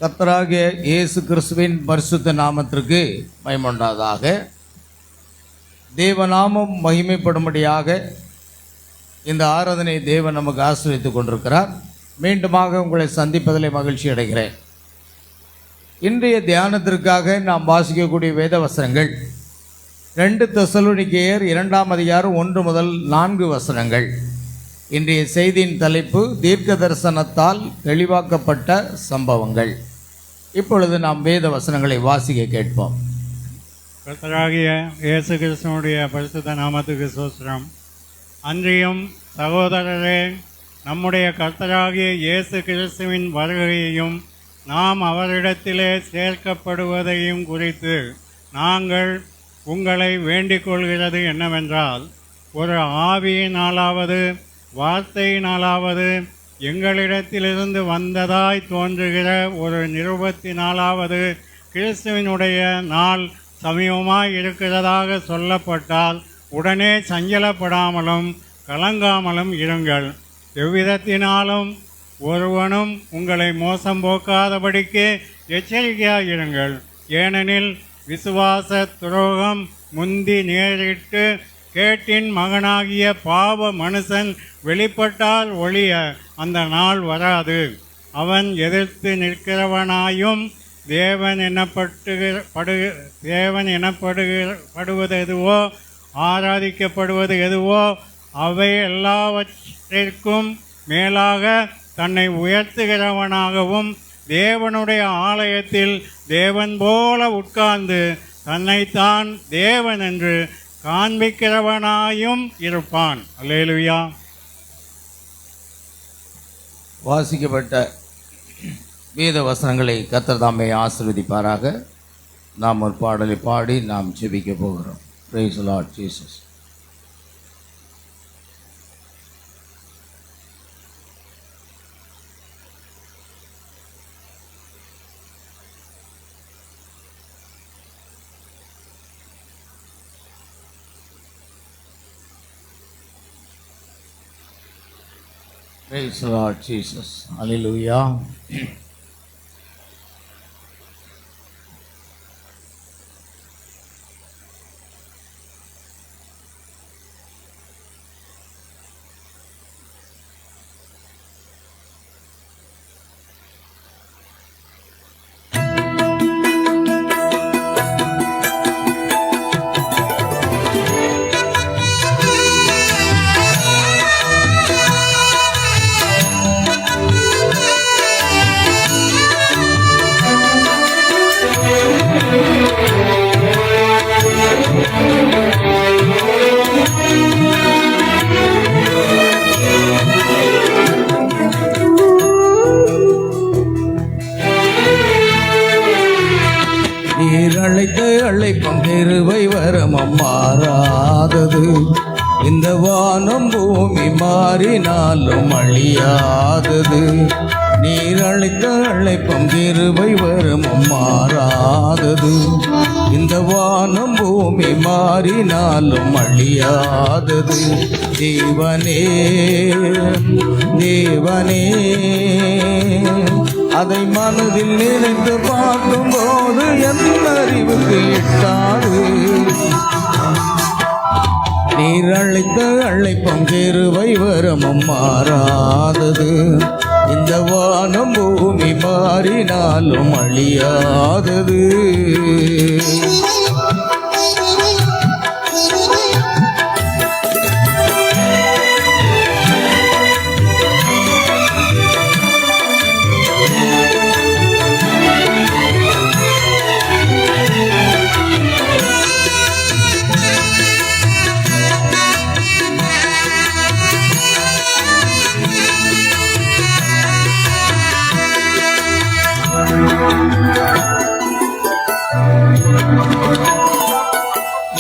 கர்த்தராகிய இயேசு கிறிஸ்துவின் பரிசுத்த நாமத்திற்கு மகிமையுண்டாவதாக. தேவநாமம் மகிமைப்படும்படியாக இந்த ஆராதனை தேவன் நமக்கு ஆசீர்வதித்துக் கொண்டிருக்கிறார். மீண்டுமாக உங்களை சந்திப்பதில் மகிழ்ச்சி அடைகிறேன். இன்றைய தியானத்திற்காக நாம் வாசிக்கக்கூடிய வேத வசனங்கள் 2 தெசலோனிக்கேயர் 2ஆம் அதிகாரம் 1 முதல் 4 வசனங்கள். இன்றைய செய்தியின் தலைப்பு தீர்க்க தரிசனத்தால் தெளிவாக்கப்பட்ட சம்பவங்கள். இப்பொழுது நாம் வேத வசனங்களை வாசிக்க கேட்போம். கர்த்தராகிய இயேசு கிறிஸ்துவினுடைய பரிசுத்த நாமத்துக்கு ஸ்தோத்திரம். அன்றியும் சகோதரரே, நம்முடைய கர்த்தராகிய இயேசு கிறிஸ்துவின் வருகையையும் நாம் அவரிடத்திலே சேர்க்கப்படுவதையும் குறித்து நாங்கள் உங்களை வேண்டிக் கொள்கிறது என்னவென்றால், ஒரு ஆவியினாலாவது வார்த்தையினாலாவது எங்களிடத்திலிருந்து வந்ததாய் தோன்றுகிற ஒரு நிருபத்தினாலாவது கிறிஸ்துவினுடைய நாள் சமீபமாய் இருக்கிறதாக சொல்லப்பட்டால் உடனே சஞ்சலப்படாமலும் கலங்காமலும் இருங்கள். எவ்விதத்தினாலும் ஒருவனும் உங்களை மோசம் போக்காதபடிக்கு எச்சரிக்கையாயிருங்கள். ஏனெனில் விசுவாச துரோகம் முந்தி நேரிட்டு கேட்டின் மகனாகிய பாவ மனுஷன் வெளிப்பட்டால் ஒழிய அந்த நாள் வராது. அவன் எதிர்த்து நிற்கிறவனாயும் தேவன் எனப்படுவது எதுவோ ஆராதிக்கப்படுவது எதுவோ அவை எல்லாவற்றிற்கும் மேலாக தன்னை உயர்த்துகிறவனாகவும் தேவனுடைய ஆலயத்தில் தேவன் போல உட்கார்ந்து தன்னைத்தான் தேவன் என்று காண்பிக்கிறவனாயும் இருப்பான். அல்லேலூயா. வாசிக்கப்பட்ட வேத வசனங்களை கர்த்தர் தாமே ஆசீர்வதிப்பாராக. நாம் ஒரு பாடலை பாடி நாம் ஜெபிக்க போகிறோம். Praise the Lord Jesus. Praise the Lord Jesus. Hallelujah. அழைப்பும் திருவை வரமும் மாறாதது. இந்த வானம் பூமி மாறினாலும் அழியாதது. நீர் அழைத்த அழைப்பும் திருவை வரமும் மாறாதது. இந்த வானம் பூமி மாறினாலும் அழியாதது. தேவனே தேவனே, அதை மனதில் நினைத்து பார்க்கும்போது என் அறிவுக்கு எட்டாது. நீர் அழைத்த அழைப்பும் திருவை வரமும் மாறாதது. இந்த வானம் பூமி மாறினாலும் அழியாதது.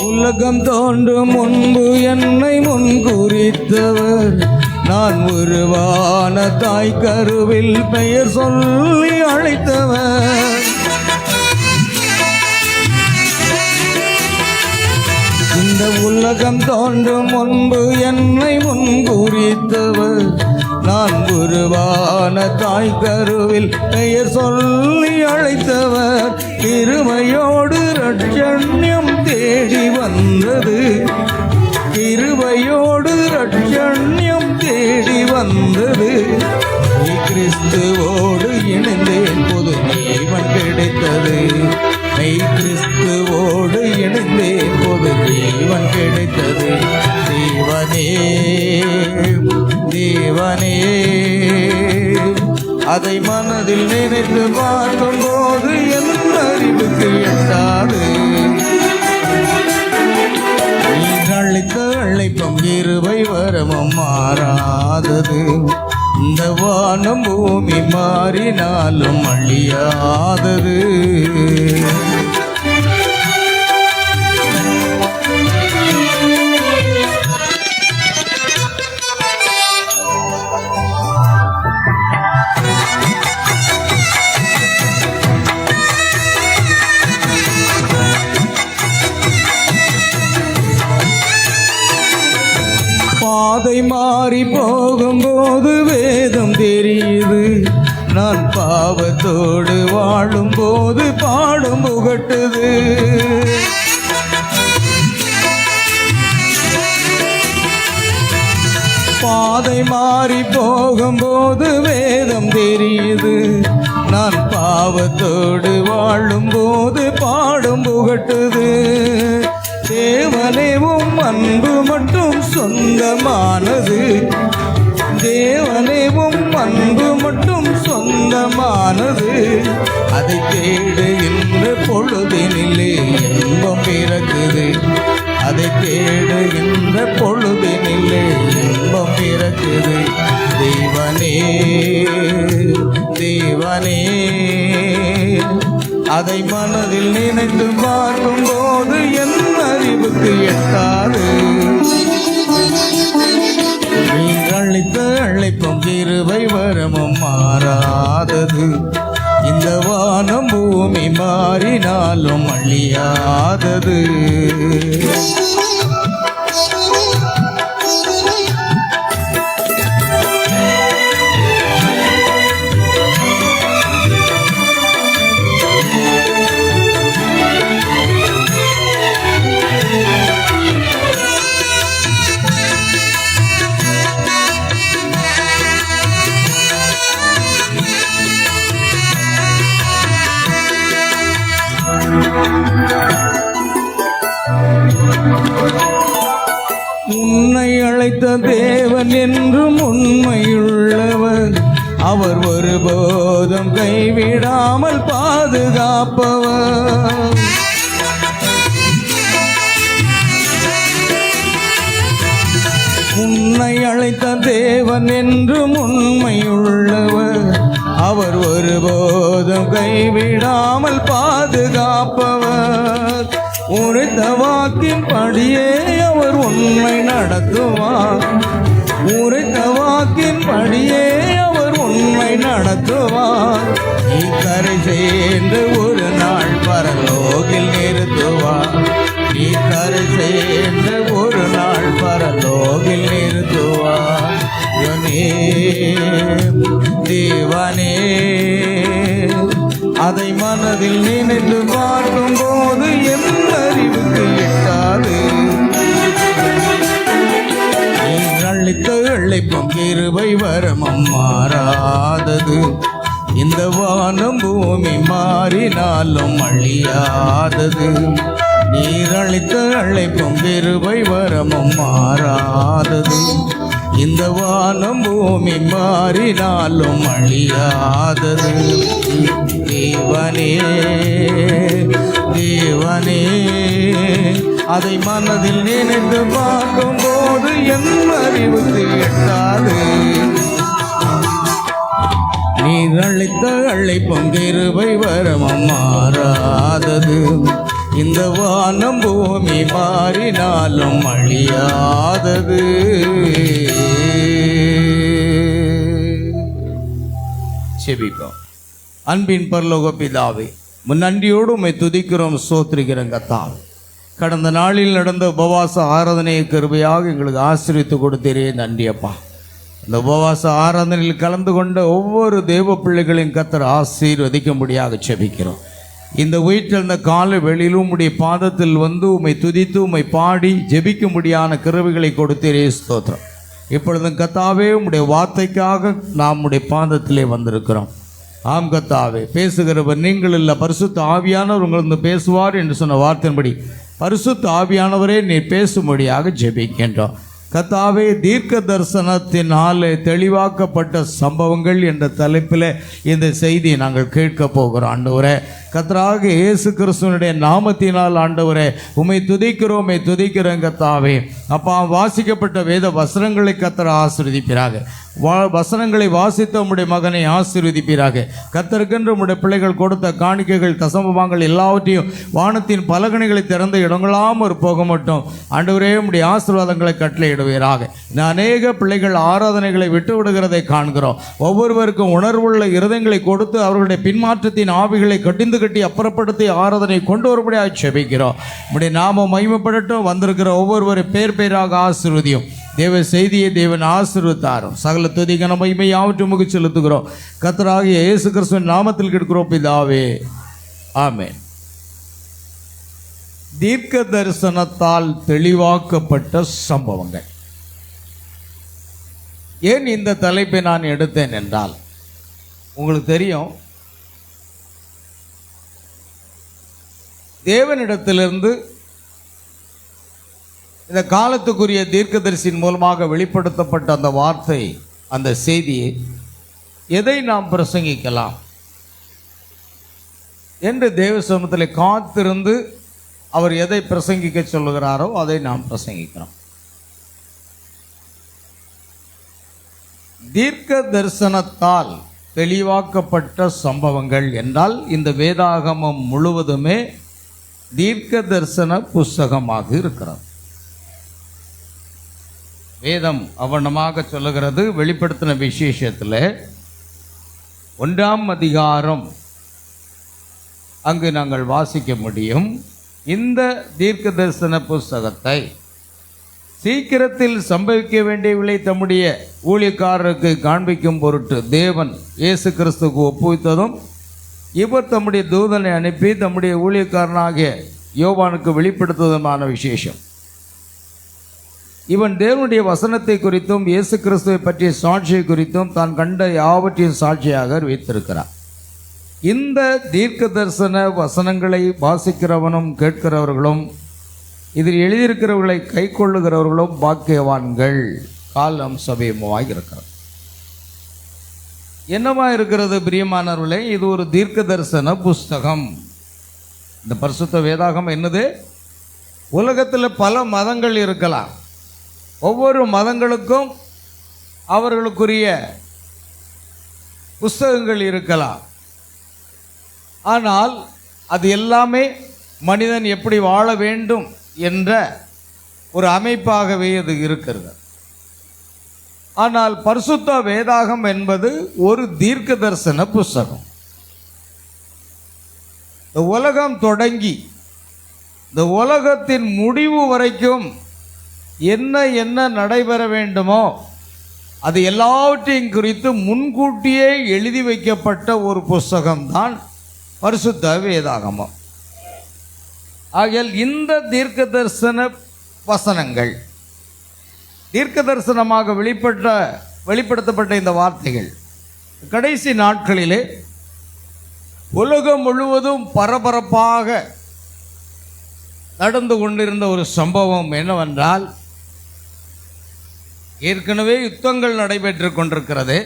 உலகம் தோன்றும் முன்பு என்னை முன்குறித்தவர். நான் உருவான தாய் கருவில் பெயர் சொல்லி அழைத்தவர். இந்த உலகம் தோன்றும் முன்பு என்னை முன்குறித்தவர். நான் நான் உருவான தாய் கருவில் பெயர் சொல்லி அழைத்தவர் கிருபையோடு ரட்சண்யம் தேடி வந்தது. கிருபையோடு ரட்சண்யம் தேடி வந்தது. கிறிஸ்துவோடு இணைந்தேன் புது ஜீவன் கிடைத்தது. கிறிஸ்துவோடு இணைந்தேன் புது ஜீவன் கிடைத்தது. தேவனே தேவனே அதை மனதில் நினைத்து பார்க்கும் போது என் அறிவுக்கு எட்டாது. அழைத்த அழைப்பம் கிருபை வரமும் மாறாதது. இந்த வானம் பூமி மாறினாலும் அழியாதது. பாதை மாறி போகும்போது வேதம் தெரியுது. நான் பாவத்தோடு வாழும் போது பாடும் புகட்டுது. பாதை மாறி போகும்போது வேதம் தெரியுது. நான் பாவத்தோடு வாழும் போது பாடும் புகட்டுது. தேவனேவும் அன்பு மட்டும் சொந்தமானது. தேவனேவும் அன்பு மட்டும் சொந்தமானது. அதை தேடுகின்ற பொழுதினிலே இன்பம் பிறக்குது. அதை தேடுகின்ற பொழுதினிலே இன்பம் பிறக்குது. தேவனே தேவனே அதை மனதில் நினைத்து பார்க்கும் போது என் அறிவுக்கு எட்டாது. நீ அழைத்த அழைப்பும் கிருபை வரமும் மாறாதது. இந்த வானம் பூமி மாறினாலும் அழியாதது. உன்னை அழைத்த தேவன் என்றும் உண்மையுள்ளவர். அவர் ஒருபோதும் கைவிடாமல் பாதுகாப்பவர். உன்னை அழைத்த தேவன் என்றும் உண்மையுள்ளவர். அவர் ஒருபோதும் கைவிடாமல் பாதுகாப்பவர். உரைத்த வாக்கின் படியே அவர் உண்மை நடத்துவார். உரைத்த வாக்கின் படியே அவர் உண்மை நடத்துவார். இக்கரை சேர்ந்து ஒரு நாள் பரலோகில் நிறுத்துவார். இக்கரை சேர்ந்து ஒரு நாள் பரலோகில் நிறுத்துவார். தேவனே அதை மனதில் நினைத்து பார்க்கும் போது என் அறிவுக்கு எட்டாது. நீ அழைத்த அழைப்பும் கிருபை வரமும் மாறாதது. இந்த வானம் பூமி மாறினாலும் அழியாதது. நீர் அழைத்த அழைப்பும் கிருபை வரமும் மாறாதது. இந்த வானம் பூமி மாறினாலும் அழியாதது. தேவனே தேவனே அதை மனதில் நினைத்து பார்க்கும் போது என் அறிவுக்கு எட்டாது. நீர் அழைத்த அழைப்பும் கிருபை வரமும் மாறாதது. இந்த வானம் பூமி மாறினாலும் அழியாதது. செபிப்போம். அன்பின் பரலோக பிதாவே, நன்றியோடு உம்மை துதிக்கிறோம், ஸ்தோத்திரிக்கிறோம் கர்த்தாவே. கடந்த நாளில் நடந்த உபவாச ஆராதனையை கிருபையாக எங்களுக்கு ஆசீர்வித்து கொடுத்தீரே, நன்றி அப்பா. இந்த உபவாச ஆராதனையில் கலந்து கொண்ட ஒவ்வொரு தேவ பிள்ளைகளையும் கர்த்தர் ஆசீர்வதிக்கும்படியாக ஜெபிக்கிறோம். இந்த வீட்டில் இந்த கால வெளியிலும் உம்முடைய பாதத்தில் வந்து உம்மை துதித்து உம்மை பாடி ஜெபிக்கும்படியான கிருபைகளை கொடுத்தீரே ஸ்தோத்திரம். இப்பொழுதும் கர்த்தாவே உம்முடைய வார்த்தைக்காக நாம் உம்முடைய பாதத்திலே வந்திருக்கிறோம். ஆம் கர்த்தாவே, பேசுகிறவர் நீங்கள் இல்லை, பரிசுத்த ஆவியானவர் உங்களிருந்து பேசுவார் என்று சொன்ன வார்த்தையின்படி பரிசுத்த ஆவியானவரே நீர் பேசும்படியாக ஜெபிக்கின்றோம். கர்த்தாவே, தீர்க்க தரிசனத்தினாலே தெளிவாக்கப்பட்ட சம்பவங்கள் என்ற தலைப்பில் இந்த செய்தியை நாங்கள் கேட்க போகிறோம். ஆண்டவரே, கர்த்தராக இயேசு கிறிஸ்துவனுடைய நாமத்தினால் ஆண்டவரே உம்மை துதிக்கிறோம் கர்த்தாவே. அப்பா, வாசிக்கப்பட்ட வேத வசனங்களை கர்த்தர் ஆசீர்வதிப்பீராக. வசனங்களை வாசித்த உம்முடைய மகனை ஆசீர்வதிப்பீராக. கர்த்தருக்கென்று உம்முடைய பிள்ளைகள் கொடுத்த காணிக்கைகள் தசமபாகங்கள் எல்லாவற்றையும் வானத்தின் பலகணிகளை திறந்த இடங்களாமல் போக மட்டும் ஆண்டவரே உம்முடைய ஆசீர்வாதங்களை கட்டளையிடுவீராக. இந்த அநேக பிள்ளைகள் ஆராதனைகளை விட்டு விடுகிறதை காண்கிறோம். ஒவ்வொருவருக்கும் உணர்வுள்ள இருதயங்களை கொடுத்து அவர்களுடைய பின்மாற்றத்தின் ஆவிகளை கட்டிந்து கட்டி அப்புறப்படுத்தி ஆராதனை கொண்டு வரும்படியாக ஜெபிக்கிறோம். உம்முடைய நாமம் மகிமைப்படட்டும். வந்திருக்கிற ஒவ்வொருவரை பேர் பேராக ஆசீர்வதியும். தேவ செய்தியை தேவன் ஆசீர்வதித்தாரும். சகல துதி கன மகிமை யாவற்றையும் உமக்கு செலுத்துகிறோம். கர்த்தராகிய இயேசு கிறிஸ்துவின் நாமத்தில் கேட்கிறோம் பிதாவே, ஆமென். தீர்க்க தரிசனத்தால் தெளிவாக்கப்பட்ட சம்பவங்கள். ஏன் இந்த தலைப்பை நான் எடுத்தேன் என்றால், உங்களுக்கு தெரியும், தேவனிடத்திலிருந்து இந்த காலத்துக்குரிய தீர்க்கதரிசியின் மூலமாக வெளிப்படுத்தப்பட்ட அந்த வார்த்தை, அந்த செய்தியை எதை நாம் பிரசங்கிக்கலாம் என்று தேவ சமூகத்தில் காத்திருந்து அவர் எதை பிரசங்கிக்க சொல்லுகிறாரோ அதை நாம் பிரசங்கிக்கிறோம். தீர்க்க தரிசனத்தால் தெளிவாக்கப்பட்ட சம்பவங்கள் என்றால் இந்த வேதாகமம் முழுவதுமே தீர்க்க தரிசன புஸ்தகமாக இருக்கிறது. வேதம் அவனமாக சொல்லுகிறது. வெளிப்படுத்தின விசேஷத்தில் 1ஆம் அதிகாரம் அங்கு நாங்கள் வாசிக்க முடியும். இந்த தீர்க்க தரிசன புஸ்தகத்தை சீக்கிரத்தில் சம்பவிக்க வேண்டியவில்லை தம்முடைய ஊழியக்காரருக்கு காண்பிக்கும் பொருட்டு தேவன் இயேசு கிறிஸ்துவுக்கு ஒப்புவித்ததும் இவர் தம்முடைய தூதனை அனுப்பி தம்முடைய ஊழியக்காரனாகிய யோவானுக்கு வெளிப்படுத்துவதுமான விசேஷம். இவன் தேவனுடைய வசனத்தை குறித்தும் இயேசு கிறிஸ்துவை பற்றிய சாட்சியை குறித்தும் தான் கண்ட யாவற்றையும் சாட்சியாக வைத்திருக்கிறார். இந்த தீர்க்க தரிசன வசனங்களை வாசிக்கிறவனும் கேட்கிறவர்களும் இதில் எழுதியிருக்கிறவர்களை கை கொள்ளுகிறவர்களும் பாக்கியவான்கள். காலம் சமீபமாக இருக்கிறது. என்னவா இருக்கிறது பிரியமானவர்களே? இது ஒரு தீர்க்க தரிசன புஸ்தகம். இந்த பரிசுத்த வேதாகம் என்னது? உலகத்தில் பல மதங்கள் இருக்கலாம். ஒவ்வொரு மதங்களுக்கும் அவர்களுக்குரிய புஸ்தகங்கள் இருக்கலாம். ஆனால் அது எல்லாமே மனிதன் எப்படி வாழ வேண்டும் என்ற ஒரு அமைப்பாகவே அது இருக்கிறது. ஆனால் பரிசுத்த வேதாகம் என்பது ஒரு தீர்க்க தரிசன புஸ்தகம். இந்த உலகம் தொடங்கி இந்த உலகத்தின் முடிவு வரைக்கும் என்ன நடைபெற வேண்டுமோ அது எல்லாவற்றையும் குறித்து முன்கூட்டியே எழுதி வைக்கப்பட்ட ஒரு புஸ்தகம்தான் பரிசுத்த வேதாகமம். ஆகையால் இந்த தீர்க்க தரிசன வசனங்கள், தீர்க்க தரிசனமாக வெளிப்படுத்தப்பட்ட இந்த வார்த்தைகள் கடைசி நாட்களிலே உலகம் முழுவதும் பரபரப்பாக நடந்து கொண்டிருந்த ஒரு சம்பவம் என்னவென்றால், ஏற்கனவே யுத்தங்கள் நடைபெற்று கொண்டிருக்கிறது.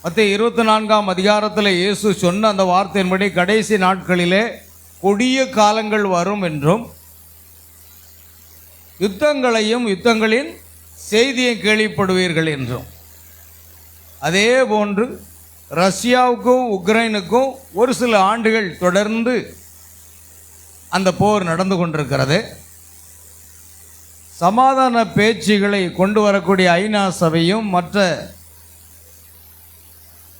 மத்தேயு 24ஆம் அதிகாரத்தில் இயேசு சொன்ன அந்த வார்த்தையின்படி கடைசி நாட்களிலே கொடிய காலங்கள் வரும் என்றும் யுத்தங்களின் செய்தியை கேள்விப்படுவீர்கள் என்றும், அதே போன்று ரஷ்யாவுக்கும் உக்ரைனுக்கும் ஒரு சில ஆண்டுகள் தொடர்ந்து அந்த போர் நடந்து கொண்டிருக்கிறது. சமாதான பேச்சுகளை கொண்டு வரக்கூடிய ஐநா சபையும் மற்ற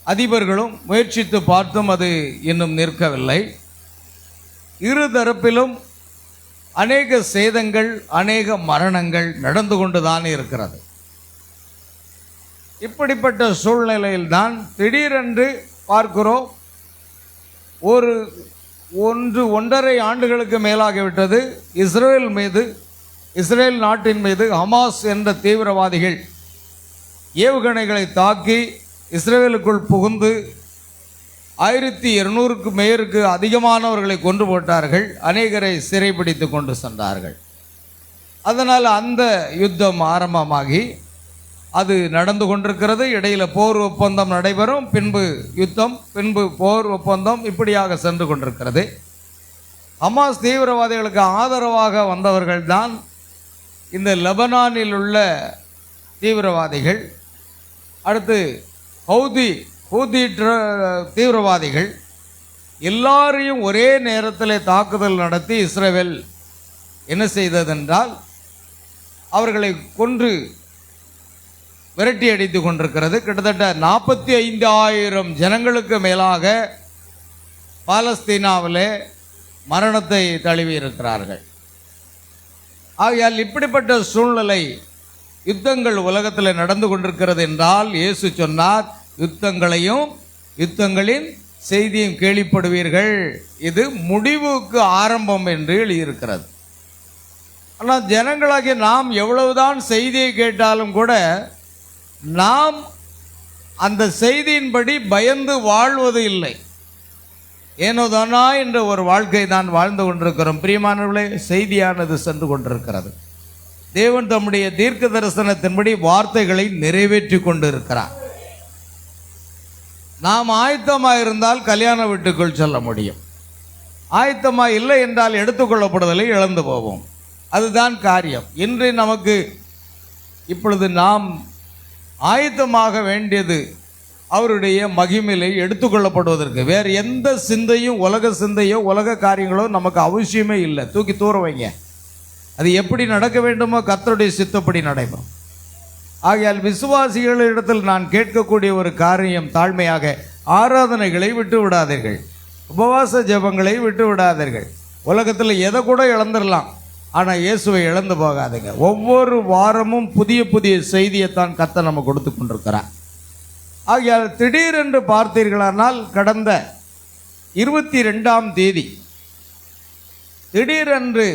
அதிபர்களும் முயற்சித்து பார்த்தும் அது இன்னும் நிற்கவில்லை. இரு தரப்பிலும் அநேக சேதங்கள், அநேக மரணங்கள் நடந்து கொண்டுதான் இருக்கிறது. இப்படிப்பட்ட சூழ்நிலையில்தான் திடீரென்று பார்க்கிறோம், ஒரு 1.5 ஆண்டுகளுக்கு மேலாகிவிட்டது, இஸ்ரேல் நாட்டின் மீது ஹமாஸ் என்ற தீவிரவாதிகள் ஏவுகணைகளை தாக்கி இஸ்ரேலுக்குள் புகுந்து 1200க்கு மேற்கு அதிகமானவர்களை கொன்று போட்டார்கள், அநேகரை சிறைப்பிடித்து கொண்டு சென்றார்கள். அதனால் அந்த யுத்தம் ஆரம்பமாகி அது நடந்து கொண்டிருக்கிறது. இடையில் போர் ஒப்பந்தம் நடைபெறும், பின்பு யுத்தம், பின்பு போர் ஒப்பந்தம், இப்படியாக சென்று கொண்டிருக்கிறது. ஹமாஸ் தீவிரவாதிகளுக்கு ஆதரவாக வந்தவர்கள் தான் இந்த லெபனானில் உள்ள தீவிரவாதிகள், அடுத்து ஹவுதி தீவிரவாதிகள். எல்லாரையும் ஒரே நேரத்தில் தாக்குதல் நடத்தி இஸ்ரேல் என்ன செய்ததென்றால் அவர்களை கொன்று விரட்டி அடித்து கொண்டிருக்கிறது. கிட்டத்தட்ட 45,000 ஜனங்களுக்கு மேலாக பாலஸ்தீனாவிலே மரணத்தை தழுவி இருக்கிறார்கள். ஆகையால் இப்படிப்பட்ட சூழ்நிலை, யுத்தங்கள் உலகத்தில் நடந்து கொண்டிருக்கிறது என்றால் இயேசு சொன்னார், யுத்தங்களின் செய்தியும் கேள்விப்படுவீர்கள், இது முடிவுக்கு ஆரம்பம் என்று எழுதியிருக்கிறது. ஆனால் ஜனங்களாகிய நாம் எவ்வளவுதான் செய்தியை கேட்டாலும் கூட நாம் அந்த செய்தியின்படி பயந்து வாழ்வது இல்லை. ஏனோதானா என்ற ஒரு வாழ்க்கை தான் வாழ்ந்து கொண்டிருக்கிறோம். பிரியமானவர்களே, செய்தியானது சென்று கொண்டிருக்கிறது. தேவன் தம்முடைய தீர்க்க தரிசனத்தின்படி வார்த்தைகளை நிறைவேற்றி கொண்டிருக்கிறார். நாம் ஆயத்தமாக இருந்தால் கல்யாண வீட்டுக்குள் செல்ல முடியும், ஆயத்தமாக இல்லை என்றால் எடுத்துக்கொள்ளப்படுதலை இழந்து போவோம். அதுதான் காரியம். இன்று நமக்கு இப்பொழுது நாம் ஆயத்தமாக வேண்டியது அவருடைய மகிமையை எடுத்துக்கொள்ளப்படுவதற்கு. வேறு எந்த சிந்தையும், உலக சிந்தையோ உலக காரியங்களோ நமக்கு அவசியமே இல்லை. தூக்கி தூர வைங்க. அது எப்படி நடக்க வேண்டுமோ கர்த்தருடைய சித்தப்படி நடைபெறும். ஆகையால் விசுவாசிகளிடத்தில் நான் கேட்கக்கூடிய ஒரு காரியம், தாழ்மையாக ஆராதனைகளை விட்டு விடாதீர்கள், உபவாச ஜெபங்களை விட்டு விடாதீர்கள். உலகத்தில் எதை கூட இழந்துடலாம், ஆனால் இயேசுவை இழந்து போகாதீங்க. ஒவ்வொரு வாரமும் புதிய புதிய செய்தியைத்தான் கர்த்தர் நம்ம கொடுத்து கொண்டிருக்கிறார். ஆகையால் திடீரென்று பார்த்தீர்களானால் கடந்த 22ஆம் தேதி திடீரென்று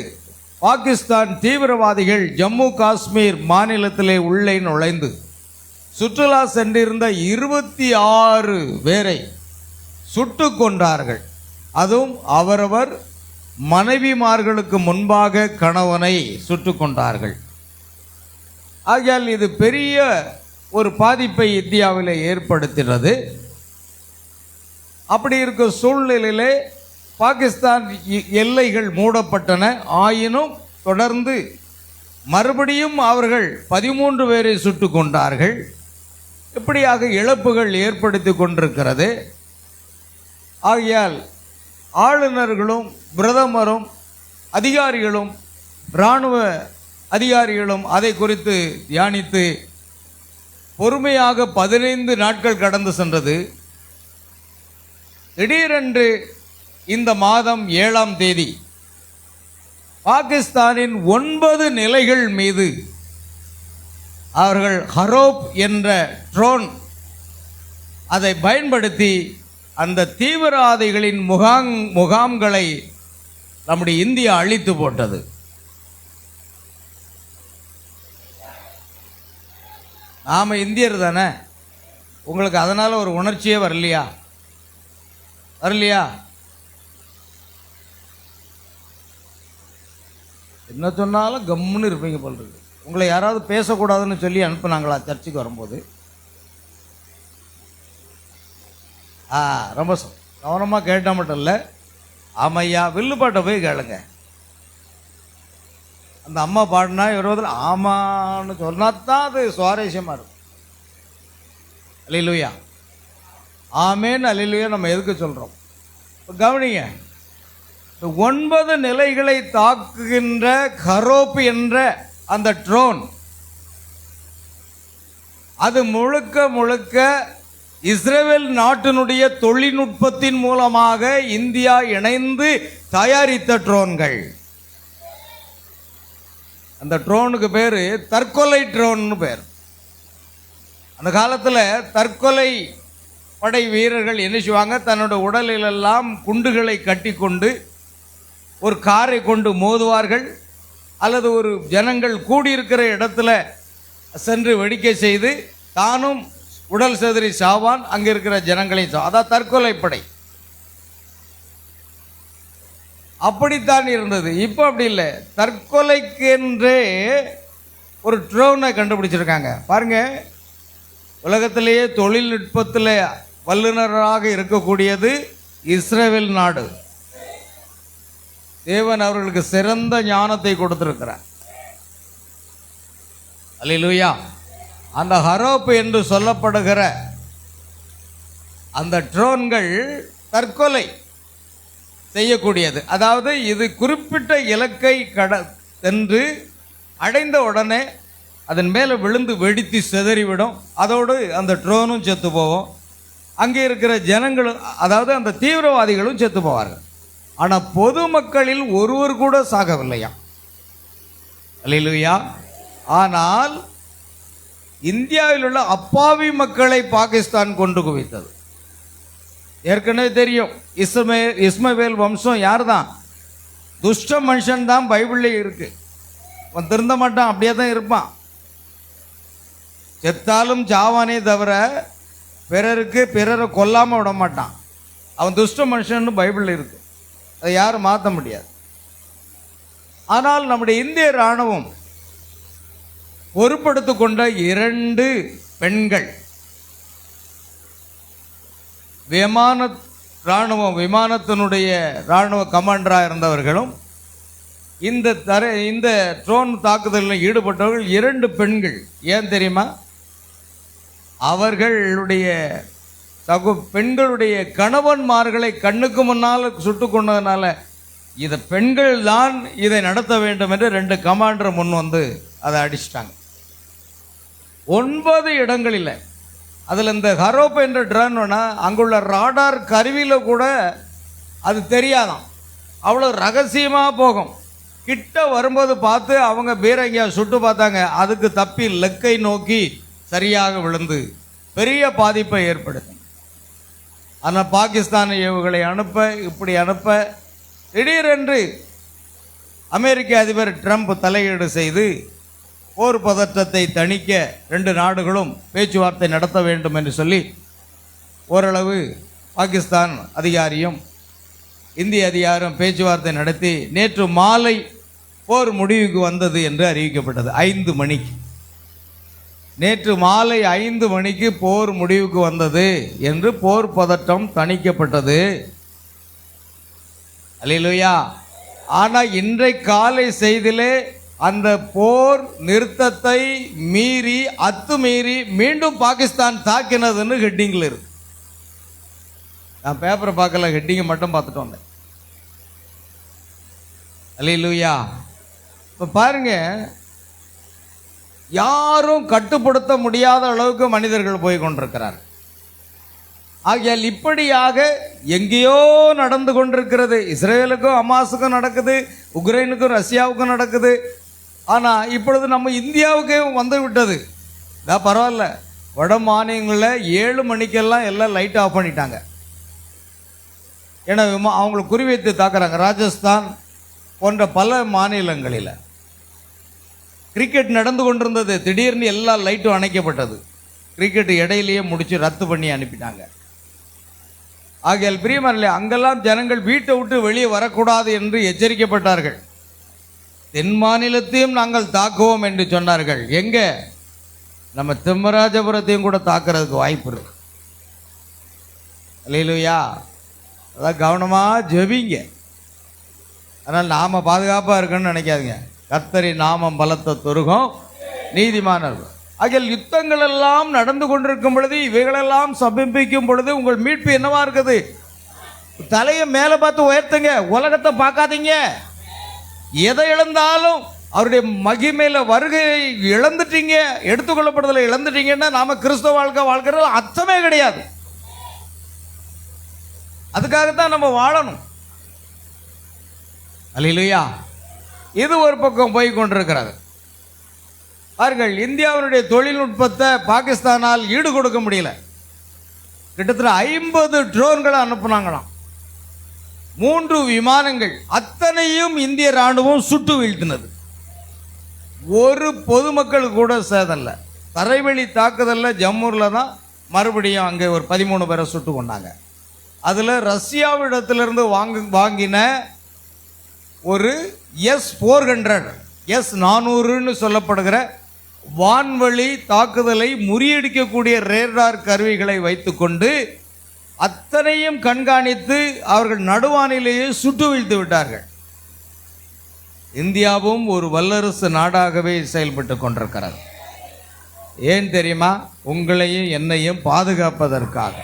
பாகிஸ்தான் தீவிரவாதிகள் ஜம்மு காஷ்மீர் மாநிலத்திலே உள்ளே நுழைந்து சுற்றுலா சென்றிருந்த 26 பேரை சுட்டு கொன்றார்கள். அதுவும் அவரவர் மனைவிமார்களுக்கு முன்பாக கணவனை சுட்டு கொண்டார்கள். ஆகையால் இது பெரிய ஒரு பாதிப்பை இந்தியாவில் ஏற்படுத்தினது. அப்படி இருக்க சூழ்நிலையிலே பாகிஸ்தான் எல்லைகள் மூடப்பட்டன. ஆயினும் தொடர்ந்து மறுபடியும் அவர்கள் 13 பேரை சுட்டு கொண்டார்கள். இப்படியாக இழப்புகள் ஏற்படுத்தி கொண்டிருக்கிறது. ஆகையால் ஆளுநர்களும் பிரதமரும் அதிகாரிகளும் இராணுவ அதிகாரிகளும் அதை குறித்து தியானித்து பொறுமையாக 15 நாட்கள் கடந்து சென்றது. திடீரென்று இந்த மாதம் 7ஆம் தேதி பாகிஸ்தானின் 9 நிலைகள் மீது அவர்கள் ஹரோப் என்ற ட்ரோன் அதை பயன்படுத்தி அந்த தீவிரவாதிகளின் முகாம்களை நம்முடைய இந்தியா அழித்து போட்டது. நாம் இந்தியர் தானே, உங்களுக்கு அதனால் ஒரு உணர்ச்சியே வரலையா? என்ன சொன்னாலும் கம்முன்னு இருப்பீங்க போல் இருக்கு. உங்களை யாராவது பேசக்கூடாதுன்னு சொல்லி அனுப்புனாங்களா சர்ச்சுக்கு வரும்போது? ரொம்ப கவனமாக கேட்டால் மட்டும் இல்லை, ஆமையா வில்லுப்பாட்டை போய் கேளுங்க. அந்த அம்மா பாடினா இருபதில் ஆமான்னு சொன்னா தான் அது சுவாரஸ்யமாக இருக்கும். அல்லேலூயா, ஆமேன், அல்லேலூயா. நம்ம எதுக்கு சொல்கிறோம்? கவனிங்க, 9 நிலைகளை தாக்குகின்ற ஹரோப் என்ற அந்த ட்ரோன், அது முழுக்க முழுக்க இஸ்ரேல் நாட்டினுடைய தொழில்நுட்பத்தின் மூலமாக இந்தியா இணைந்து தயாரித்த ட்ரோன்கள். அந்த ட்ரோனுக்கு பேர் தற்கொலை ட்ரோன்னு பேர். அந்த காலத்தில் தற்கொலை படை வீரர்கள் என்ன செய்வாங்க, தன்னோட உடலிலெல்லாம் குண்டுகளை கட்டி கொண்டு ஒரு காரை கொண்டு மோதுவார்கள், அல்லது ஒரு ஜனங்கள் கூடியிருக்கிற இடத்துல சென்று வெடிக்கை செய்து தானும் உடல் செதறி சாவான், அங்கே இருக்கிற ஜனங்களையும் அதான் தற்கொலை படை. அப்படித்தான் இருந்தது. இப்போ அப்படி இல்லை. தற்கொலைக்கென்றே ஒரு ட்ரோனை கண்டுபிடிச்சிருக்காங்க. பாருங்க, உலகத்திலேயே தொழில்நுட்பத்தில் வல்லுநராக இருக்கக்கூடியது இஸ்ரேல் நாடு. தேவன் அவர்களுக்கு சிறந்த ஞானத்தை கொடுத்திருக்கிறார். அல்லேலூயா. அந்த ஹரோப் என்று சொல்லப்படுகிற அந்த ட்ரோன்கள் தற்கொலை செய்யக்கூடியது. அதாவது இது குறிப்பிட்ட இலக்கை சென்று அடைந்த உடனே அதன் மேலே விழுந்து வெடித்து சிதறிவிடும். அதோடு அந்த ட்ரோனும் செத்து போவோம். அங்கே இருக்கிற ஜனங்களும், அதாவது அந்த தீவிரவாதிகளும் செத்து போவார்கள். ஆனால் பொதுமக்களில் ஒருவர் கூட சாகவில்லையா. அல்லேலூயா. ஆனால் இந்தியாவில் உள்ள அப்பாவி மக்களை பாகிஸ்தான் கொண்டு குவித்தது. ஏற்கனவே தெரியும், இஸ்மவேல் வம்சம் யார் தான்? துஷ்ட மனுஷன் தான் பைபிள்ல இருக்கு. அவன் திருந்த மாட்டான், அப்படியே தான் இருப்பான். செத்தாலும் சாவானே தவிர பிறரை கொல்லாமல் விட மாட்டான். அவன் துஷ்ட மனுஷன் பைபிளில் இருக்கு, அதை யாரும் மாற்ற முடியாது. ஆனால் நம்முடைய இந்திய இராணுவம் பொறுப்படுத்து கொண்ட 2 பெண்கள் விமானத்தினுடைய இராணுவ கமாண்டராக இருந்தவர்களும் இந்த ட்ரோன் தாக்குதலில் ஈடுபட்டவர்கள் 2 பெண்கள். ஏன் தெரியுமா? அவர்களுடைய பெண்களுடைய கணவன்மார்களை கண்ணுக்கு முன்னால் சுட்டு கொண்டதுனால இதை பெண்கள் தான் இதை நடத்த வேண்டும் என்று 2 கமாண்டர் முன் வந்து அதை அடிச்சிட்டாங்க. 9 இடங்களில். அதில் இந்த ஹரோப் என்ற ட்ரோன்னா அங்குள்ள ராடார் கருவியில் கூட அது தெரியாதான், அவ்வளோ ரகசியமாக போகும். கிட்ட வரும்போது பார்த்து அவங்க பீரங்கியா சுட்டு பார்த்தாங்க, அதுக்கு தப்பி லெக்கை நோக்கி சரியாக விழுந்து பெரிய பாதிப்பை ஏற்படுத்தும். ஆனால் பாகிஸ்தான் ஏவுகளை இப்படி அனுப்ப திடீரென்று அமெரிக்க அதிபர் ட்ரம்ப் தலையீடு செய்து போர் பதற்றத்தை தணிக்க 2 நாடுகளும் பேச்சுவார்த்தை நடத்த வேண்டும் என்று சொல்லி ஓரளவு பாகிஸ்தான் அதிகாரியும் இந்திய அதிகாரியும் பேச்சுவார்த்தை நடத்தி நேற்று மாலை போர் முடிவுக்கு வந்தது என்று அறிவிக்கப்பட்டது. 5 மணிக்கு, நேற்று மாலை 5 மணிக்கு போர் முடிவுக்கு வந்தது என்று போர் பதற்றம் தணிக்கப்பட்டது. அல்லேலூயா. ஆனால் இன்றைய காலை செய்தியிலே அந்த போர் நிறுத்தத்தை மீறி அத்துமீறி மீண்டும் பாகிஸ்தான் தாக்கினதுன்னு ஹெட்டிங்கில் இருக்கு. நான் பேப்பரை பார்க்கல, ஹெட்டிங்கை மட்டும் பார்த்துட்டு வந்தேன். அல்லேலூயா. இப்போ பாருங்க, யாரும் கட்டுப்படுத்த முடியாத அளவுக்கு மனிதர்கள் போய் கொண்டிருக்கிறார். ஆகையால் இப்படியாக எங்கேயோ நடந்து கொண்டிருக்கிறது. இஸ்ரேலுக்கும் ஹமாஸுக்கும் நடக்குது, உக்ரைனுக்கும் ரஷ்யாவுக்கும் நடக்குது. ஆனால் இப்பொழுது நம்ம இந்தியாவுக்கே வந்து விட்டது. இதான் பரவாயில்ல, வட மாநிலங்களில் 7 மணிக்கெல்லாம் எல்லாம் லைட் ஆஃப் பண்ணிட்டாங்க. ஏன்னா அவங்களை குறிவைத்து தாக்குறாங்க. ராஜஸ்தான் போன்ற பல மாநிலங்களில் கிரிக்கெட் நடந்து கொண்டிருந்தது, திடீர்னு எல்லா லைட்டும் அணைக்கப்பட்டது. கிரிக்கெட் இடையிலேயே முடித்து ரத்து பண்ணி அனுப்பிட்டாங்க. ஆகையால் பிரியமானவர்களே, அங்கெல்லாம் ஜனங்கள் வீட்டை விட்டு வெளியே வரக்கூடாது என்று எச்சரிக்கப்பட்டார்கள். தென் மாநிலத்தையும் நாங்கள் தாக்குவோம் என்று சொன்னார்கள். எங்க? நம்ம திம்மராஜபுரத்தையும் கூட தாக்குறதுக்கு வாய்ப்பு இருக்கு. அல்லேலூயா. அதான் கவனமாக ஜெபிங்க. அதனால் நாம் பாதுகாப்பாக இருக்குன்னு நினைக்காதீங்க. கர்த்தரின் நாமம் பலத்த துருகம் நீதிமானர்கள். ஆகிய யுத்தங்கள் எல்லாம் நடந்து கொண்டிருக்கும் பொழுது, இவைகளெல்லாம் சமீபிக்கும் பொழுது உங்கள் மீட்பு என்னவா இருக்குது? தலையை மேலே பார்த்து உயர்த்துங்க, உலகத்தை பார்க்காதீங்க. எதை இழந்தாலும் அவருடைய மகிமையில வருகையை இழந்துட்டீங்க, எடுத்துக்கொள்ளப்படுதலை இழந்துட்டீங்கன்னா நாம கிறிஸ்தவ வாழ்க்கைறது அர்த்தமே கிடையாது. அதுக்காகத்தான் நம்ம வாழணும். அல்லேலூயா. இது ஒரு பக்கம் போய் கொண்டிருக்கிறது. பாருங்கள், இந்தியாவினுடைய தொழில்நுட்பத்தை பாகிஸ்தானால் ஈடு கொடுக்க முடியல. கிட்டத்தட்ட 50 ட்ரோன்களை அனுப்புனாங்களாம், 3 விமானங்கள், அத்தனையும் இந்திய ராணுவம் சுட்டு வீழ்த்தினது. ஒரு பொதுமக்கள் கூட சேதல்ல. தரைவழி தாக்குதலில் ஜம்மூரில் தான் மறுபடியும் அங்கே ஒரு 13 பேரை சுட்டு கொண்டாங்க. அதில் ரஷ்யாவிடத்திலிருந்து வாங்கின ஒரு S-400 S-400ன்னு சொல்லப்படுகிற வான்வழி தாக்குதலை முறியடிக்கக்கூடிய ரேடார் கருவிகளை வைத்துக்கொண்டு அத்தனையும் கண்காணித்து அவர்கள் நடுவானிலேயே சுட்டு வீழ்த்து விட்டார்கள். இந்தியாவும் ஒரு வல்லரசு நாடாகவே செயல்பட்டு கொண்டிருக்கிறது. ஏன் தெரியுமா? உங்களையும் என்னையும் பாதுகாப்பதற்காக.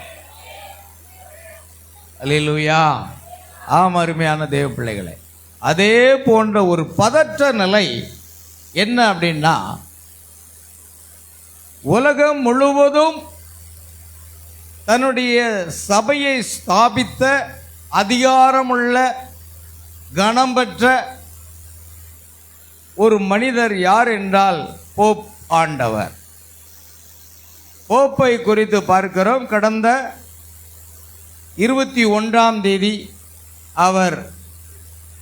அல்லேலூயா. ஆம், அருமையான தேவ பிள்ளைகளே, அதே போன்ற ஒரு பதற்ற நிலை என்ன அப்படின்னா, உலகம் முழுவதும் தன்னுடைய சபையை ஸ்தாபித்த அதிகாரமுள்ள கணம் பெற்ற ஒரு மனிதர் யார் என்றால் போப் ஆண்டவர். போப்பை குறித்து பார்க்கிறோம். கடந்த 21ஆம் தேதி அவர்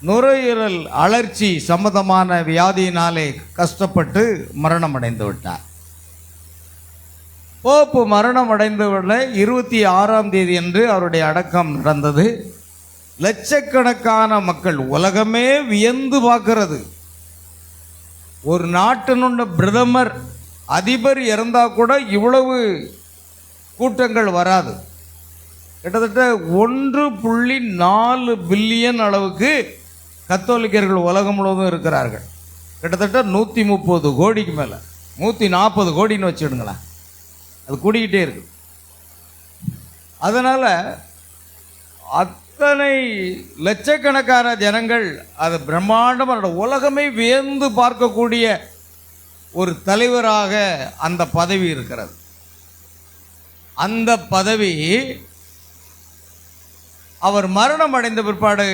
நுரையீரல் அழற்சி சம்பந்தமான வியாதியினாலே கஷ்டப்பட்டு மரணம் அடைந்து விட்டார். போப்பு மரணம் அடைந்தவுள்ள 26ஆம் தேதி அன்று அவருடைய அடக்கம் நடந்தது. லட்சக்கணக்கான மக்கள், உலகமே வியந்து பார்க்கிறது. ஒரு நாட்டினுடைய பிரதமர், அதிபர் இறந்தா கூட இவ்வளவு கூட்டங்கள் வராது. கிட்டத்தட்ட 1.4 பில்லியன் அளவுக்கு கத்தோலிக்கர்கள் உலகம் முழுவதும் இருக்கிறார்கள். கிட்டத்தட்ட 130 கோடிக்கு மேலே, 140 கோடின்னு வச்சுடுங்களேன். அது கூடிக்கிட்டே இருக்கு. அதனால் அத்தனை லட்சக்கணக்கான ஜனங்கள் அது பிரம்மாண்டமான, உலகமே வியந்து பார்க்கக்கூடிய ஒரு தலைவராக அந்த பதவி இருக்கிறது. அந்த பதவி அவர் மரணம் அடைந்த பிற்பாடு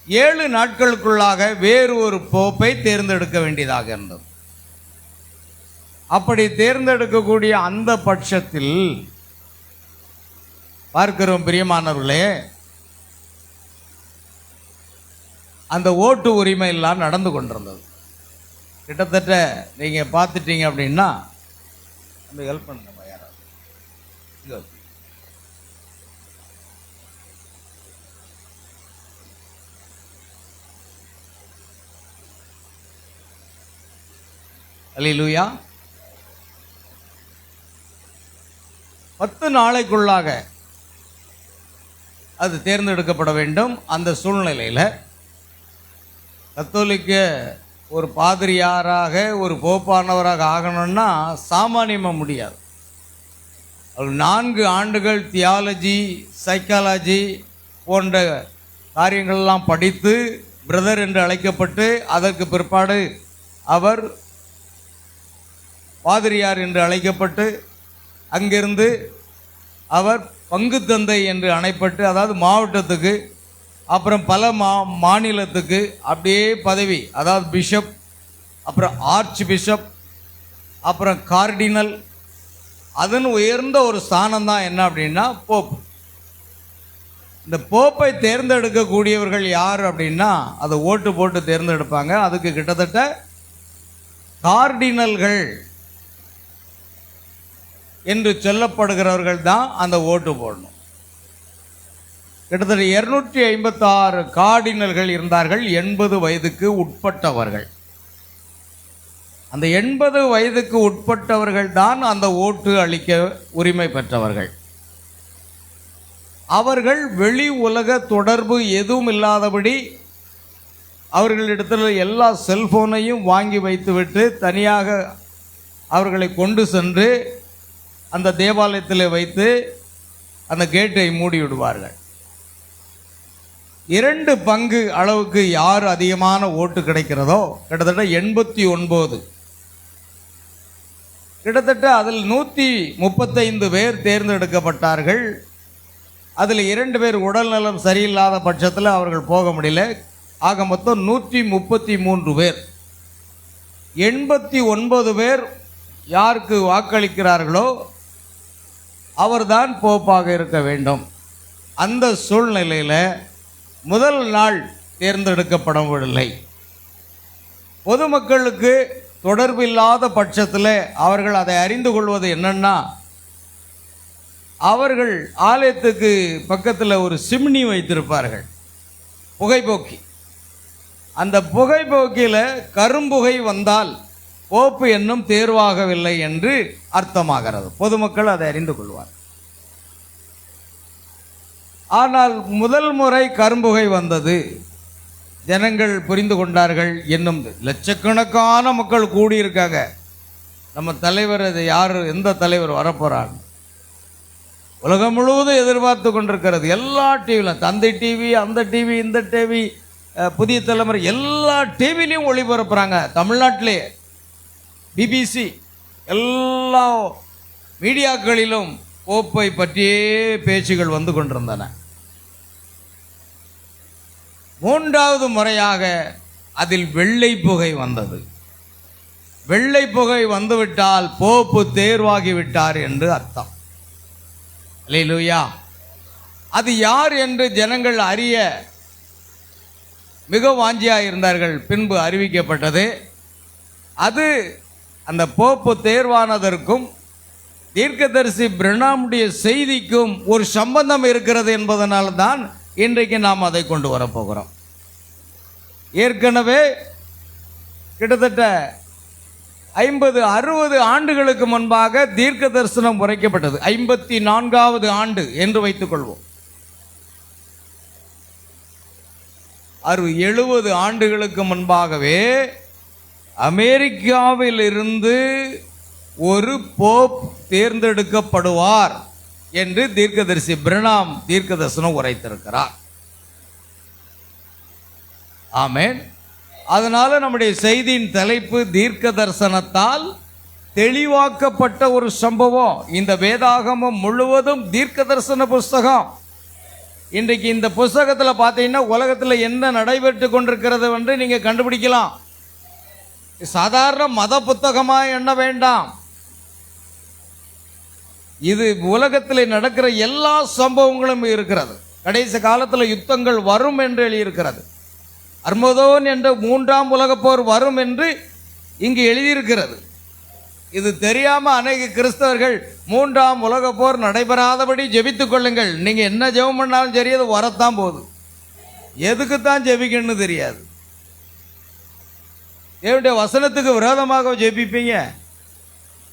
7 நாட்களுக்குள்ளாக வேறு ஒரு போப்பை தேர்ந்தெடுக்க வேண்டியதாக இருந்தது. அப்படி தேர்ந்தெடுக்கக்கூடிய அந்த பட்சத்தில் பார்க்கிறோம் பிரியமானவர்களே, அந்த ஓட்டு உரிமை எல்லாம் நடந்து கொண்டிருந்தது. கிட்டத்தட்ட நீங்கள் பார்த்துட்டீங்க அப்படின்னா, அந்த ஹெல்ப் பண்ணுங்க யாராவது. அல்லேலூயா. 10 நாளைக்குள்ளாக அது தேர்ந்தெடுக்கப்பட வேண்டும். அந்த சூழ்நிலையில் கத்தோலிக்க ஒரு பாதிரியாராக, ஒரு போப்பானவராக ஆகணும்னா சாமானியமாக முடியாது. அவர் 4 ஆண்டுகள் தியாலஜி, சைக்காலஜி போன்ற காரியங்கள்லாம் படித்து பிரதர் என்று அழைக்கப்பட்டு, அதற்கு பிற்பாடு அவர் பாதிரியார் என்று அழைக்கப்பட்டு, அங்கிருந்து அவர் பங்கு தந்தை என்று அழைப்பட்டு, அதாவது மாவட்டத்துக்கு, அப்புறம் பல மாநிலத்துக்கு அப்படியே பதவி, அதாவது பிஷப், அப்புறம் ஆர்ச் பிஷப், அப்புறம் கார்டினல், அதன் உயர்ந்த ஒரு ஸ்தானம் தான் என்ன அப்படின்னா போப். இந்த போப்பை தேர்ந்தெடுக்கக்கூடியவர்கள் யார் அப்படின்னா, அதை ஓட்டு போட்டு தேர்ந்தெடுப்பாங்க. அதுக்கு கிட்டத்தட்ட கார்டினல்கள் என்று சொல்லப்படுகிறவர்கள் தான் அந்த ஓட்டு போடணும். கிட்டத்தட்ட 256 கார்டினல்கள் இருந்தார்கள், 80 வயதுக்கு உட்பட்டவர்கள். அந்த 80 வயதுக்கு உட்பட்டவர்கள் தான் அந்த ஓட்டு அளிக்க உரிமை பெற்றவர்கள். அவர்கள் வெளி உலக தொடர்பு எதுவும் இல்லாதபடி அவர்களிடத்தில் எல்லா செல்போனையும் வாங்கி வைத்துவிட்டு தனியாக அவர்களை கொண்டு சென்று அந்த தேவாலயத்தில் வைத்து அந்த கேட்டை மூடி விடுவார்கள். 2 பங்கு அளவுக்கு யார் அதிகமான ஓட்டு கிடைக்கிறதோ, கிட்டத்தட்ட 89, கிட்டத்தட்ட அதில் 135 பேர் தேர்ந்தெடுக்கப்பட்டார்கள். அதில் 2 பேர் உடல் நலம் சரியில்லாத பட்சத்தில் அவர்கள் போக முடியல. ஆக மொத்தம் 133 பேர் 89 பேர் யாருக்கு வாக்களிக்கிறார்களோ அவர்தான் போப்பாக இருக்க வேண்டும். அந்த சூழ்நிலையில் முதல் நாள் தேர்ந்தெடுக்கப்படவில்லை. பொதுமக்களுக்கு தொடர்பில்லாத பட்சத்தில் அவர்கள் அதை அறிந்து கொள்வது என்னன்னா, அவர்கள் ஆலயத்துக்கு பக்கத்தில் ஒரு சிம்னி வைத்திருப்பார்கள், புகைப்போக்கி. அந்த புகைப்போக்கியில் கரும்புகை வந்தால் போப்பு என்னும் தேர்வாகவில்லை என்று அர்த்தமாகிறது. பொதுமக்கள் அதை அறிந்து கொள்வார். ஆனால் முதல் முறை கரும்புகை வந்தது, ஜனங்கள் புரிந்து கொண்டார்கள். என்னும் லட்சக்கணக்கான மக்கள் கூடியிருக்காங்க, நம்ம தலைவர் அது யார், எந்த தலைவர் வரப்போறாங்க, உலகம் முழுவதும் எதிர்பார்த்து கொண்டிருக்கிறது. எல்லா டிவிலும், தந்தை டிவி, அந்த டிவி, இந்த டிவி, புதிய தலைமுறை, எல்லா டிவிலையும் ஒளிபரப்புறாங்க. தமிழ்நாட்டிலே பிபிசி, எல்லா மீடியாக்களிலும் போப்பை பற்றியே பேச்சுகள் வந்து கொண்டிருந்தன. மூன்றாவது முறையாக அதில் வெள்ளை புகை வந்தது. வெள்ளை புகை வந்துவிட்டால் போப்பு தேர்வாகிவிட்டார் என்று அர்த்தம். அல்லேலூயா. அது யார் என்று ஜனங்கள் அறிய மிக வாஞ்சியாக இருந்தார்கள். பின்பு அறிவிக்கப்பட்டது, அது அந்த போப்பு தேர்வானதற்கும் தீர்க்கதரிசி பிரணாமுடைய செய்திக்கும் ஒரு சம்பந்தம் இருக்கிறது என்பதனால்தான் இன்றைக்கு நாம் அதை கொண்டு வரப்போகிறோம். ஏற்கனவே கிட்டத்தட்ட 50-60 ஆண்டுகளுக்கு முன்பாக தீர்க்க தரிசனம் உரைக்கப்பட்டது. 54வது ஆண்டு என்று வைத்துக் கொள்வோம். 70 ஆண்டுகளுக்கு முன்பாகவே அமெரிக்காவில் இருந்து ஒரு போப் தேர்ந்தெடுக்கப்படுவார் என்று தீர்க்கதரிசி பிரணாம் தீர்க்க தரிசனம் உரைத்திருக்கிறார். ஆமென். அதனால நம்முடைய செய்தியின் தலைப்பு தீர்க்க தரிசனத்தால் தெளிவாக்கப்பட்ட ஒரு சம்பவம். இந்த வேதாகமம் முழுவதும் தீர்க்க தரிசன புஸ்தகம். இன்றைக்கு இந்த புஸ்தகத்தில் பார்த்தீங்கன்னா உலகத்தில் என்ன நடைபெற்று கொண்டிருக்கிறது என்று நீங்கள் கண்டுபிடிக்கலாம். சாதாரண மத புத்தகமாக எண்ண வேண்டாம். இது உலகத்தில் நடக்கிற எல்லா சம்பவங்களும் இருக்கிறது. கடைசி காலத்தில் யுத்தங்கள் வரும் என்று எழுதியிருக்கிறது. அர்மதோன் என்ற 3ஆம் உலகப் போர் வரும் என்று இங்கு எழுதியிருக்கிறது. இது தெரியாமல் அநேக கிறிஸ்தவர்கள் 3ஆம் உலகப் போர் நடைபெறாதபடி ஜெபித்துக் கொள்ளுங்கள். நீங்கள் என்ன ஜெபம் பண்ணாலும் சரி, அது வரத்தான் போகுது. எதுக்குத்தான் ஜெபிக்கணும்னு தெரியாது. தேவனுடைய வசனத்துக்கு விரோதமாக ஜெபிப்பீங்க.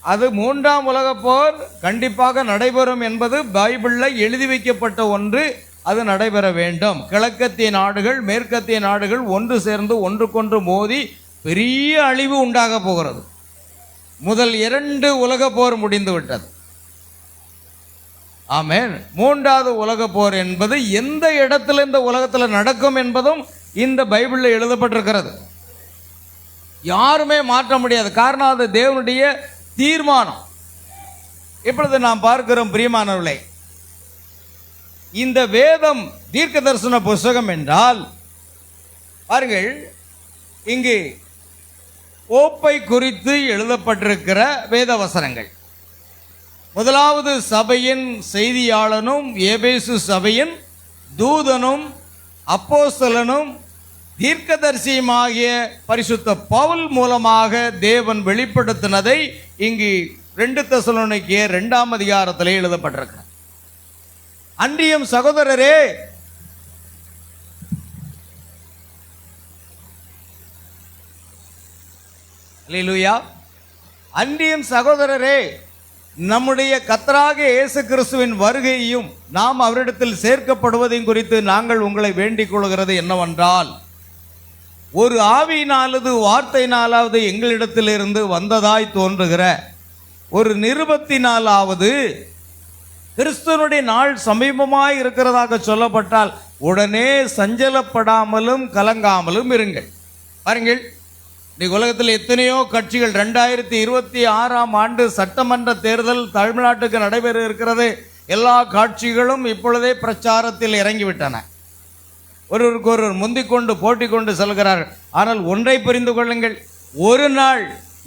அது 3ஆம் உலகப் போர் கண்டிப்பாக நடைபெறும் என்பது பைபிளில் எழுதி வைக்கப்பட்ட ஒன்று. அது நடைபெற வேண்டும். கிழக்கத்திய நாடுகள் மேற்கத்திய நாடுகள் ஒன்று சேர்ந்து ஒன்றுக்கொன்று மோதி பெரிய அழிவு உண்டாக போகிறது. முதல் 2 உலகப் போர் முடிந்து விட்டது. ஆமென். 3வது உலகப் போர் என்பது எந்த இடத்துல இந்த உலகத்தில் நடக்கும் என்பதும் இந்த பைபிளில் எழுதப்பட்டிருக்கிறது. யாருமே மாற்ற முடியாது. காரணம் அது தேவனுடைய தீர்மானம். இப்பொழுது நாம் பார்க்கிறோம் பிரியமானவர்களே, இந்த வேதம் தீர்க்க தரிசன புஸ்தகம் என்றால் பாருங்கள், இங்கு போப்பை குறித்து எழுதப்பட்டிருக்கிற வேத வசனங்கள். முதலாவது சபையின் செய்தியாளனும் எபேசு சபையின் தூதனும் அப்போஸ்தலனும் தீர்க்கதரிசியுமாகிய பரிசுத்த பவுல் மூலமாக தேவன் வெளிப்படுத்தினதை இங்கு 2 தெசலோனிக்கேயர் 2ஆம் அதிகாரத்திலே எழுதப்பட்டிருக்கிறது. அன்றியும் சகோதரரே, அல்லேலூயா, அன்றியும் சகோதரரே, நம்முடைய கர்த்தராகிய இயேசு கிறிஸ்துவின் வருகையையும் நாம் அவரிடத்தில் சேர்க்கப்படுவதையும் குறித்து நாங்கள் உங்களை வேண்டிக் கொள்கிறது என்னவென்றால், ஒரு ஆவியினாலது வார்த்தையினாலாவது எங்களிடத்திலிருந்து வந்ததாய் தோன்றுகிற ஒரு நிருபத்தினாலாவது கிறிஸ்துவனுடைய நாள் சமீபமாய் இருக்கிறதாக சொல்லப்பட்டால் உடனே சஞ்சலப்படாமலும் கலங்காமலும் இருங்கள். பாருங்கள், இன்னைக்கு உலகத்தில் எத்தனையோ கட்சிகள், 2026ஆம் ஆண்டு சட்டமன்ற தேர்தல் தமிழ்நாட்டுக்கு நடைபெற இருக்கிறது. எல்லா கட்சிகளும் இப்பொழுதே பிரச்சாரத்தில் இறங்கிவிட்டன. ஒருவருக்கு ஒருவர் முந்திக்கொண்டு போட்டி கொண்டு செல்கிறார்கள். ஆனால் ஒன்றை புரிந்து கொள்ளுங்கள், ஒரு நாள்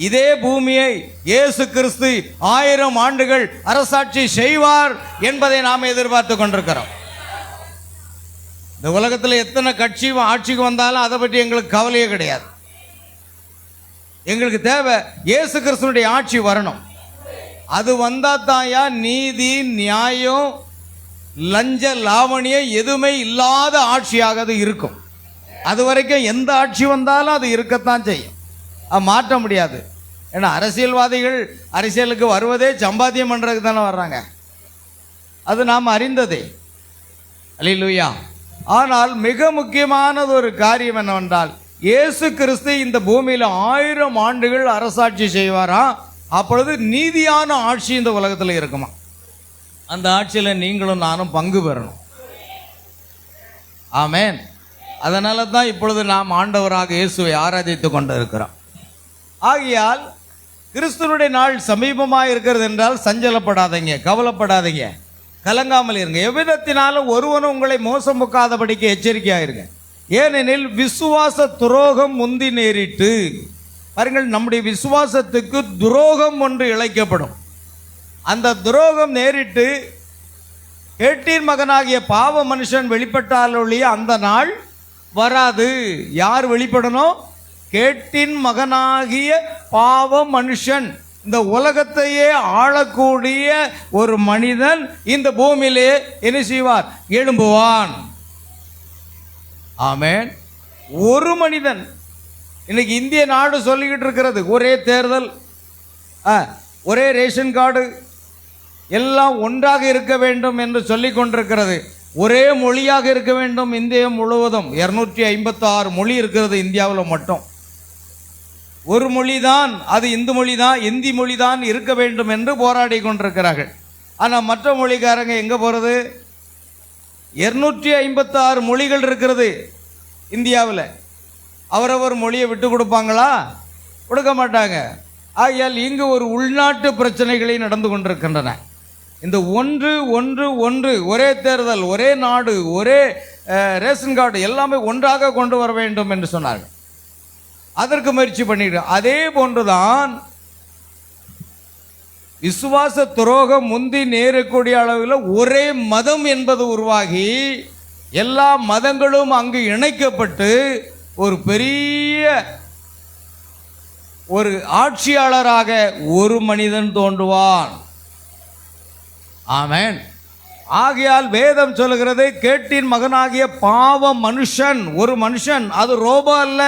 இதே பூமியை இயேசு கிறிஸ்து 1000 ஆண்டுகள் அரசாட்சி செய்வார் என்பதை நாம் எதிர்பார்த்து கொண்டிருக்கிறோம். இந்த உலகத்தில் எத்தனை கட்சி ஆட்சிக்கு வந்தாலும் அதை பற்றி எங்களுக்கு கவலையே கிடையாது. எங்களுக்கு தேவை இயேசு கிறிஸ்துனுடைய ஆட்சி வரணும். அது வந்தா தாயா நீதி நியாயம் லஞ்ச லாவணியம் எதுவுமே இல்லாத ஆட்சியாக அது இருக்கும். அது வரைக்கும் எந்த ஆட்சி வந்தாலும் அது இருக்கத்தான் செய்யும், அது மாற்ற முடியாது. ஏன்னா அரசியல்வாதிகள் அரசியலுக்கு வருவதே சம்பாத்தியம் பண்ணுறதுக்கு தானே வர்றாங்க, அது நாம் அறிந்ததே. அல்லேலூயா. ஆனால் மிக முக்கியமானது ஒரு காரியம் என்னவென்றால், இயேசு கிறிஸ்து இந்த பூமியில் 1000 ஆண்டுகள் அரசாட்சி செய்வாராம். அப்பொழுது நீதியான ஆட்சி இந்த உலகத்தில் இருக்குமா. அந்த ஆட்சியில் நீங்களும் நானும் பங்கு பெறணும். ஆமென். அதனால தான் இப்பொழுது நாம் ஆண்டவராக இயேசுவை ஆராதித்து கொண்டு இருக்கிறோம். ஆகையால் கிறிஸ்துவனுடைய நாள் சமீபமாக இருக்கிறது என்றால் சஞ்சலப்படாதீங்க, கவலைப்படாதீங்க, கலங்காமல் இருங்க. எவ்விதத்தினாலும் ஒருவனும் உங்களை மோசம் முக்காதபடிக்கு எச்சரிக்கையாயிருங்க. ஏனெனில் விசுவாச துரோகம் முந்தி நேரிட்டு, பாருங்கள், நம்முடைய விசுவாசத்துக்கு துரோகம் ஒன்று இழைக்கப்படும். அந்த துரோகம் நேரிட்டு கேட்டின் மகனாகிய பாவ மனுஷன் வெளிப்பட்டாலொழிய அந்த நாள் வராது. யார் வெளிப்படணும்? கேட்டின் மகனாகிய பாவ மனுஷன், இந்த உலகத்தையே ஆளக்கூடிய ஒரு மனிதன் இந்த பூமியிலே என்ன செய்வார்? எழும்புவான். ஆமென். ஒரு மனிதன். இன்னைக்கு இந்திய நாடு சொல்லிக்கிட்டு இருக்கிறது ஒரே தேர்தல், ஒரே ரேஷன் கார்டு, எல்லாம் ஒன்றாக இருக்க வேண்டும் என்று சொல்லி கொண்டிருக்கிறது. ஒரே மொழியாக இருக்க வேண்டும். இந்தியா முழுவதும் 256 மொழி இருக்கிறது இந்தியாவில் மட்டும். ஒரு மொழி தான், அது இந்து மொழி தான், இந்தி மொழி தான் இருக்க வேண்டும் என்று போராடி கொண்டிருக்கிறார்கள். ஆனால் மற்ற மொழிக்காரங்க எங்கே போகிறது? 256 மொழிகள் இருக்கிறது இந்தியாவில். அவரவர் மொழியை விட்டு கொடுப்பாங்களா? கொடுக்க மாட்டாங்க. ஆகையால் இங்கு ஒரு உள்நாட்டு பிரச்சனைகளை நடந்து கொண்டிருக்கின்றன. இந்த ஒன்று ஒன்று ஒன்று, ஒரே தேர்தல், ஒரே நாடு, ஒரே ரேஷன் கார்டு, எல்லாமே ஒன்றாக கொண்டு வர வேண்டும் என்று சொன்னார்கள். அதற்கு முயற்சி பண்ணிட்டு, அதே போன்றுதான் விசுவாச துரோகம் முந்தி நேரக்கூடிய அளவில் ஒரே மதம் என்பது உருவாகி எல்லா மதங்களும் அங்கு இணைக்கப்பட்டு ஒரு பெரிய ஒரு ஆட்சியாளராக ஒரு மனிதன் தோன்றுவான். ஆமென். ஆகையால் வேதம் சொல்லுகிறது, கேட்டின் மகனாகிய பாவ மனுஷன், ஒரு மனுஷன், அது ரோபோ அல்ல.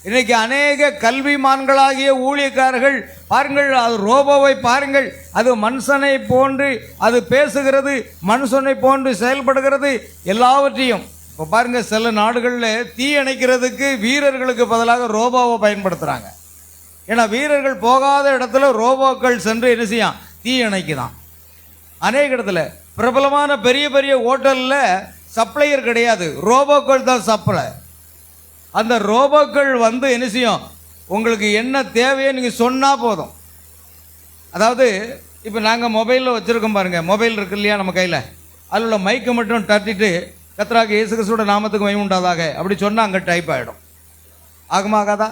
இன்னைக்கு அநேக கல்விமான்களாகிய ஊழியக்காரர்கள் பாருங்கள், அது ரோபோவை பாருங்கள், அது மனுஷனை போன்று அது பேசுகிறது, மனுஷனை போன்று செயல்படுகிறது, எல்லாவற்றையும். இப்போ பாருங்க, சில நாடுகளில் தீ அணைக்கிறதுக்கு வீரர்களுக்கு பதிலாக ரோபோவை பயன்படுத்துகிறாங்க. ஏன்னா வீரர்கள் போகாத இடத்துல ரோபோக்கள் சென்று என்ன செய்யும்? தீ அணைக்குதான். அநேக இடத்துல பிரபலமான பெரிய பெரிய ஹோட்டலில் சப்ளையர் கிடையாது, ரோபோக்கள் தான் சப்ளை. அந்த ரோபோக்கள் வந்து என்ன செய்யும்? உங்களுக்கு என்ன தேவையோ நீங்கள் சொன்னால் போதும். அதாவது இப்போ நாங்கள் மொபைலில் வச்சுருக்கோம் பாருங்கள், மொபைல் இருக்கு இல்லையா நம்ம கையில், அதில் உள்ள மைக்கை மட்டும் தட்டிட்டு கர்த்தராகிய இயேசு கிறிஸ்துவோட நாமத்துக்கு மகிமை உண்டாதாக அப்படி சொன்னால் அங்கே டைப் ஆகிடும். ஆகுமாகாதா?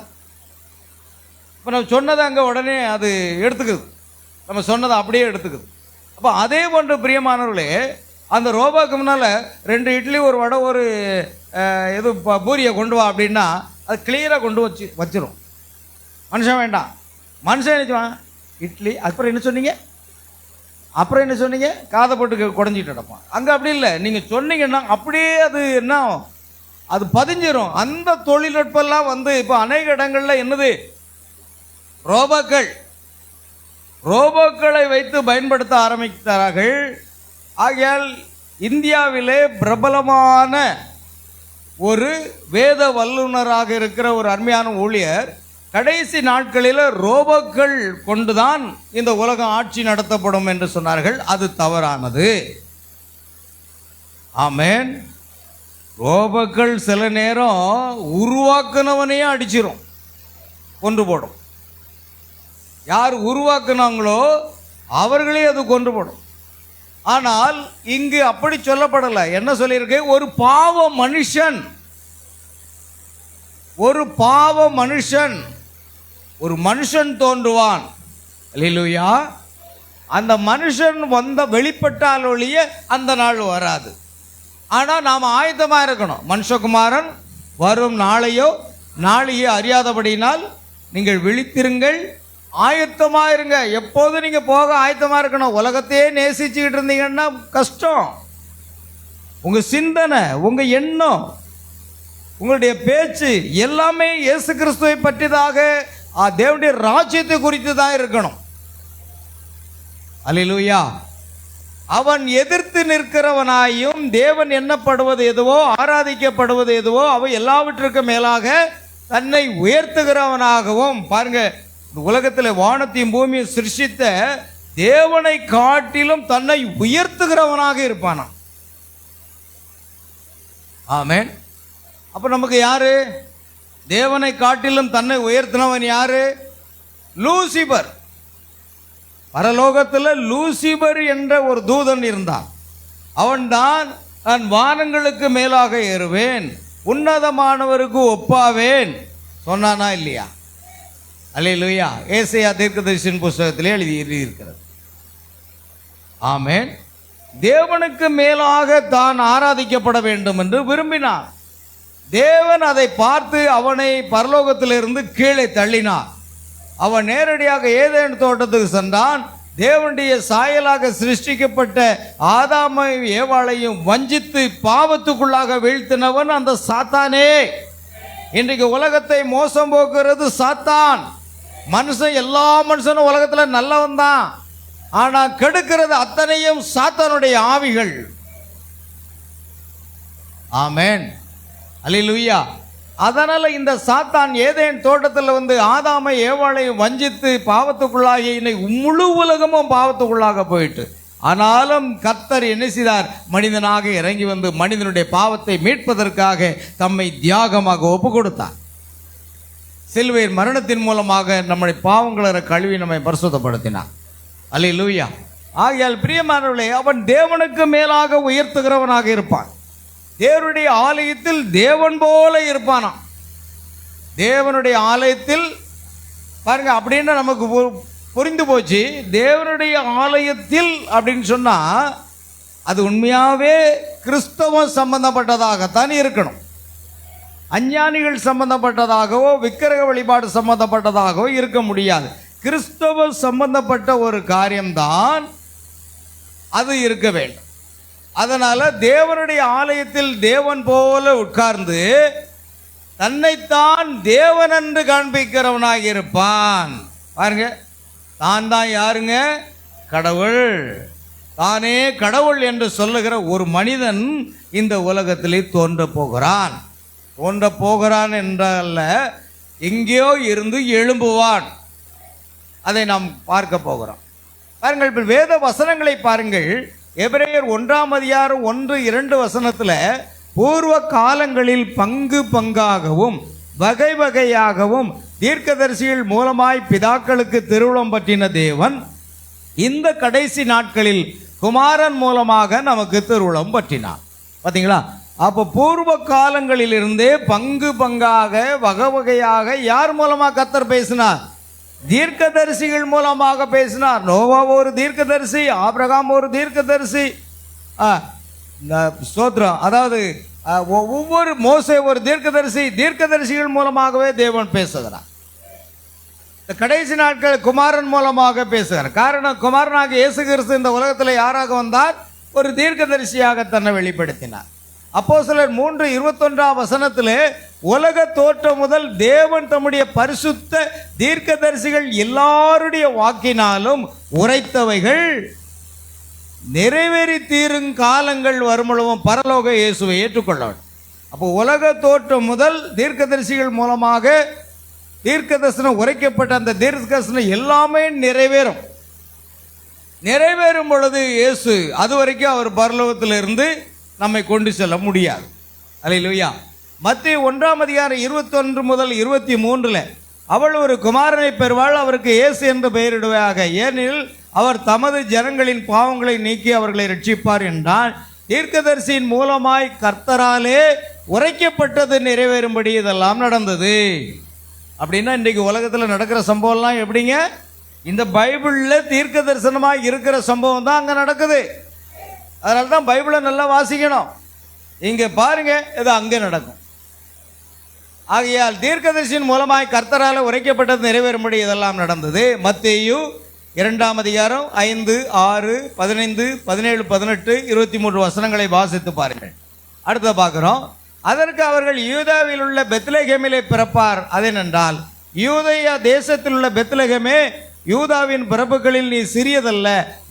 இப்போ நம்ம சொன்னதை அங்கே உடனே அது எடுத்துக்குது, நம்ம சொன்னதை அப்படியே எடுத்துக்குது. அப்போ அதே போன்று பிரியமானவர்களே, அந்த ரோபோக்கு முன்னால் 2 இட்லி ஒரு வடை ஒரு எது பூரியை கொண்டு வா அப்படின்னா அது கிளியராக கொண்டு வச்சிரும். மனுஷன் வேண்டாம். மனுஷன் நினைச்சுவான் இட்லி, அப்புறம் என்ன சொன்னீங்க, அப்புறம் என்ன சொன்னீங்க, காதை போட்டு குடஞ்சிட்டு கிடப்பான். அங்கே அப்படி இல்லை, நீங்கள் சொன்னீங்கன்னா அப்படியே அது என்ன அது பதிஞ்சிரும். அந்த தொழில்நுட்பம்லாம் வந்து இப்போ அநேக இடங்களில் என்னது, ரோபோக்களை வைத்து பயன்படுத்த ஆரம்பித்தார்கள். ஆகையால் இந்தியாவிலே பிரபலமான ஒரு வேத வல்லுநராக இருக்கிற ஒரு அருமையான ஊழியர் கடைசி நாட்களில் ரோபோக்கள் கொண்டுதான் இந்த உலகம் ஆட்சி நடத்தப்படும் என்று சொன்னார்கள். அது தவறானது. ஆமென். ரோபோக்கள் சில நேரம் உருவாக்குனவனையே அடிச்சிரும், கொண்டு போடும். யார் உருவாக்குனாங்களோ அவர்களே அது கொண்டு போடும். ஆனால் இங்கு அப்படி சொல்லப்படலை. என்ன சொல்லியிருக்கு? ஒரு பாவ மனுஷன் ஒரு மனுஷன் தோன்றுவான். அல்லேலூயா. அந்த மனுஷன் வெளிப்பட்டால் ஒழிய அந்த நாள் வராது. ஆனால் நாம் ஆயத்தமாக இருக்கணும். மனுஷகுமாரன் வரும் நாளையே அறியாதபடினால் நீங்கள் விழித்திருங்கள், ஆயத்தமாக இருங்க. எப்போதும் நீங்கள் போக ஆயத்தமாக இருக்கணும். உலகத்தையே நேசிச்சுக்கிட்டு இருந்தீங்கன்னா கஷ்டம். உங்கள் சிந்தனை, உங்கள் எண்ணம், உங்களுடைய பேச்சு எல்லாமே இயேசு கிறிஸ்துவை பற்றியதாக, தேவனுடைய ராஜ்யத்தை குறித்து தான் இருக்கணும். அல்லேலூயா. அவன் எதிர்த்து நிற்கிறவனாயும் தேவன் எண்ணப்படுவது எதுவோ, ஆராதிக்கப்படுவது எதுவோ அவை எல்லாவற்றிற்கும் மேலாக தன்னை உயர்த்துகிறவனாகவும். பாருங்க, உலகத்தில் வானத்தையும் பூமியை சிருஷ்டித்த தேவனை காட்டிலும் தன்னை உயர்த்துகிறவனாக இருப்பானா. ஆமென். அப்ப நமக்கு யாரு? தேவனை காட்டிலும் தன்னை உயர்த்தினவன் யாரு? லூசிபர். பரலோகத்தில் லூசிபர் என்ற ஒரு தூதன் இருந்தான். அவன்தான் நான் வானங்களுக்கு மேலாக ஏறுவேன், உன்னதமானவருக்கு ஒப்பாவேன் சொன்னானா இல்லையா? அல்லேலூயா. ஏசாயா தீர்க்கதரிசியின் புஸ்தகத்திலே எழுதியிருக்கிறது. ஆமென். தேவனுக்கு மேலாக தான் ஆராதிக்கப்பட வேண்டும் என்று விரும்பினான். தேவன் அதை பார்த்து அவனை பரலோகத்திலிருந்து கீழே தள்ளினார். அவன் நேரடியாக ஏதேன் தோட்டத்துக்கு சென்றான். தேவனுடைய சாயலாக சிருஷ்டிக்கப்பட்ட ஆதாமை ஏவாளையும் வஞ்சித்து பாவத்துக்குள்ளாக வீழ்த்தினவன் அந்த சாத்தானே. இன்றைக்கு உலகத்தை மோசம் போக்குறது சாத்தான். மனுஷன், எல்லா மனுஷனும் உலகத்தில் நல்லவன் தான், ஆனால் கெடுக்கிறது அத்தனையும் சாத்தானுடைய ஆவிகள். ஆமென். அல்லேலூயா. அதனால இந்த சாத்தான் ஏதேன் தோட்டத்தில் ஆதாமை ஏவாளையும் வஞ்சித்து பாவத்துக்குள்ளாகி இன்னைக்கு முழு உலகமும் பாவத்துக்குள்ளாக போயிட்டு, ஆனாலும் கர்த்தர் என்ன செய்தார்? மனிதனாக இறங்கி மனிதனுடைய பாவத்தை மீட்பதற்காக தம்மை தியாகமாக ஒப்பு கொடுத்தார். சிலுவையின் மரணத்தின் மூலமாக நம்முடைய பாவங்களை கழுவி நம்மை பரிசுத்தப்படுத்தினார். அல்லேலூயா. ஆகையால் பிரியமானவர்களே, அவன் தேவனுக்கு மேலாக உயர்த்துகிறவனாக இருப்பான். தேவனுடைய ஆலயத்தில் தேவன் போல இருப்பானா. தேவனுடைய ஆலயத்தில் பாருங்க, அப்படின்னு நமக்கு புரிந்து போச்சு. தேவனுடைய ஆலயத்தில் அப்படின்னு சொன்னா அது உண்மையாவே கிறிஸ்தவம் சம்பந்தப்பட்டதாகத்தான் இருக்கணும். அஞ்ஞானிகள் சம்பந்தப்பட்டதாகவோ விக்கிரக வழிபாடு சம்பந்தப்பட்டதாகவோ இருக்க முடியாது. கிறிஸ்தவ சம்பந்தப்பட்ட ஒரு காரியம்தான் அது இருக்க வேண்டும். அதனால தேவனுடைய ஆலயத்தில் தேவன் போல உட்கார்ந்து தன்னைத்தான் தேவன் என்று காண்பிக்கிறவனாக இருப்பான். பாருங்க, தான் தான் யாருங்க? கடவுள். தானே கடவுள் என்று சொல்லுகிற ஒரு மனிதன் இந்த உலகத்திலே தோன்ற போகிறான் என்றல்ல, எங்கேயோ இருந்து எழும்புவான். அதை நாம் பார்க்க போகிறோம். பாருங்கள், இப்போ வேத வசனங்களை பாருங்கள். எபிரேயர் 1:1-2 பூர்வ காலங்களில் பங்காகவும் வகை வகையாகவும் தீர்க்கதரிசிகள் மூலமாய் பிதாக்களுக்கு திருவுளம் பற்றின தேவன் இந்த கடைசி நாட்களில் குமாரன் மூலமாக நமக்கு திருவுளம் பற்றினார். பார்த்தீங்களா? அப்போ பூர்வ காலங்களிலிருந்தே பங்காக வகை வகையாக யார் மூலமாக கர்த்தர் பேசினார்? தீர்க்கதரிசிகள் மூலமாக பேசினார். நோவா ஒரு தீர்க்கதரிசி, ஆபிரகாம் ஒரு தீர்க்கதரிசி, ஸ்தோத்திரம். அதாவது ஒவ்வொரு மோசே ஒரு தீர்க்கதரிசிகள் மூலமாகவே தேவன் பேசுகிறார். கடைசி நாட்கள் குமாரன் மூலமாக பேசுகிறார். காரணம், குமாரனாக இயேசு கிறிஸ்து இந்த உலகத்தில் யாராக வந்தார்? ஒரு தீர்க்கதரிசியாக தன்னை வெளிப்படுத்தினார். அப்போஸ்தலர் 3:21 உலக தோற்றம் முதல் தேவன் தம்முடைய பரிசுத்த தீர்க்கதரிசிகள் எல்லாருடைய வாக்கினாலும் உரைத்தவைகள் நிறைவேறி தீரும் காலங்கள் வருமளவும் பரலோக இயேசுவை ஏற்றுக்கொள்ள வேண்டும். அப்போ உலக தோற்றம் முதல் தீர்க்கதரிசிகள் மூலமாக தீர்க்கதரிசனம் உரைக்கப்பட்ட அந்த தீர்க்கதரிசனம் எல்லாமே நிறைவேறும் பொழுது இயேசு அது வரைக்கும் அவர் பரலோகத்திலிருந்து நம்மை கொண்டு செல்ல முடியாது. அல்லேலூயா. மத்தேயு 1:21-23 அவள் ஒரு குமாரனை பெறுவாள், அவருக்கு இயேசு என்று பெயரிடுவாயாக, ஏனெனில் அவர் தமது ஜனங்களின் பாவங்களை நீக்கி அவர்களை ரட்சிப்பார் என்றால் தீர்க்கதரிசியின் மூலமாய் கர்த்தராலே உரைக்கப்பட்டது நிறைவேறும்படி இதெல்லாம் நடந்தது. அப்படின்னா இன்றைக்கு உலகத்தில் நடக்கிற சம்பவம்லாம் எப்படிங்க? இந்த பைபிளில் தீர்க்க தரிசனமாக இருக்கிற சம்பவம் தான் அங்கே நடக்குது. அதனால தான் பைபிளை நல்லா வாசிக்கணும். இங்கே பாருங்க, இது அங்கே நடக்கும். ஆகையால் தீர்க்கதரிசியின் மூலமாய் கர்த்தரால் உரைக்கப்பட்டது நிறைவேறும்படி இதெல்லாம் நடந்தது. மத்தேயு 2ஆம் அதிகாரம் 5, 6, 15, 17, 18, 23 வசனங்களை வாசித்து பாருங்கள். அடுத்த பார்க்குறோம். அதற்கு அவர்கள் யூதாவில் உள்ள பெத்லகேமிலே பிறப்பார். அதேனென்றால் யூதேயா தேசத்தில் உள்ள பெத்லகேமே, யூதாவின் பிறப்புகளில் நீ சிறியதல்ல,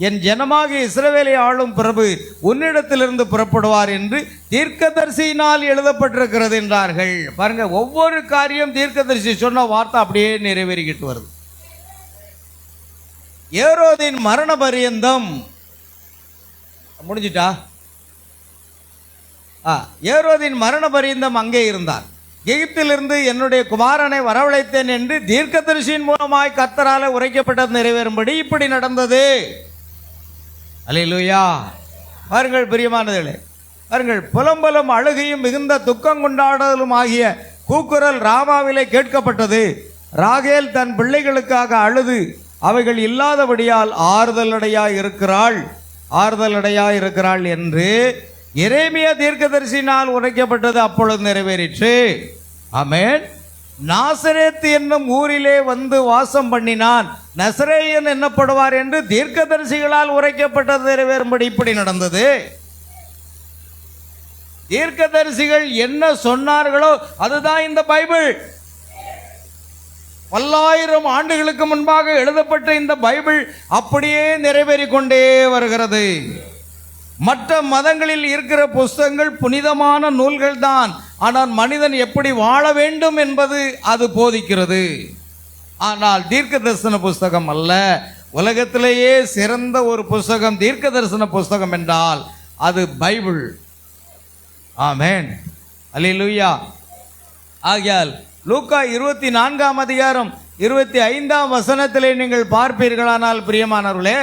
என் ஜனமாக இஸ்ரவேலை ஆளும் பிரபு உன்னிடத்திலிருந்து புறப்படுவார் என்று தீர்க்கதரிசியினால் எழுதப்பட்டிருக்கிறது என்றார்கள். பாருங்க, ஒவ்வொரு காரியம் தீர்க்கதரிசி சொன்ன வார்த்தை அப்படியே நிறைவேறிக்கிட்டு வருது. ஏரோதின் மரண பரியந்தம் முடிஞ்சிட்டா? ஏரோதின் மரண பரியந்தம் அங்கே இருந்தார். எகிப்திலிருந்து என்னுடைய குமாரனை வரவழைத்தேன் என்று தீர்க்கதரிசியின் மூலமாய் கர்த்தரால் உரைக்கப்பட்டது நிறைவேறும்படி இப்படி நடந்தது. அல்லேலூயா. பாருங்கள் பிரியமானவர்களே, பாருங்கள், புலம்பலும் அழுகையும் மிகுந்த துக்கம் கொண்டாடுதலும் ஆகிய கூக்குரல் ராமாவிலே கேட்கப்பட்டது. ராகேல் தன் பிள்ளைகளுக்காக அழுது அவைகள் இல்லாதபடியால் ஆறுதலடையாய் இருக்கிறாள் என்று எரேமியா தீர்க்கதரிசினால் உரைக்கப்பட்டது அப்பொழுது நிறைவேறிற்று. ஆமென். நாசரேத் என்னும் ஊரிலே வந்து வாசம் பண்ணினான், நசரேயன் என்னப்படுவார் என்று தீர்க்கதரிசிகளால் உரைக்கப்பட்டது நிறைவேறும்படி இப்படி நடந்தது. தீர்க்கதரிசிகள் என்ன சொன்னார்களோ அதுதான் இந்த பைபிள். பல்லாயிரம் ஆண்டுகளுக்கு முன்பாக எழுதப்பட்ட இந்த பைபிள் அப்படியே நிறைவேறிக் கொண்டே வருகிறது. மற்ற மதங்களில் இருக்கிற புஸ்தகங்கள் புனிதமான நூல்கள் தான், ஆனால் மனிதன் எப்படி வாழ வேண்டும் என்பது அது போதிக்கிறது. ஆனால் தீர்க்க தரிசன புஸ்தகம் அல்ல. உலகத்திலேயே சிறந்த ஒரு புஸ்தகம் தீர்க்க தரிசன புஸ்தகம் என்றால் அது பைபிள். ஆமென். அல்லேலூயா. ஆகையால் லூக்கா 24ஆம் அதிகாரம் 25ஆம் வசனத்திலே நீங்கள் பார்ப்பீர்களானால் பிரியமானவர்களே,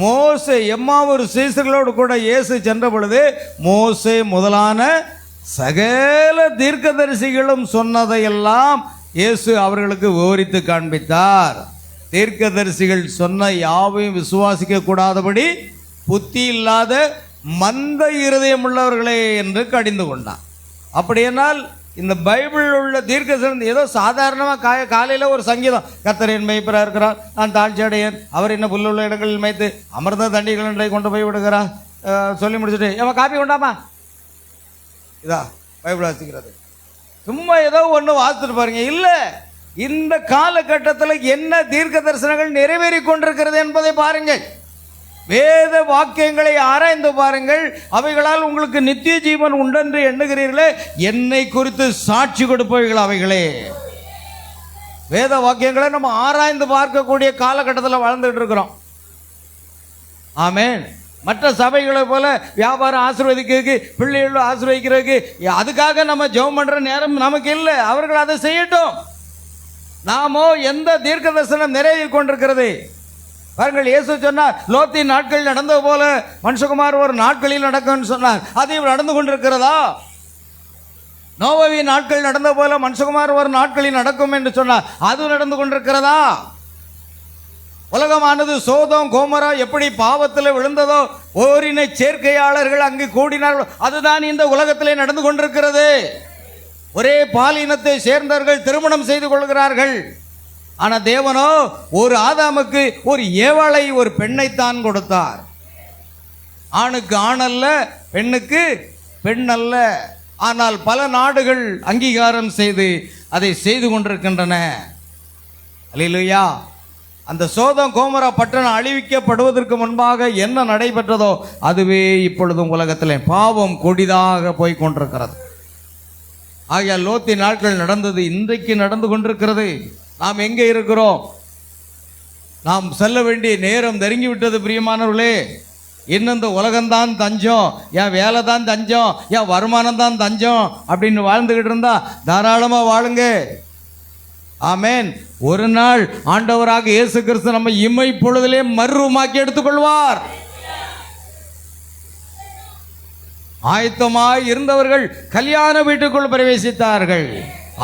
மோசே எம்மாவூர் சீசர்களோடு கூட இயேசு சென்ற பொழுது மோசே முதலான சகல தீர்க்கதரிசிகளும் சொன்னதையெல்லாம் இயேசு அவர்களுக்கு விவரித்து காண்பித்தார். தீர்க்கதரிசிகள் சொன்ன யாவையும் விசுவாசிக்க கூடாதபடி புத்தி இல்லாத மந்த இருதயம் உள்ளவர்களே என்று கடிந்து கொண்டார். அப்படியானால் இந்த பைபிள் உள்ள தீர்க்கதரிசனம் ஏதோ சாதாரணமாக காலையில் ஒரு சங்கீதம், கர்த்தர் என் மேய்ப்பராக இருக்கிறார், நான் தாழ்ச்சி அடையேன், அவர் என்ன புல்லுள்ள இடங்களில் மேய்த்து அமர்ந்த தண்டிகளை கொண்டு போய் விடுகிறார் சொல்லி முடிச்சுட்டு ஏன் காப்பி கொண்டாமா, இதா பைபிள் வாசிக்கிறது. சும்மா ஏதோ ஒன்று வாசித்துட்டு பாருங்க. இல்லை, இந்த காலகட்டத்தில் என்ன தீர்க்க தரிசனங்கள் நிறைவேறி கொண்டிருக்கிறது என்பதை பாருங்கள். வேத வாக்கியங்களை ஆராய்ந்து பாருங்கள். அவைகளால் உங்களுக்கு நித்திய ஜீவன் உண்டென்று எண்ணுகிறீர்களே, என்னை குறித்து சாட்சி கொடுப்பவைகள் அவைகளே. வேத வாக்கியங்களை நம்ம ஆராய்ந்து பார்க்கக்கூடிய காலகட்டத்தில் வாழ்ந்துட்டு இருக்கிறோம். ஆமென். மற்ற சபைகளை போல வியாபாரம் ஆசீர்வதிக்கிறதுக்கு, பிள்ளைகள் ஆசீர்வதிக்கிறதுக்கு அதுக்காக நம்ம ஜெபம் பண்ற நேரம் நமக்கு இல்லை. அவர்கள் அதை செய்யட்டும். நாமோ எந்த தீர்க்க தரிசனம் நிறைவேறி கொண்டிருக்கிறது பாருங்கள். இயேசு சொன்னார், லோத்தின் நாட்களில் நடந்தது போல மனுஷகுமார் ஒரு நாட்களில் நடக்கும்னு சொன்னார். அது நடந்து கொண்டிருக்கிறதா? நோவாவின் நாட்கள் நடந்த போல மனுஷகுமார் ஒரு நாட்களில் நடக்கும் என்று சொன்னார். அது நடந்து கொண்டிருக்கிறதா? உலகமானது சோதோம் கோமரா எப்படி பாவத்தில் விழுந்ததோ, ஓரின சேர்க்கையாளர்கள் அங்கு கூடினார்கள், அதுதான் இந்த உலகத்திலே நடந்து கொண்டிருக்கிறது. ஒரே பாலினத்தை சேர்ந்தவர்கள் திருமணம் செய்து கொள்கிறார்கள். ஆனால் தேவனோ ஒரு ஆதாமுக்கு ஒரு ஏவாளை, ஒரு பெண்ணைத்தான் கொடுத்தார். ஆணுக்கு ஆண் அல்ல, பெண்ணுக்கு பெண் அல்ல. ஆனால் பல நாடுகள் அங்கீகாரம் செய்து அதை செய்து கொண்டிருக்கின்றன. அல்லேலூயா. அந்த சோதம் கோமரா பட்டணம் அழிவிக்கப்படுவதற்கு முன்பாக என்ன நடைபெற்றதோ அதுவே இப்பொழுதும் உலகத்திலே பாவம் கொடிதாக போய் கொண்டிருக்கிறது. ஆகையால் லோத்தின் நாட்கள் நடந்தது, இன்றைக்கு நடந்து கொண்டிருக்கிறது. நாம் எங்கே இருக்கிறோம்? நாம் செல்ல வேண்டிய நேரம் நெருங்கி விட்டது பிரியமானவர்களே. இன்னும் இந்த உலகம்தான் தஞ்சம், என் வேலை தான் தஞ்சம், என் வருமானம் தான் தஞ்சம் அப்படின்னு வாழ்ந்துக்கிட்டு இருந்தா தாராளமாக வாழுங்க. ஆமென். ஒரு நாள் ஆண்டவராக இயேசு கிறிஸ்து நம்ம இமை பொழுதிலே மறுரூபமாக்கி எடுத்துக்கொள்வார். ஆயத்தமாய் இருந்தவர்கள் கல்யாண வீட்டுக்குள் பிரவேசித்தார்கள்.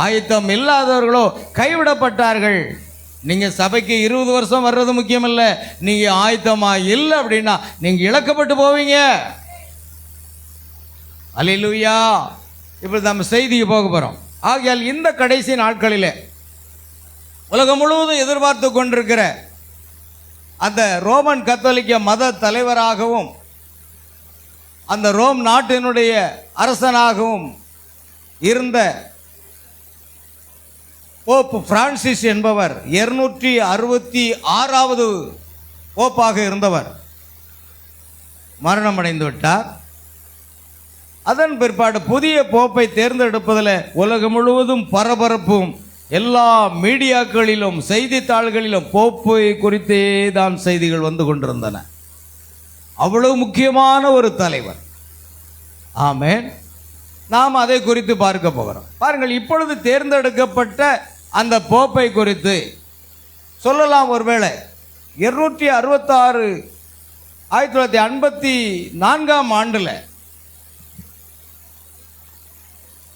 ஆயத்தம் இல்லாதவர்களோ கைவிடப்பட்டார்கள். நீங்க சபைக்கு 20 வருஷம் வர்றது முக்கியம் இல்லை, நீங்க ஆயத்தமா இல்லை அப்படின்னா நீங்க இழக்கப்பட்டு போவீங்க. அல்லேலூயா. இப்போ நம்ம செய்திக்கு போக போறோம். ஆகையால் இந்த கடைசி நாட்களிலே உலகம் முழுவதும் எதிர்பார்த்து கொண்டிருக்கிற அந்த ரோமன் கத்தோலிக்க மத தலைவராகவும் அந்த ரோம் நாட்டினுடைய அரசனாகவும் இருந்த போப் பிரான்சிஸ் என்பவர் 266வது போப்பாக இருந்தவர் மரணம் அடைந்து விட்டார். அதன் பிற்பாடு புதிய போப்பை தேர்ந்தெடுப்பதில் உலகம் முழுவதும் பரபரப்பும், எல்லா மீடியாக்களிலும் செய்தித்தாள்களிலும் போப்பை குறித்தே தான் செய்திகள் வந்து கொண்டிருந்தன. அவ்வளவு முக்கியமான ஒரு தலைவர். ஆமென். நாம் அதை குறித்து பார்க்க போகிறோம். பாருங்கள், இப்பொழுது தேர்ந்தெடுக்கப்பட்ட அந்த போப்பை குறித்து சொல்லலாம். ஒருவேளை 266 1954ஆம் ஆண்டில்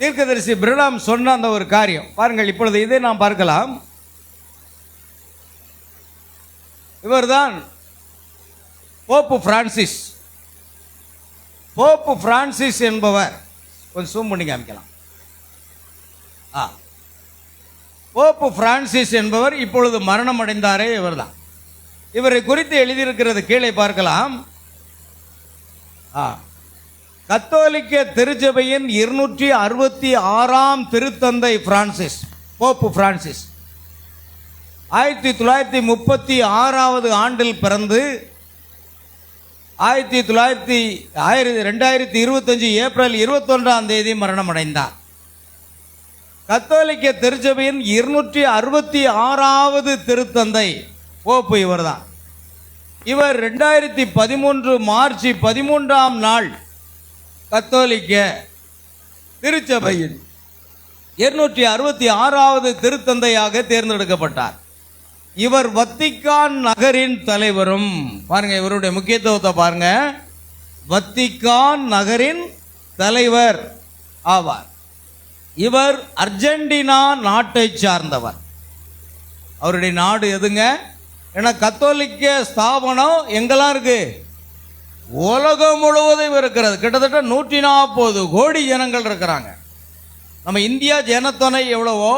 தீர்க்கதரிசி பிரணாம் சொன்ன அந்த ஒரு காரியம் பாருங்கள். இப்பொழுது இதை நாம் பார்க்கலாம். இவர்தான் போப்பு பிரான்சிஸ். போப்பு பிரான்சிஸ் என்பவர் கொஞ்சம் சூம் பண்ணி காமிக்கலாம். போப்பு பிரான்சிஸ் என்பவர் இப்பொழுது மரணம் அடைந்தாரே, இவர்தான். இவரை குறித்து எழுதியிருக்கிறது கீழே பார்க்கலாம். கத்தோலிக்க திருச்சபையின் 266ஆம் திருத்தந்தை பிரான்சிஸ், போப்பு பிரான்சிஸ் 1936வது ஆண்டில் பிறந்து 2025 ஏப்ரல் 21ஆம் தேதி மரணம் அடைந்தார். கத்தோலிக்க திருச்சபையின் 266வது திருத்தந்தை போப்பு இவர்தான். இவர் 2013 மார்ச் 13ஆம் நாள் கத்தோலிக்க திருச்சபையின் 266வது திருத்தந்தையாக தேர்ந்தெடுக்கப்பட்டார். இவர் வத்திக்கான் நகரின் தலைவரும், பாருங்க இவருடைய முக்கியத்துவத்தை பாருங்க, வத்திக்கான் நகரின் தலைவர் ஆவார். இவர் அர்ஜென்டினா நாட்டை சார்ந்தவர். அவருடைய நாடு எதுங்க? ஏன்னா கத்தோலிக்க ஸ்தாபனம் எங்கெல்லாம் இருக்கு? உலகம் முழுவதும் இருக்கிறது. கிட்டத்தட்ட 140 கோடி ஜனங்கள் இருக்கிறாங்க. நம்ம இந்தியா ஜனத்தொகை எவ்வளவோ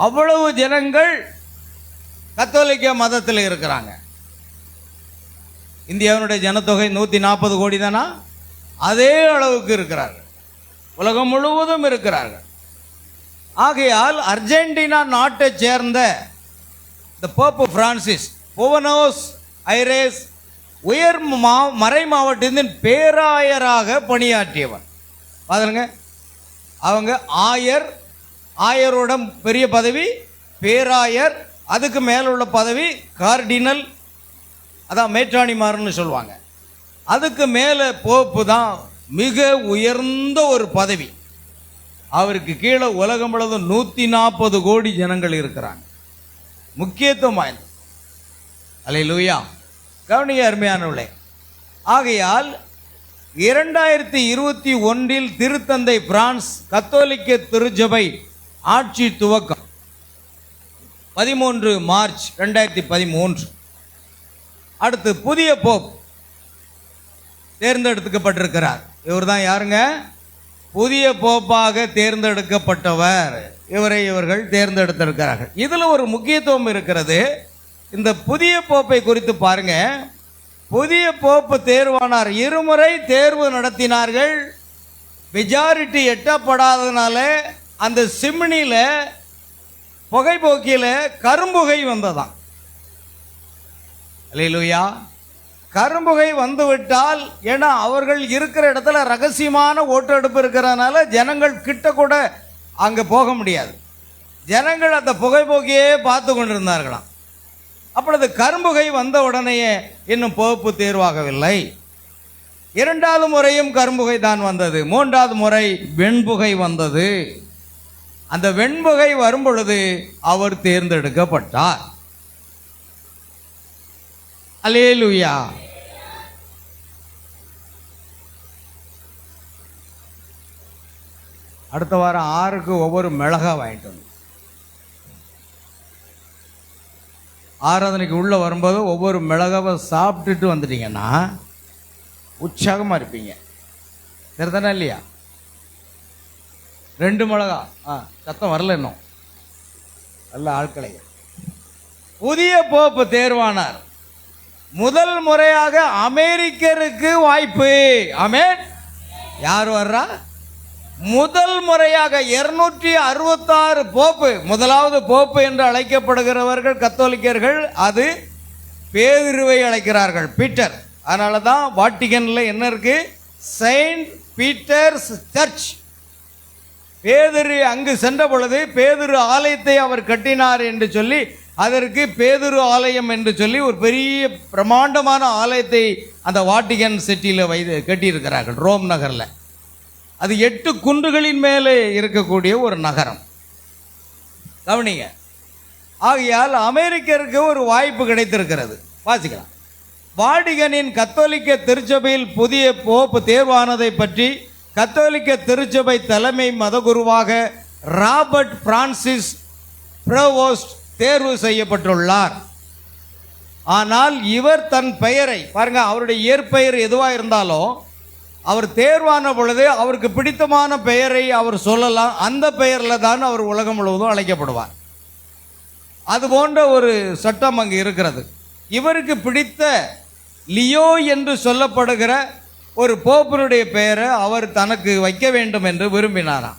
அவ்வளவு ஜனங்கள் கத்தோலிக்க மதத்தில் இருக்கிறாங்க. இந்தியாவினுடைய ஜனத்தொகை 140 கோடி தானா? அதே அளவுக்கு இருக்கிறார்கள். உலகம் முழுவதும் இருக்கிறார்கள். ஆகையால் அர்ஜென்டினா நாட்டை சேர்ந்த இந்த போப்பு பிரான்சிஸ் புவனோஸ் ஐரேஸ் உயர் மறை மாவட்டத்தின் பேராயராக பணியாற்றியவர். பாருங்க, அவங்க ஆயரோட பெரிய பதவி பேராயர், அதுக்கு மேல உள்ள பதவி கார்டினல், அதான் மேற்றாணிமார்னு சொல்லுவாங்க. அதுக்கு மேலே போப்பு தான் மிக உயர்ந்த ஒரு பதவி. அவருக்கு கீழே உலகம் முழுவதும் 140 கோடி ஜனங்கள் இருக்கிறாங்க. முக்கியத்துவம் வாய்ந்தது. அல்லேலூயா. கவனிங்க அருமையானவர்களே. ஆகையால் 2021 திருத்தந்தை பிரான்ஸ் கத்தோலிக்க திருச்சபை ஆட்சி துவக்கம் 13 மார்ச் 2013. அடுத்து புதிய போப் தேர்ந்தெடுக்கப்பட்டிருக்கிறார். இவர் தான் யாருங்க? புதிய போப்பாக தேர்ந்தெடுக்கப்பட்டவர். இவர்கள் தேர்ந்தெடுத்திருக்கிறார்கள். இதில் ஒரு முக்கியத்துவம் இருக்கிறது. இந்த புதிய போப்பை குறித்து பாருங்க. புதிய போப்பு தேர்வானார். 2 முறை தேர்வு நடத்தினார்கள். மெஜாரிட்டி எட்டப்படாததுனால அந்த சிம்னியில் புகைப்போக்கியில் கரும்புகை வந்ததாம். அல்லேலூயா. கரும்புகை வந்துவிட்டால், ஏன்னா அவர்கள் இருக்கிற இடத்துல ரகசியமான ஓட்டெடுப்பு இருக்கிறதுனால ஜனங்கள் கிட்ட கூட அங்கே போக முடியாது. ஜனங்கள் அந்த புகைப்போக்கியே பார்த்து கொண்டிருந்தார்களாம். அப்பொழுது கரும்புகை வந்த உடனேயே இன்னும் போப்பு தேர்வாகவில்லை. 2வது முறையும் கரும்புகை தான் வந்தது. 3வது முறை வெண்புகை வந்தது. அந்த வெண்புகை வரும் பொழுது அவர் தேர்ந்தெடுக்கப்பட்டார். அல்லேலூயா. அடுத்த வாரம் 6க்கு ஒவ்வொரு மிளகா வாங்கிட்டு வந்து ஆராதனைக்கு உள்ளே வரும்போது ஒவ்வொரு மிளகாவை சாப்பிட்டுட்டு வந்துட்டீங்கன்னா உற்சாகமாக இருப்பீங்க. சரிதானே இல்லையா? 2 மிளகா. சத்தம் வரல இன்னும். நல்ல ஆட்களை. புதிய போப்பு தேர்வானார். முதல் முறையாக அமெரிக்கருக்கு வாய்ப்பு. ஆமென். யார் வர்றா? முதல் முறையாக 266 போப்பு. முதலாவது போப்பு என்று அழைக்கப்படுகிறவர்கள் கத்தோலிக்கர்கள். அது பேதுருவை அழைக்கிறார்கள், பீட்டர். அதனால தான் வாட்டிகனில் என்ன இருக்கு? Saint Peter's church. பேதுரு அங்கு சென்ற பொழுது பேதுரு ஆலயத்தை அவர் கட்டினார் என்று சொல்லி அதற்கு பேதுரு ஆலயம் என்று சொல்லி ஒரு பெரிய பிரம்மாண்டமான ஆலயத்தை அந்த வாட்டிகன் சிட்டியில் கட்டியிருக்கிறார்கள், ரோம் நகரில். அது 8 குன்றுகளின் மேலே இருக்கக்கூடிய ஒரு நகரம். கவனிங்க. ஆகையால் அமெரிக்கருக்கு ஒரு வாய்ப்பு கிடைத்திருக்கிறது. வாசிக்கலாம். வாடிகனின் கத்தோலிக்க திருச்சபையில் புதிய போப்பு தேர்வானதை பற்றி கத்தோலிக்க திருச்சபை தலைமை மதகுருவாக ராபர்ட் பிரான்சிஸ் ப்ரோவோஸ்ட் தேர்வு செய்யப்பட்டுள்ளார். ஆனால் இவர் தன் பெயரை பாருங்க, அவருடைய இயற்பெயர் எதுவாக இருந்தாலும் அவர் தேர்வான பொழுது அவருக்கு பிடித்தமான பெயரை அவர் சொல்லலாம். அந்த பெயரில் தான் அவர் உலகம் முழுவதும் அழைக்கப்படுவார். அது போன்ற ஒரு சட்டம் அங்கு இருக்கிறது. இவருக்கு பிடித்த லியோ என்று சொல்லப்படுகிற ஒரு போப்பனுடைய பெயரை அவர் தனக்கு வைக்க வேண்டும் என்று விரும்பினாராம்.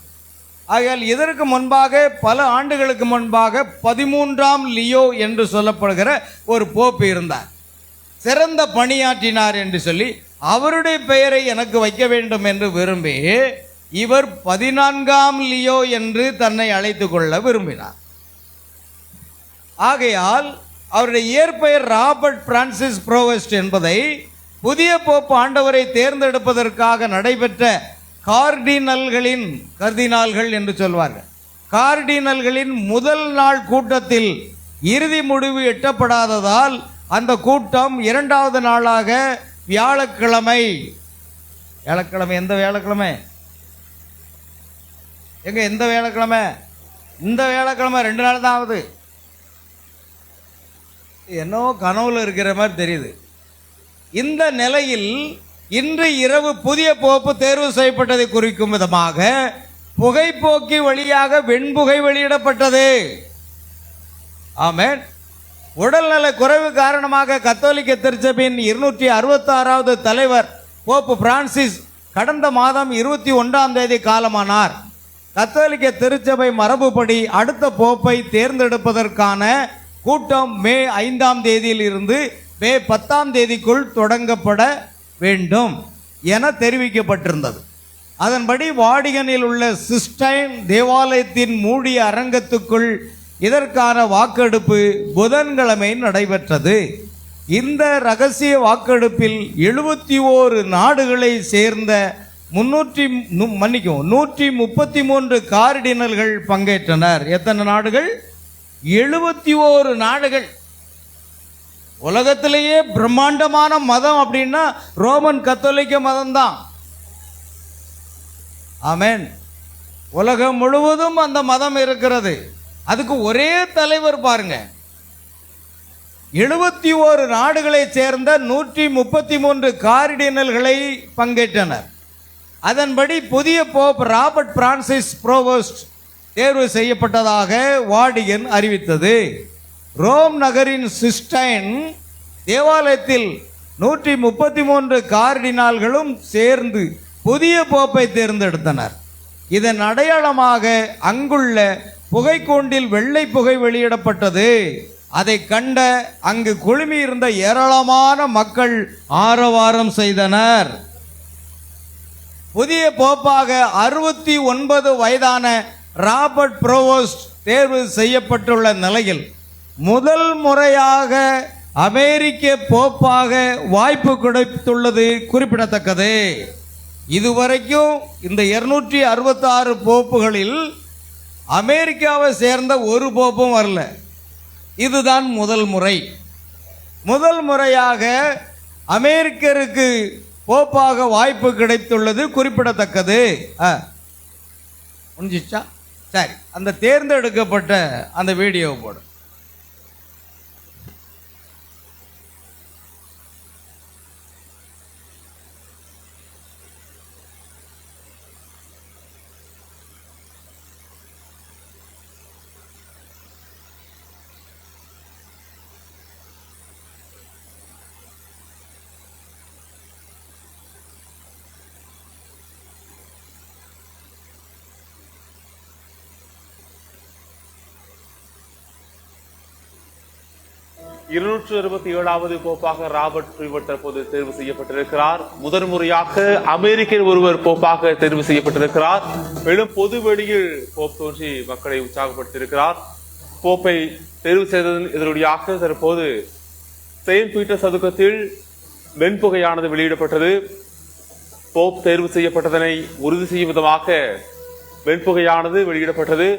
ஆகையால் இதற்கு முன்பாக பல ஆண்டுகளுக்கு முன்பாக 13ஆம் லியோ என்று சொல்லப்படுகிற ஒரு போப்பு இருந்தார். சிறந்த பணியாற்றினார் என்று சொல்லி அவருடைய பெயரை எனக்கு வைக்க வேண்டும் என்று விரும்பி இவர் 14ஆம் லியோ என்று தன்னை அழைத்து கொள்ள விரும்பினார். ஆகையால் அவருடைய இயற்பெயர் ராபர்ட் பிரான்சிஸ் ப்ரோவெஸ்ட் என்பதை புதிய போப்பு ஆண்டவரை தேர்ந்தெடுப்பதற்காக நடைபெற்ற கர்தினால்கள் என்று சொல்வார்கள், கார்டினல்களின் முதல் நாள் கூட்டத்தில் இறுதி முடிவு எட்டப்படாததால் அந்த கூட்டம் 2வது நாளாக வியாழக்கிழமை எந்த வியாழக்கிழமை எந்த வியாழக்கிழமை? இந்த வியாழக்கிழமை 2 நாள் தான் ஆகுது. என்னோ கனவுல இருக்கிற மாதிரி தெரியுது. இந்த நிலையில் இன்று இரவு புதிய போப்பு தேர்வு செய்யப்பட்டதை குறிக்கும் விதமாக புகைப்போக்கி வழியாக வெண்புகை வெளியிடப்பட்டது. ஆமென். உடல்நல குறைவு காரணமாக கத்தோலிக்க திருச்சபையின் 266வது தலைவர் போப்பு பிரான்சிஸ் கடந்த மாதம் 21ஆம் தேதி காலமானார். கத்தோலிக்க திருச்சபை மரபுப்படி அடுத்த போப்பை தேர்ந்தெடுப்பதற்கான கூட்டம் மே 5ஆம் தேதியில் இருந்து மே 10ஆம் தேதிக்குள் தொடங்கப்பட வேண்டும் என தெரிவிக்கப்பட்டிருந்தது. அதன்படி வாடிகனில் உள்ள சிஸ்டைன் தேவாலயத்தின் மூடிய அரங்கத்துக்குள் இதற்கான வாக்கெடுப்பு புதன்கிழமை நடைபெற்றது. இந்த ரகசிய வாக்கெடுப்பில் 71 நாடுகளை சேர்ந்த 133 கார்டினல்கள் பங்கேற்றனர். எத்தனை நாடுகள்? 71 நாடுகள். உலகத்திலேயே பிரம்மாண்டமான மதம் அப்படின்னா ரோமன் கத்தோலிக்க மதம் தான். ஆமென். உலகம் முழுவதும் அந்த மதம் இருக்கிறது. அதுக்கு ஒரே தலைவர் பாருங்க. 71 நாடுகளை சேர்ந்த 133 கார்டினல்களை பங்கேற்றனர். அதன்படி புதிய போப் ராபர்ட் பிரான்சிஸ் ப்ரோவோஸ்ட் தேர்வு செய்யப்பட்டதாக வாடிகன் அறிவித்தது. ரோம் நகரின் சிஸ்டைன் தேவாலயத்தில் 133 கார்டினால்களும் சேர்ந்து புதிய போப்பை தேர்ந்தெடுத்தனர். இதன் அடையாளமாக அங்குள்ள புகைக்கூண்டில் வெள்ளை புகை வெளியிடப்பட்டது. அதை கண்ட அங்கு குழுமி இருந்த ஏராளமான மக்கள் ஆரவாரம் செய்தனர். புதிய போப்பாக 69 வயதான ராபர்ட் ப்ரோவோஸ்ட் தேர்வு செய்யப்பட்டுள்ள நிலையில் முதல் முறையாக அமெரிக்க போப்பாக வாய்ப்பு கிடைத்துள்ளது குறிப்பிடத்தக்கது. இதுவரைக்கும் இந்த 266 போப்புகளில் அமெரிக்காவை சேர்ந்த ஒரு போப்பும் வரல. இதுதான் முதல் முறை. முதல் முறையாக அமெரிக்கருக்கு போப்பாக வாய்ப்பு கிடைத்துள்ளது குறிப்பிடத்தக்கது. முடிஞ்சிச்சா? சரி, அந்த தேர்ந்தெடுக்கப்பட்ட அந்த வீடியோவை போடு. இருநூற்று 67வது போப்பாக ராபர்ட் ஃப்ரீவர்ட் தற்போது தேர்வு செய்யப்பட்டிருக்கிறார். முதன்முறையாக அமெரிக்கன் ஒருவர் போப்பாக தேர்வு செய்யப்பட்டிருக்கிறார். மேலும் பொது வெளியில் போப் தோன்றி மக்களை உற்சாகப்படுத்தியிருக்கிறார். போப்பை தேர்வு செய்ததன் எதிரொலியாக தற்போது செயின்ட் பீட்டர் சதுக்கத்தில் வெண்புகையானது வெளியிடப்பட்டது. போப் தேர்வு செய்யப்பட்டதனை உறுதி செய்யும் விதமாக வெண்புகையானது வெளியிடப்பட்டது.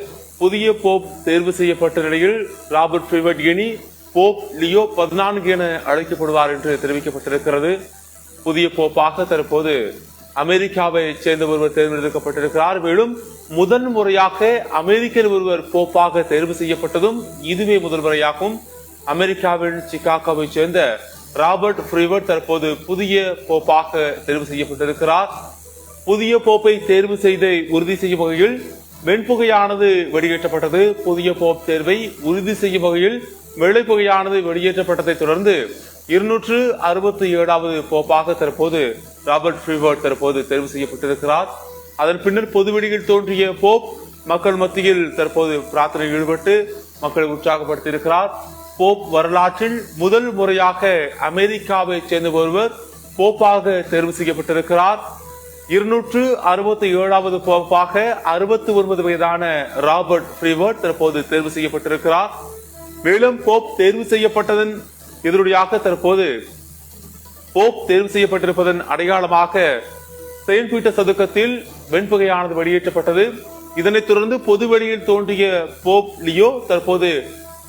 புதிய போப் தேர்வு செய்யப்பட்ட நிலையில் ராபர்ட் ஃப்ரீவர்ட் இனி போப் லியோ 14 என அழைக்கப்படுவார் என்று தெரிவிக்கப்பட்டிருக்கிறது. புதிய போப்பாக தற்போது அமெரிக்காவை சேர்ந்த ஒருவர் தேர்ந்தெடுக்கப்பட்டிருக்கிறார். மேலும் முதன் முறையாக அமெரிக்கன் ஒருவர் போப்பாக தேர்வு செய்யப்பட்டதும் இதுவே முதல் முறையாகும். அமெரிக்காவின் சிகாகோவை சேர்ந்த ராபர்ட் ஃப்ரீவர்ட் தற்போது புதிய போப்பாக தேர்வு செய்யப்பட்டிருக்கிறார். புதிய போப்பை தேர்வு செய்து உறுதி செய்யும் வகையில் வெண்புகையானது வெளியேற்றப்பட்டது. புதிய போப் தேர்வை உறுதி செய்யும் வகையில் வெள்ளைப்புகையானது வெளியேற்றப்பட்டதை தொடர்ந்து 267வது போப்பாக தற்போது ராபர்ட் ஃப்ரீவர்ட் தற்போது தேர்வு செய்யப்பட்டிருக்கிறார். அதன் பின்னர் பொதுவெளியில் தோன்றிய போப் மக்கள் மத்தியில் தற்போது பிரார்த்தனையில் ஈடுபட்டு மக்களை உற்சாகப்படுத்தியிருக்கிறார். போப் வரலாற்றில் முதல் முறையாக அமெரிக்காவை சேர்ந்த ஒருவர் போப்பாக தேர்வு செய்யப்பட்டிருக்கிறார். 267வது போப்பாக 69 வயதான ராபர்ட் ஃப்ரீவர்ட் தற்போது தேர்வு செய்யப்பட்டிருக்கிறார். மேலும் போப் தேர்வு செய்யப்பட்டதன் எதிரொலியாக தற்போது போப் தேர்வு செய்யப்பட்டிருப்பதன் அடையாளமாக செயின்ட் பீட்டர் சதுக்கத்தில் வெண்புகையானது வெளியேற்றப்பட்டது. இதனைத் தொடர்ந்து பொதுவெளியில் தோன்றிய போப் லியோ தற்போது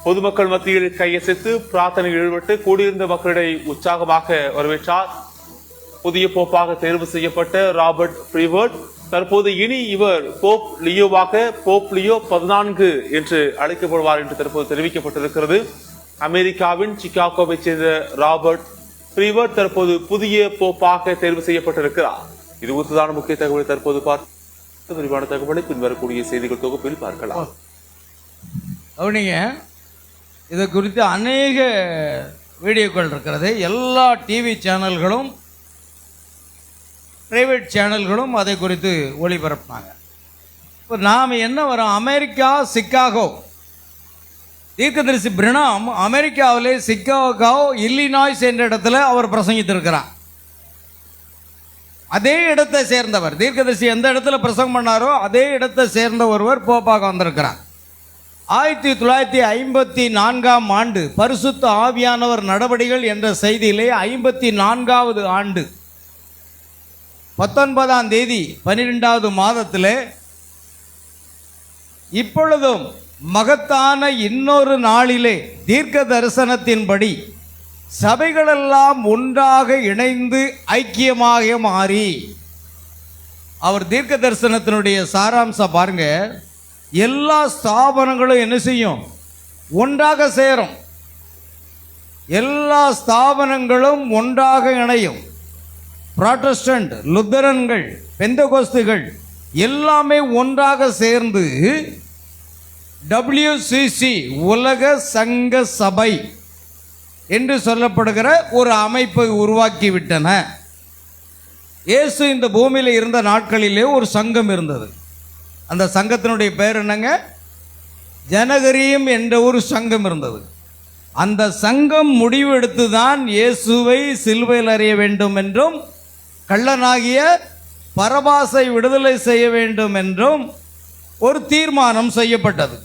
பொதுமக்கள் மத்தியில் கையசைத்து பிரார்த்தனையில் ஈடுபட்டு கூடியிருந்த மக்களை உற்சாகமாக வரவேற்றார். புதிய போப்பாக தேர்வு செய்யப்பட்ட ராபர்ட் ஃப்ரீவர்ட் தற்போது இனி இவர் போப் லியோவாக போப் லியோ 14 என்று அழைக்கப்படுவார் என்று தற்போது தெரிவிக்கப்பட்டிருக்கிறது. அமெரிக்காவின் சிகாகோவை சேர்ந்த ராபர்ட் ஃப்ரீவர்ட் தற்போது புதிய போப்பாக தேர்வு செய்யப்பட்டிருக்கிறார். இது குறித்தான முக்கிய தகவலை தற்போது பார்த்து விரிவான தகவலை பின்வரக்கூடிய செய்திகள் தொகுப்பில் பார்க்கலாம். அவனிங்க இது குறித்து அநேக வீடியோக்கள் இருக்கிறது. எல்லா டிவி சேனல்களும் பிரைவேட் சேனல்களும் அதை குறித்து ஒளிபரப்பினாங்க. இப்போ நாம் என்ன வரோம், அமெரிக்கா சிக்காகோ தீர்க்கதரிசி பிரணாம் அமெரிக்காவிலே சிக்காகோ இல்லினாய்ஸ் என்ற இடத்துல அவர் பிரசங்கித்திருக்கிறார். அதே இடத்தை சேர்ந்தவர், தீர்க்கதரிசி எந்த இடத்துல பிரசங்கம் பண்ணாரோ அதே இடத்தை சேர்ந்த ஒருவர் போப்பாக வந்திருக்கிறார். 1954ஆம் ஆண்டு பரிசுத்த ஆவியானவர் நடவடிக்கைகள் என்ற செய்தியிலே 54வது ஆண்டு 19ஆம் தேதி 12வது மாதத்தில் இப்பொழுதும் மகத்தான இன்னொரு நாளிலே தீர்க்க தரிசனத்தின்படி சபைகளெல்லாம் ஒன்றாக இணைந்து ஐக்கியமாக மாறி, அவர் தீர்க்க தரிசனத்தினுடைய சாராம்சம் பாருங்க, எல்லா ஸ்தாபனங்களும் என்ன செய்யும், ஒன்றாக சேரும். எல்லா ஸ்தாபனங்களும் ஒன்றாக இணையும். புராட்டஸ்டன்ட், லுத்தரன்கள், பெந்தகோஸ்துகள் எல்லாமே ஒன்றாக சேர்ந்து WCC உலக சங்க சபை என்று சொல்லப்படுகிற ஒரு அமைப்பை உருவாக்கிவிட்டன. இயேசு இந்த பூமியில் இருந்த நாட்களிலே ஒரு சங்கம் இருந்தது. அந்த சங்கத்தினுடைய பெயர் என்னங்க, ஜனகரியம் என்ற ஒரு சங்கம் இருந்தது. அந்த சங்கம் முடிவு எடுத்துதான் இயேசுவை சிலுவையில் அறைய வேண்டும் என்றும் கள்ளனாகிய பரபாசை விடுதலை செய்ய வேண்டும் என்றும் ஒரு தீர்மானம் செய்யப்பட்டது.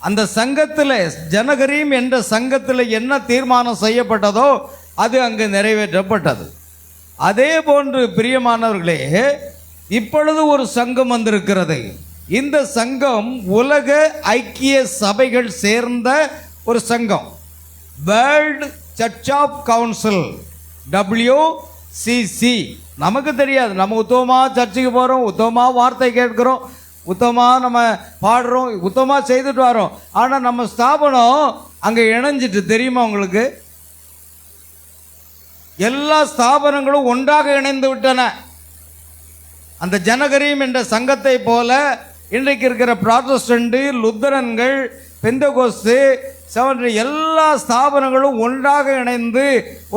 அந்த சங்கத்தில், ஜனகரியம் என்ற சங்கத்தில் என்ன தீர்மானம் செய்யப்பட்டதோ அது அங்கு நிறைவேற்றப்பட்டது. அதே போன்று பிரியமானவர்களே, இப்பொழுது ஒரு சங்கம் வந்திருக்கிறது. இந்த சங்கம் உலக ஐக்கிய சபைகள் சேர்ந்த ஒரு சங்கம், world church of council, WCC. நமக்கு தெரியாது, நம்ம உத்தமமாக சர்ச்சுக்கு போகிறோம், உத்தமமாக வார்த்தை கேட்கிறோம், உத்தமாக நம்ம பாடுறோம், உத்தமாக செய்துட்டு வரோம். ஆனால் நம்ம ஸ்தாபனம் அங்கே இணைஞ்சிட்டு தெரியுமா உங்களுக்கு? எல்லா ஸ்தாபனங்களும் ஒன்றாக இணைந்து விட்டன. அந்த ஜனகரீம் என்ற சங்கத்தை போல இன்றைக்கு இருக்கிற புராட்டஸ்டன்ட், லுத்தரன்கள், பெந்தகோஸ்து, செவன்ரி எல்லா ஸ்தாபனங்களும் ஒன்றாக இணைந்து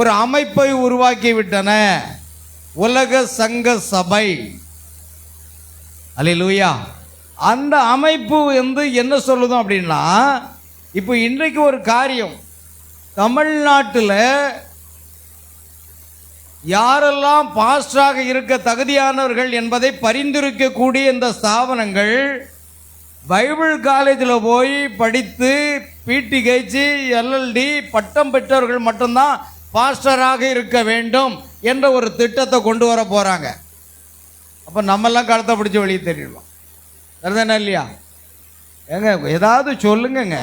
ஒரு அமைப்பை உருவாக்கி விட்டன, உலக சங்க சபை. அல்லேலூயா. அந்த அமைப்பு என்ன சொல்லுதோம் அப்படின்னா, இப்போ இன்றைக்கு ஒரு காரியம் தமிழ்நாட்டில் யாரெல்லாம் பாஸ்டராக இருக்க தகுதியானவர்கள் என்பதை பரிந்துரைக்கக்கூடிய இந்த ஸ்தாபனங்கள் பைபிள் காலேஜில் போய் படித்து பிடிஹெச், எல்எல்டி பட்டம் பெற்றவர்கள் மட்டும்தான் பாஸ்டராக இருக்க வேண்டும் என்ற ஒரு திட்டத்தை கொண்டு வர போகிறாங்க. அப்போ நம்மெல்லாம் கழுத்தை பிடிச்சி வெளியே தெரியுமா? சரிதானே இல்லையா? ஏங்க ஏதாவது சொல்லுங்கங்க.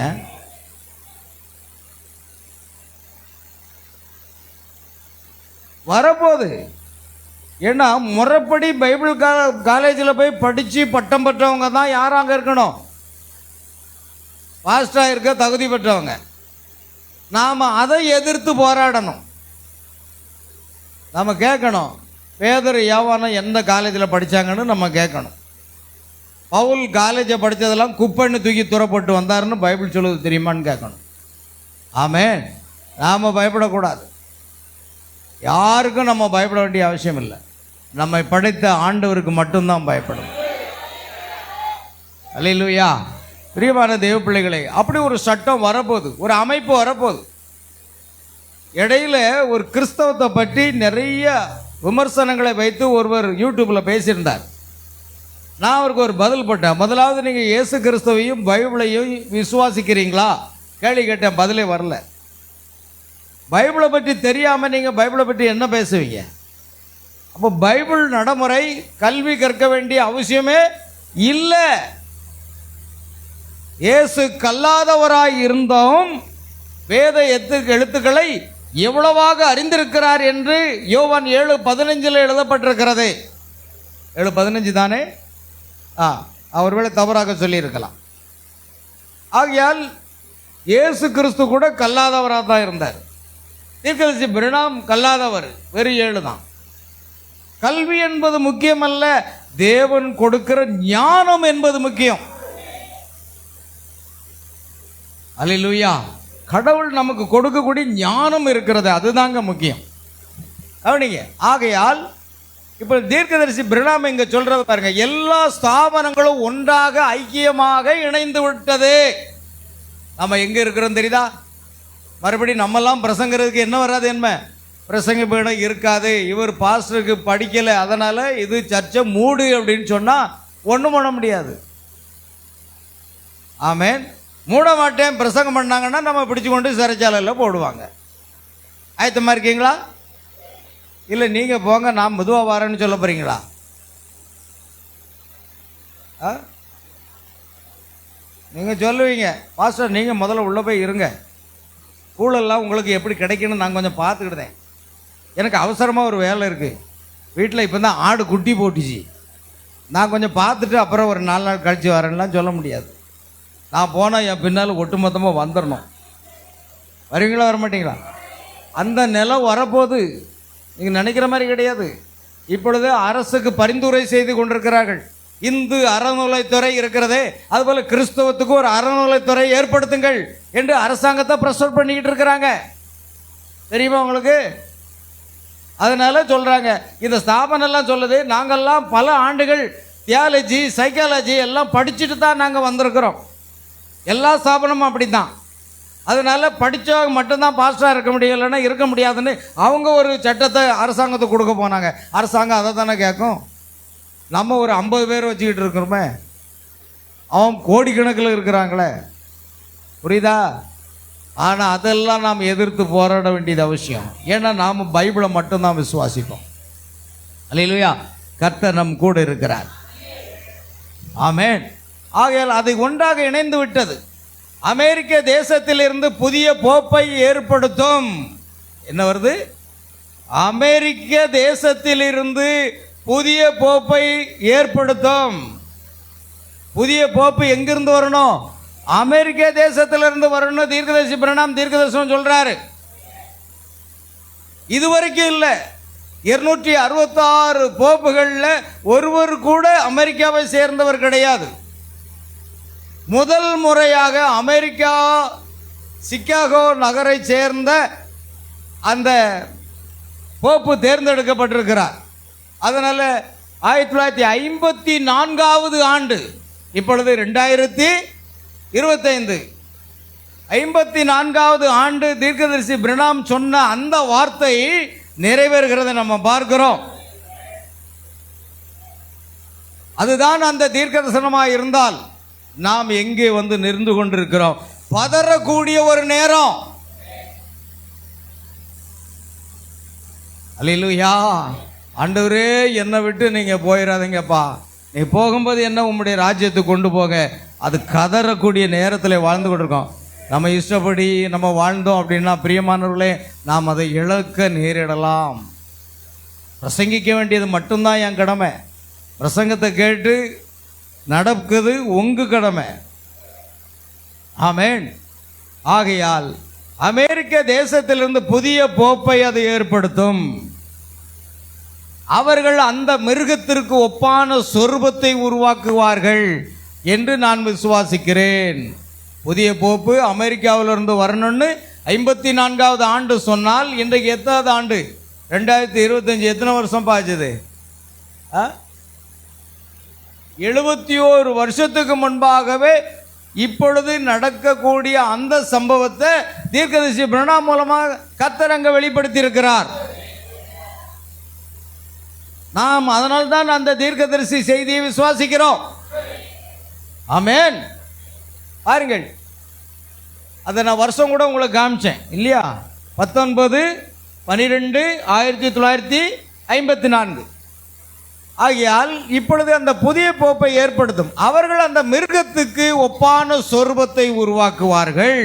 வரப்போகுது. ஏன்னா முறைப்படி பைபிள் காலேஜில் போய் படித்து பட்டம் பெற்றவங்க தான் யாரும் அங்கே இருக்கணும், பாஸ்டராக இருக்க தகுதி பெற்றவங்க. நாம் அதை எதிர்த்து போராடணும். நம்ம கேட்கணும், பேதர் யோவான் எந்த காலேஜில் படித்தாங்கன்னு நம்ம கேட்கணும். பவுல் காலேஜை படித்ததெல்லாம் குப்பைன்னு தூக்கி துறப்பட்டு வந்தாருன்னு பைபிள் சொல்லுவது தெரியுமான்னு கேட்கணும். ஆமென். நாம் பயப்படக்கூடாது. யாருக்கும் நம்ம பயப்பட வேண்டிய அவசியம் இல்லை. நம்மை படைத்த ஆண்டவருக்கு மட்டும்தான் பயப்படும். அல்லேலூயா. பிரியமான தேவ பிள்ளைகளே, அப்படி ஒரு சட்டம் வரப்போகுது, ஒரு அமைப்பு வரப்போகுது. இடையில ஒரு கிறிஸ்தவத்தை பற்றி நிறைய விமர்சனங்களை வைத்து ஒருவர் யூடியூப்பில் பேசியிருந்தார். நான் அவருக்கு ஒரு பதில் போட்டேன். முதலாவது, நீங்கள் இயேசு கிறிஸ்துவையும் பைபிளையும் விசுவாசிக்கிறீங்களா கேள்வி கேட்டேன். பதிலே வரல. பைபிளை பற்றி தெரியாமல் நீங்கள் பைபிளை பற்றி என்ன பேசுவீங்க? அப்போ பைபிள் நடைமுறை கல்வி கற்க வேண்டிய அவசியமே இல்லை. இயேசு கல்லாதவராய் இருந்தும் வேத எழுத்துக்களை எவ்வளவாக அறிந்திருக்கிறார் என்று யோவான் 7:15 எழுதப்பட்டிருக்கிறது. 7:15 தானே? ஒருவேளை தவறாக சொல்லியிருக்கலாம். ஆகையால் இயேசு கிறிஸ்து கூட கல்லாதவராக தான் இருந்தார். தீர்க்கதரிசி பிரணாம் கல்லாதவர், வெறும் 7 தான். கல்வி என்பது முக்கியமல்ல, தேவன் கொடுக்கிற ஞானம் என்பது முக்கியம். அல்லேலூயா. கடவுள் நமக்கு கொடுக்கக்கூடிய ஞானம் இருக்கிறது, அதுதாங்க முக்கியம். கவனிங்க. ஆகையால் இப்போ தீர்க்கதரிசி பிரணாம் இங்க சொல்றது பாருங்க, எல்லா ஸ்தாபனங்களும் ஒன்றாக ஐக்கியமாக இணைந்து விட்டது. நம்ம எங்க இருக்கிறோம் தெரியுதா? மறுபடியும் நம்மெல்லாம் பிரசங்கிறதுக்கு என்ன வராது, என்ன பிரசங்க பீடம் இருக்காது, இவர் பாஸ்டருக்கு படிக்கலை அதனால் இது சர்ச்சை மூடு அப்படின்னு சொன்னால் ஒன்றும் பண்ண முடியாது. ஆமென். மூட மாட்டேன் பிரசங்கம் பண்ணாங்கன்னா நம்ம பிடிச்சு கொண்டு சிறைச்சாலையில் போடுவாங்க. ஆயத்தமாக இருக்கீங்களா? இல்லை நீங்கள் போங்க நான் மெதுவாக வரேன்னு சொல்ல போகிறீங்களா? நீங்கள் சொல்லுவீங்க, பாஸ்டர் நீங்கள் முதல்ல உள்ளே போய் இருங்க, கூழெல்லாம் உங்களுக்கு எப்படி கிடைக்குன்னு நான் கொஞ்சம் பார்த்துக்கிட்டேன், எனக்கு அவசரமாக ஒரு வேலை இருக்குது, வீட்டில் இப்போ தான் ஆடு குட்டி போட்டுச்சு, நான் கொஞ்சம் பார்த்துட்டு அப்புறம் ஒரு 4 நாள் கழித்து வரேன்லாம் சொல்ல முடியாது. நான் போனால் என் பின்னால் ஒட்டுமொத்தமாக வந்துடணும். வருவீங்களா வர மாட்டீங்களா? அந்த நிலம் வரப்போது நீங்கள் நினைக்கிற மாதிரி கிடையாது. இப்பொழுது அரசுக்கு பரிந்துரை செய்து கொண்டிருக்கிறார்கள். இந்து அறநிலைத்துறை இருக்கிறதே, அதுபோல் கிறிஸ்தவத்துக்கு ஒரு அறநிலைத்துறை ஏற்படுத்துங்கள் என்று அரசாங்கத்தை ப்ரெஷர் பண்ணிக்கிட்டு இருக்கிறாங்க. தெரியுமா உங்களுக்கு? அதனால சொல்கிறாங்க, இந்த ஸ்தாபனம்லாம் சொல்லுது, நாங்கள்லாம் பல ஆண்டுகள் தியாலஜி சைக்காலஜி எல்லாம் படிச்சுட்டு தான் நாங்கள் வந்திருக்கிறோம். எல்லா ஸ்தாபனமும் அப்படி தான். அதனால் படித்தவங்க மட்டும்தான் பாஸ்டராக இருக்க முடியலைன்னா இருக்க முடியாதுன்னு அவங்க ஒரு சட்டத்தை அரசாங்கத்துக்கு கொடுக்க போனாங்க. அரசாங்கம் அதை தானே கேட்கும். நம்ம ஒரு 50 பேர் வச்சுக்கிட்டு இருக்கிறோமே, அவன் கோடிக்கணக்கில் இருக்கிறாங்களே, புரியுதா? ஆனால் அதெல்லாம் நாம் எதிர்த்து போராட வேண்டியது அவசியம். ஏன்னா நாம் பைபிளை மட்டும்தான் விசுவாசிப்போம். அல்லேலூயா. கர்த்தர் நம் கூட இருக்கிறார். ஆமென். ஆகையால் அதை ஒன்றாக இணைந்து விட்டது. அமெரிக்க தேசத்திலிருந்து புதிய போப்பை ஏற்படுத்தும். என்ன வருது? அமெரிக்க தேசத்திலிருந்து புதிய போப்பை ஏற்படுத்தும். புதிய போப்பு எங்கிருந்து வரணும்? அமெரிக்க தேசத்திலிருந்து வரணும். தீர்க்கதரிசி பிரணாம் தீர்க்கதரிசனம் சொல்றாரு. இதுவரைக்கும் இல்லை. 266 போப்புகளில் ஒருவர் கூட அமெரிக்காவை சேர்ந்தவர் கிடையாது. முதல் முறையாக அமெரிக்கா சிகாகோ நகரை சேர்ந்த அந்த போப்பு தேர்ந்தெடுக்கப்பட்டிருக்கிறார். அதனால் 1954வது ஆண்டு, இப்பொழுது 2025, 54வது ஆண்டு தீர்க்கதரிசி பிரணாம் சொன்ன அந்த வார்த்தை நிறைவேறுகிறதை நம்ம பார்க்கிறோம். அதுதான் அந்த தீர்க்கதரிசனமாக இருந்தால் நாம் எங்கே வந்து நின்று கொண்டிருக்கிறோம்? பதறக்கூடிய ஒரு நேரம். அல்லேலூயா. ஆண்டவரே, என்னை விட்டு நீங்கள் போயிடாதீங்கப்பா. நீ போகும்போது என்ன உம்முடைய ராஜ்யத்துக்கு கொண்டு போக. அது கதறக்கூடிய நேரத்தில் வாழ்ந்து கொண்டிருக்கோம். நம்ம இஷ்டப்படி நம்ம வாழ்ந்தோம் அப்படின்னா பிரியமானவர்களே, நாம் அதை இழக்க நேரிடலாம். பிரசங்கிக்க வேண்டியது மட்டும்தான் என் கடமை. பிரசங்கத்தை கேட்டு நடக்குது உங்க கடமை. ஆமென். ஆகையால் அமெரிக்க தேசத்திலிருந்து புதிய போப்பை அது ஏற்படுத்தும். அவர்கள் அந்த மிருகத்திற்கு ஒப்பான சொரூபத்தை உருவாக்குவார்கள் என்று நான் விசுவாசிக்கிறேன். புதிய போப்பு அமெரிக்காவிலிருந்து வரணும்னு 54வது ஆண்டு சொன்னால் இன்றைக்கு எத்தாவது ஆண்டு? 2025. எத்தனை வருஷம் பாய்ச்சது? 71 வருஷத்துக்கு முன்பாகவே இப்பொழுது நடக்கக்கூடிய அந்த சம்பவத்தை தீர்க்கதரிசி பிரணாம் மூலமாக கர்த்தர் அங்கே வெளிப்படுத்தி இருக்கிறார். நாம் அதனால்தான் அந்த தீர்க்கதரிசி செய்தியை விசுவாசிக்கிறோம். ஆமென். பாருங்கள், அதை நான் வருஷம் கூட உங்களுக்கு காமிச்சேன் இல்லையா? 19/12/1954. ஆகையால் இப்பொழுது அந்த புதிய போப்பை ஏற்படுத்தும். அவர்கள் அந்த மிருகத்துக்கு ஒப்பான சொரூபத்தை உருவாக்குவார்கள்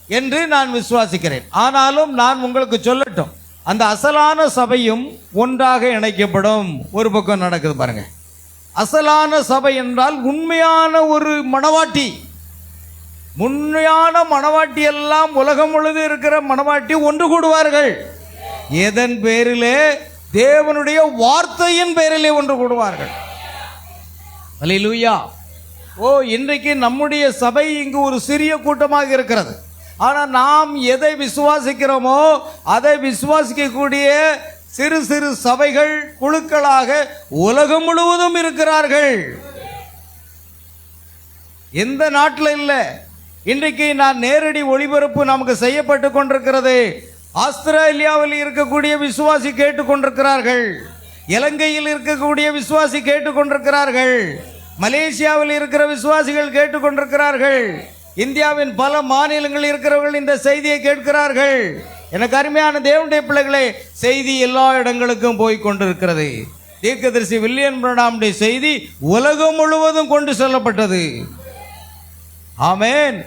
என்று நான் விசுவாசிக்கிறேன். ஆனாலும் நான் உங்களுக்கு சொல்லட்டும், அந்த அசலான சபையும் ஒன்றாக இணைக்கப்படும். ஒரு பக்கம் நடக்குது பாருங்க. அசலான சபை என்றால் உண்மையான ஒரு மணவாட்டி. உண்மையான மணவாட்டி எல்லாம் உலகம் முழுது இருக்கிற மணவாட்டி ஒன்று கூடுவார்கள். எதன் பேரிலே? தேவனுடைய வார்த்தையின் பேரிலே ஒன்று கூடுவார்கள். அல்லேலூயா. இன்றைக்கு நம்முடைய சபை இங்கு ஒரு சிறிய கூட்டமாக இருக்கிறது. ஆனால் நாம் எதை விசுவாசிக்கிறோமோ அதை விசுவாசிக்கக்கூடிய சிறு சிறு சபைகள், குழுக்களாக உலகம் முழுவதும் இருக்கிறார்கள். எந்த நாட்டில் இல்லை. இன்றைக்கு நான் நேரடி ஒளிபரப்பு நமக்கு செய்யப்பட்டு கொண்டிருக்கிறது. ஆஸ்திரேலியாவில் இருக்கக்கூடிய விசுவாசி கேட்டுக்கொண்டிருக்கிறார்கள். இலங்கையில் இருக்கக்கூடிய விசுவாசி கேட்டுக்கொண்டிருக்கிறார்கள். மலேசியாவில் இருக்கிற விசுவாசிகள் கேட்டுக்கொண்டிருக்கிறார்கள். இந்தியாவின் பல மாநிலங்களில் இருக்கிறவர்கள் இந்த செய்தியை கேட்கிறார்கள். எனக்கு அருமையான தேவனுடைய பிள்ளைகளே, செய்தி எல்லா இடங்களுக்கும் போய் கொண்டிருக்கிறது. தீர்க்கதரிசி வில்லியம் பிரணாமுடைய செய்தி உலகம் முழுவதும் கொண்டு செல்லப்பட்டது. ஆமென்.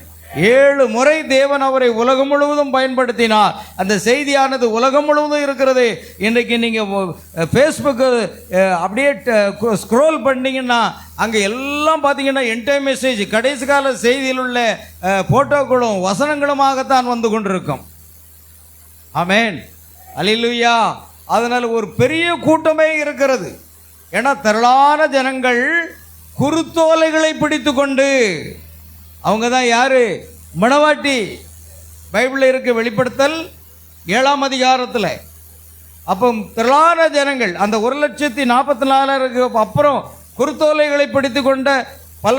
7 முறை தேவன் அவரை உலகம் முழுவதும் பயன்படுத்தினார். அந்த செய்தியானது உலகம் முழுவதும் இருக்கிறது. இன்றைக்கு நீங்கள் ஃபேஸ்புக்கு அப்படியே ஸ்க்ரோல் பண்ணிங்கன்னா அங்கே எல்லாம் பார்த்தீங்கன்னா என்டைம் மெசேஜ், கடைசி கால செய்தியில் உள்ள போட்டோக்களும் வசனங்களுமாகத்தான் வந்து கொண்டிருக்கும். ஆமென். அல்லேலூயா. அதனால் ஒரு பெரிய கூட்டமே இருக்கிறது. ஏன்னா திரளான ஜனங்கள் குருத்தோலைகளை பிடித்து கொண்டு, அவங்க தான் யாரு? மணவாட்டி. பைபிளில் இருக்க வெளிப்படுத்தல் 7ஆம் அதிகாரத்தில். அப்போ திரளான ஜனங்கள் அந்த 1,44,000 அப்புறம் குருத்தோலைகளை பிடித்து கொண்ட பல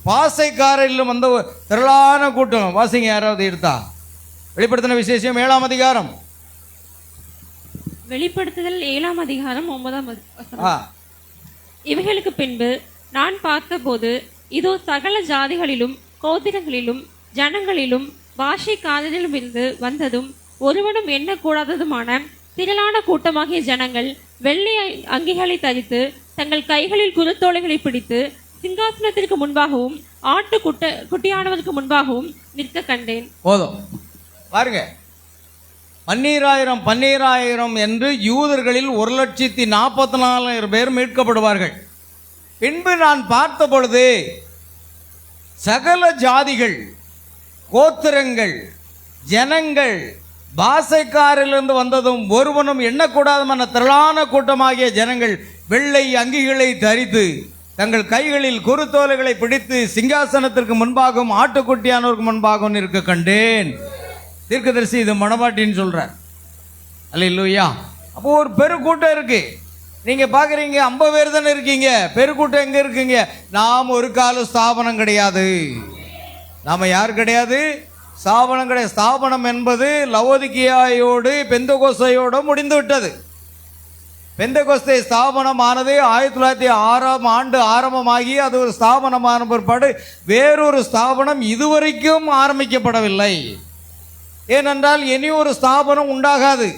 பாசைக்காரிலும் வந்த திரளான கூட்டம். வாசிங்க யாராவது எடுத்தா. வெளிப்படுத்தின விசேஷம் 7ஆம் அதிகாரம். வெளிப்படுத்துதல் 7ஆம் அதிகாரம் 9ஆம் வசனம். இவைகளுக்கு பின்பு நான் பார்த்தபோது இதோ சகல ஜாதிகளிலும் கோத்திரங்களிலும் ஜனங்களிலும் பாஷை காதலிலும் இருந்து வந்ததும் ஒருவனும் எண்ணக்கூடாததுமான திரளான கூட்டமாகிய ஜனங்கள் வெள்ளை அங்கிகளை தரித்து தங்கள் கைகளில் குருத்தோலைகளை பிடித்து சிங்காசனத்திற்கு முன்பாகவும் ஆட்டு குட்டியானவருக்கு முன்பாகவும் நிற்க கண்டேன். போதும் பாருங்க. 12,000 என்று யூதர்களில் 1,44,000 பேர் மீட்கப்படுவார்கள். பின்பு நான் பார்த்த பொழுது சகல ஜாதிகள், கோத்திரங்கள், ஜனங்கள், பாசைக்காரிலிருந்து வந்ததும் ஒருவனும் எண்ணக்கூடாதமான திரளான கூட்டமாகிய ஜனங்கள் வெள்ளை அங்கிகளை தரித்து தங்கள் கைகளில் குருத்தோலைகளை பிடித்து சிங்காசனத்திற்கு முன்பாகவும் ஆட்டுக்குட்டியானவருக்கு முன்பாகவும் இருக்க கண்டேன். தீர்க்கதரிசி இது மணவாட்டின்னு சொல்றார். அல்லேலூயா. அப்போ ஒரு பெருக்கூட்டம் இருக்கு. நீங்க பாக்குறீங்க 50 பேர் தானே இருக்கீங்க, பெருக்கூட்டம் எங்க இருக்குங்க? நாம் ஒரு கால ஸ்தாபனம் கிடையாது. நாம யார் கிடையாது? ஸ்தாபனம் கிடையாது. ஸ்தாபனம் என்பது லவோதிக்கியாயோடு பெந்தகோஸ்தையோடு முடிந்து விட்டது. பெந்தகோஸ்தை ஸ்தாபனமானது 1906ஆம் ஆண்டு ஆரம்பமாகி அது ஒரு ஸ்தாபனமான பிற்பாடு வேறொரு ஸ்தாபனம் இதுவரைக்கும் ஆரம்பிக்கப்படவில்லை. ஏனென்றால் இனி ஒரு ஸ்தாபனம் உண்டாகாது.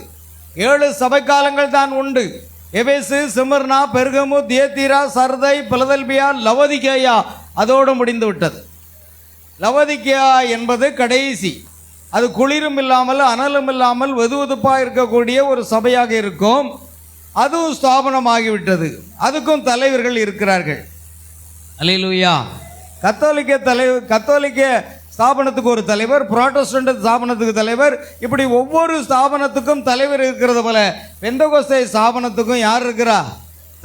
7 சபை காலங்கள் தான் உண்டு. எபேசு, சிமிர்னா, பெர்கமு, தியத்தீரா, சர்தை, பிலதெல்பியா, லவோதிக்கேயா அதோடு முடிந்து விட்டது. லவோதிக்கேயா என்பது கடைசி. அது குளிரும் இல்லாமல் அனலும் இல்லாமல் வெதுவெதுப்பாக இருக்கக்கூடிய ஒரு சபையாக இருக்கும். அதுவும் ஸ்தாபனமாகிவிட்டது. அதுக்கும் தலைவர்கள் இருக்கிறார்கள். அல்லேலூயா. கத்தோலிக்க ஸ்தாபனத்துக்கு ஒரு தலைவர், புராட்டஸ்டன்ட் ஸ்தாபனத்துக்கு தலைவர், இப்படி ஒவ்வொரு ஸ்தாபனத்துக்கும் தலைவர் இருக்கிறது போல பெந்தகோஸ்தை ஸ்தாபனத்துக்கும் யார் இருக்கிறா?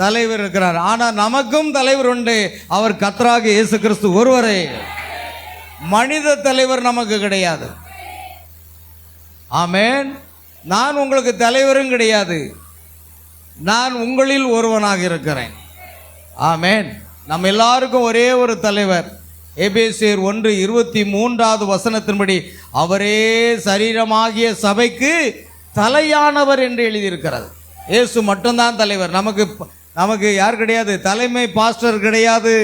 தலைவர் இருக்கிறார். ஆனால் நமக்கும் தலைவர் உண்டு. அவர் கர்த்தராகிய இயேசு கிறிஸ்து ஒருவரே. மனித தலைவர் நமக்கு கிடையாது. ஆமென். நான் உங்களுக்கு தலைவரும் கிடையாது. நான் உங்களில் ஒருவனாக இருக்கிறேன். ஆமென். நம்ம எல்லாருக்கும் ஒரே ஒரு தலைவர். எபேசியர் 1:23 அவரே சரீரமாகிய சபைக்கு தலையானவர் என்று எழுதியிருக்கிறது. இயேசு மட்டும்தான் தலைவர். நமக்கு யார் கிடையாது? தலைமை பாஸ்டர் கிடையாது.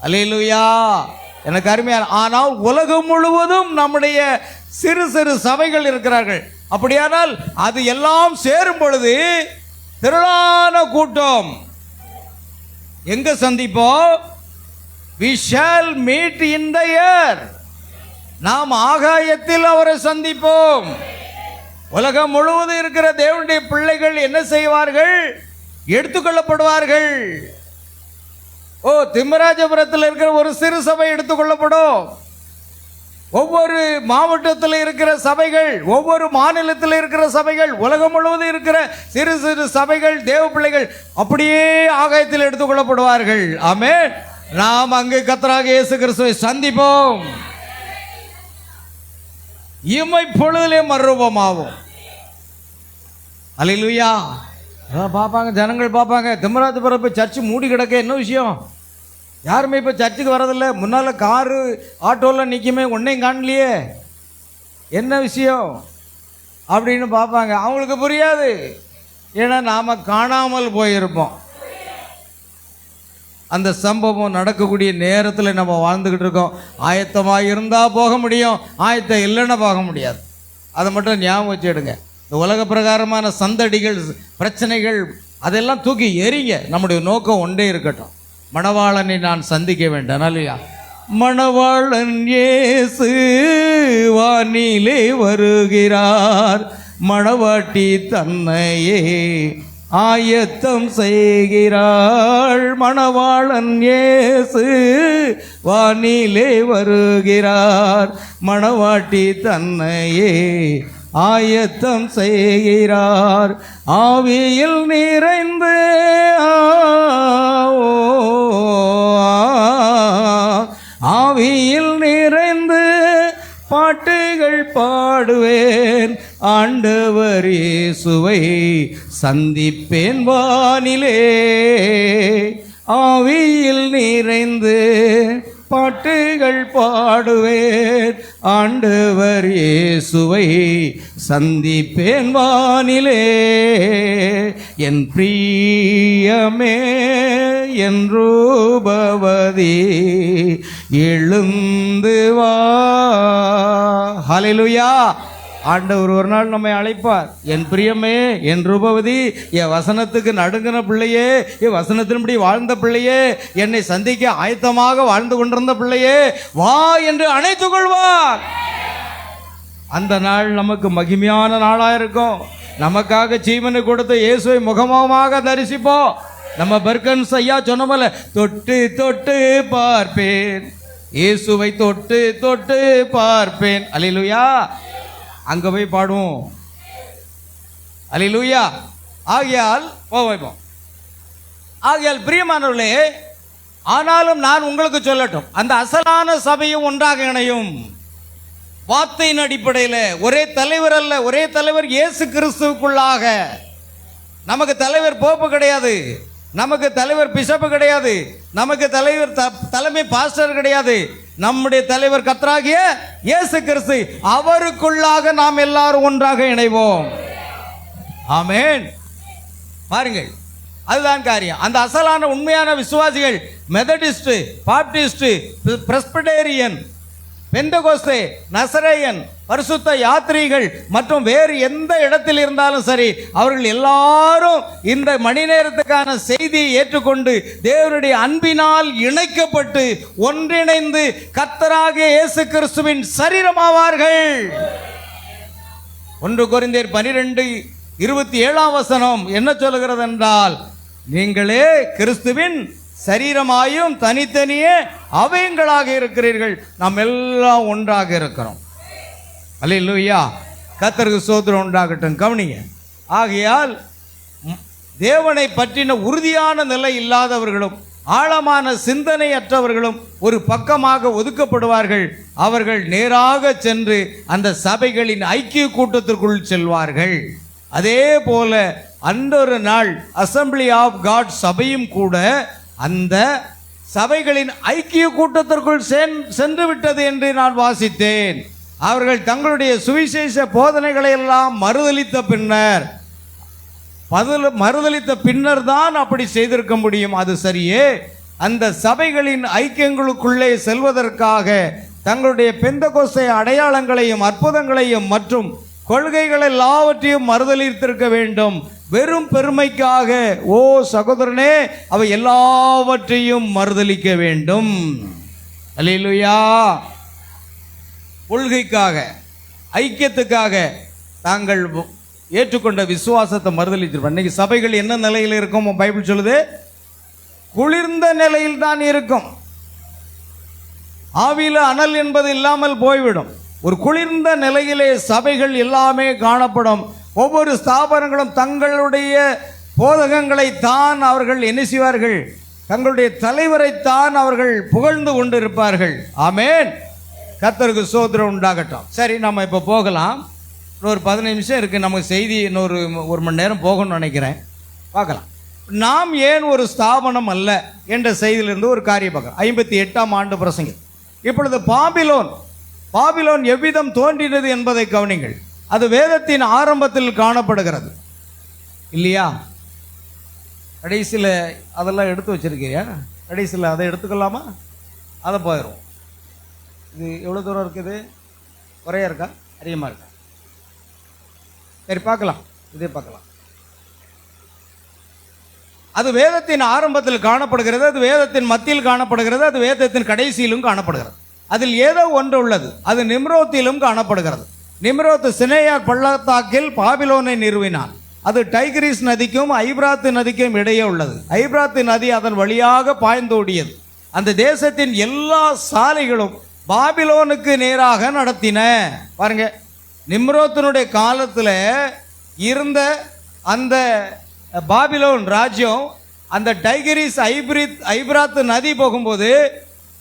அல்லேலூயா. எனக்கு அருமையான. ஆனால் உலகம் முழுவதும் நம்முடைய சிறு சிறு சபைகள் இருக்கிறார்கள். அப்படியானால் அது எல்லாம் சேரும் பொழுது திரளான கூட்டம் எங்க சந்திப்போம்? We shall meet in the air. நாம் ஆகாயத்தில் அவரை சந்திப்போம். உலகம் முழுவதும் இருக்கிற தேவனுடைய பிள்ளைகள் என்ன செய்வார்கள்? எடுத்துக்கொள்ளப்படுவார்கள். திம்மராஜபுரத்தில் இருக்கிற ஒரு சிறு சபை எடுத்துக்கொள்ளப்படும். ஒவ்வொரு மாவட்டத்தில் இருக்கிற சபைகள், ஒவ்வொரு மாநிலத்தில் இருக்கிற சபைகள், உலகம் முழுவதும் இருக்கிற சிறு சிறு சபைகள், தேவ பிள்ளைகள் அப்படியே ஆகாயத்தில் எடுத்துக்கொள்ளப்படுவார்கள். ஆமென். நாம் அங்கு கர்த்தராகிய இயேசு கிறிஸ்துவை சந்திப்போம். இமை பொழுதிலே மறுரூபமாகும். அல்லேலூயா. பார்ப்பாங்க, ஜனங்கள் பார்ப்பாங்க. திம்மராஜபுரம் இப்போ சர்ச்சு மூடி கிடக்க என்ன விஷயம்? யாருமே இப்போ சர்ச்சுக்கு வரதில்லை. முன்னால் காரு ஆட்டோவில் நிற்குமே, ஒன்றையும் காணலையே, என்ன விஷயம் அப்படின்னு பார்ப்பாங்க. அவங்களுக்கு புரியாது. ஏன்னா நாம் காணாமல் போயிருப்போம். அந்த சம்பவம் நடக்கக்கூடிய நேரத்தில் நம்ம வாழ்ந்துக்கிட்டு இருக்கோம். ஆயத்தமாக இருந்தால் போக முடியும், ஆயத்தம் இல்லைன்னா போக முடியாது. அதை மட்டும் ஞாபகம் வச்சுடுங்க. இந்த உலக பிரகாரமான சந்தடிகள், பிரச்சனைகள் அதெல்லாம் தூக்கி எறிங்க. நம்முடைய நோக்கம் ஒன்றே இருக்கட்டும், மணவாளனை நான் சந்திக்க வேண்டாம். இல்லையா? மணவாளன் இயேசு வானிலே வருகிறார், மணவாட்டி தன்னையே ஆயத்தம் செய்கிறாள். மணவாளன் இயேசு வானிலே வருகிறார், மணவாட்டி தன்னையே ஆயத்தம் செய்கிறார். ஆவியில் நிறைந்து ஆவியில் நிறைந்து பாட்டுகள் பாடுவேன், ஆண்டவர் இயேசுவை சந்திப்பேன் வானிலே. ஆவியில் நிறைந்து பாட்டுகள் பாடுவேன், ஆண்டவர் இயேசுவை சந்திப்பேன் வானிலே. என் பிரியமே என் ரூபவதி எழுந்து வா. ஹல்லேலூயா. ஆண்டவர் ஒரு நாள் நம்மை அழைப்பார். என் பிரியமே என் ரூபவதி, என் வசனத்துக்கு நடுங்கின பிள்ளையே, என் வசனத்தின்படி வாழ்ந்த பிள்ளையே, என்னை சந்திக்க ஆயத்தமாக வாழ்ந்து கொண்டிருந்த பிள்ளையே, வா என்று அணைத்துக் கொள்வார். அந்த நாள் நமக்கு மகிமையான நாளாக இருக்கும். நமக்காக ஜீவனை கொடுத்த இயேசுவை முகமுகமாக தரிசிப்போம். நம்ம பெர்கன்ஸ் ஐயா சொன்ன போல தொட்டு தொட்டு பார்ப்பேன், இயேசுவை தொட்டு தொட்டு பார்ப்பேன். அல்லேலூயா. அங்க போய் பாடுவோம். அல்லேலூயா. ஆகையால் வைப்போம். ஆகையால் பிரியமானவர்களே, ஆனாலும் நான் உங்களுக்கு சொல்லட்டும், அந்த அசலான சபையும் ஒன்றாக இணையும். வார்த்தையின் அடிப்படையில் ஒரே தலைவர் அல்ல, ஒரே தலைவர் இயேசு கிறிஸ்துவுக்குள்ளாக. நமக்கு தலைவர் போப்பு கிடையாது, நமக்கு தலைவர் பிஷப்பு கிடையாது, நமக்கு தலைவர் தலைமை பாஸ்டர் கிடையாது. நம்முடைய தலைவர் கர்த்தராகிய இயேசு கிறிஸ்து, அவருக்குள்ளாக நாம் எல்லாரும் ஒன்றாக இணைவோம். ஆமென். பாருங்கள், அதுதான் காரியம். அந்த அசலான உண்மையான விசுவாசிகள் மெத்தடிஸ்ட், பாப்டிஸ்ட், பிரெஸ்பிடேரியன், பெந்தகோஸ்தே, நசரேயன், பரிசுத்த யாத்ரீகள் மற்றும் வேறு எந்த இடத்தில் இருந்தாலும் சரி, அவர்கள் எல்லாரும் இந்த மணி நேரத்துக்கான செய்தியை ஏற்றுக்கொண்டு தேவனுடைய அன்பினால் இணைக்கப்பட்டு ஒன்றிணைந்து கர்த்தராகிய இயேசு கிறிஸ்துவின் சரீரமாவார்கள். 1 கொரிந்தியர் 12:27 என்ன சொல்லுகிறது என்றால், நீங்களே கிறிஸ்துவின் சரீரமாயும் தனித்தனியே அவயங்களாக இருக்கிறீர்கள். நாம் எல்லாம் ஒன்றாக இருக்கிறோம். அல்லேலூயா. கர்த்தருக்கு ஸ்தோத்திரம் உண்டாகட்டும். கவனிங்க. ஆகையால் தேவனை பற்றின உறுதியான நிலை இல்லாதவர்களும் ஆழமான சிந்தனையற்றவர்களும் ஒரு பக்கமாக ஒதுக்கப்படுவார்கள். அவர்கள் நேராக சென்று அந்த சபைகளின் ஐக்கிய கூட்டத்திற்குள் செல்வார்கள். அதே போல அன்றொரு நாள் அசம்பிளி ஆஃப் காட் சபையும் கூட அந்த சபைகளின் ஐக்கிய கூட்டத்திற்குள் சென்று விட்டது என்று நான் வாசித்தேன். அவர்கள் தங்களுடைய சுவிசேஷ போதனைகளை எல்லாம் மறுதலித்த பின்னர் தான் அப்படி செய்திருக்க முடியும். அது சரியே. அந்த சபைகளின் ஐக்கியங்களுக்குள்ளே செல்வதற்காக தங்களுடைய பெந்தகோஸ்தே அடையாளங்களையும் அற்புதங்களையும் மற்றும் கொள்கைகள் எல்லாவற்றையும் மறுதலித்திருக்க வேண்டும். வெறும் பெருமைக்காக ஓ சகோதரனே, அவை எல்லாவற்றையும் மறுதலிக்க வேண்டும். அல்லேலூயா. கொள்கைக்காக, ஐக்கியத்துக்காக தாங்கள் ஏற்றுக்கொண்ட விசுவாசத்தை மறுதலித்திருப்பார். இன்னைக்கு சபைகள் என்ன நிலையில் இருக்கும்? பைபிள் சொல்லுது, குளிர்ந்த நிலையில் தான் இருக்கும். ஆவியில அனல் என்பது இல்லாமல் போய்விடும். ஒரு குளிர்ந்த நிலையிலே சபைகள் எல்லாமே காணப்படும். ஒவ்வொரு ஸ்தாபனங்களும் தங்களுடைய போதகங்களை தான் அவர்கள் என்ன செய்வார்கள்? தங்களுடைய தலைவரைத்தான் அவர்கள் புகழ்ந்து கொண்டிருப்பார்கள். ஆமென். கர்த்தருக்கு ஸ்தோத்திரம் உண்டாகட்டும். சரி, நம்ம இப்போ போகலாம். இன்னொரு 15 நிமிஷம் இருக்குது நமக்கு செய்தி. இன்னொரு 1 மணி நேரம் போகணும்னு நினைக்கிறேன். பார்க்கலாம். நாம் ஏன் ஒரு ஸ்தாபனம் அல்ல என்ற செய்தியிலிருந்து ஒரு காரியம் பார்க்கலாம். 58ஆம் ஆண்டு பிரசங்கி. இப்பொழுது பாபிலோன் எவ்விதம் தோன்றினது என்பதை கவனிங்கள். அது வேதத்தின் ஆரம்பத்தில் காணப்படுகிறது இல்லையா? கடைசியில் அதெல்லாம் எடுத்து வச்சிருக்கியா? கடைசியில் அதை எடுத்துக்கலாமா? அதை போயிடும். இது எவ்வளோ தூரம் இருக்குது? குறையா இருக்கா, அதிகமாக இருக்கா? சரி, பார்க்கலாம். இதே பார்க்கலாம். அது வேதத்தின் ஆரம்பத்தில் காணப்படுகிறது, அது வேதத்தின் மத்தியில் காணப்படுகிறது, அது வேதத்தின் கடைசியிலும் காணப்படுகிறது. அதில் ஏதோ ஒன்று உள்ளது. அது நிம்ரோத்திலும் காணப்படுகிறது. நிம்ரோத் சினேயார் பள்ளத்தாக்கில் பாபிலோனை நிறுவினான். அது டைகிரிஸ் நதிக்கும் ஐப்ராத்து நதிக்கும் இடையே உள்ளது. ஐப்ராத்து நதி அதன் வழியாக பாய்ந்தோடியது. அந்த தேசத்தின் எல்லா சாலைகளும் பாபிலோனுக்கு நேராக நடத்தின. பாருங்க, நிம்ரோத்தினுடைய காலத்தில் இருந்த அந்த பாபிலோன் ராஜ்யம் அந்த டைகிரிஸ் ஐப்ராத்து நதி போகும்போது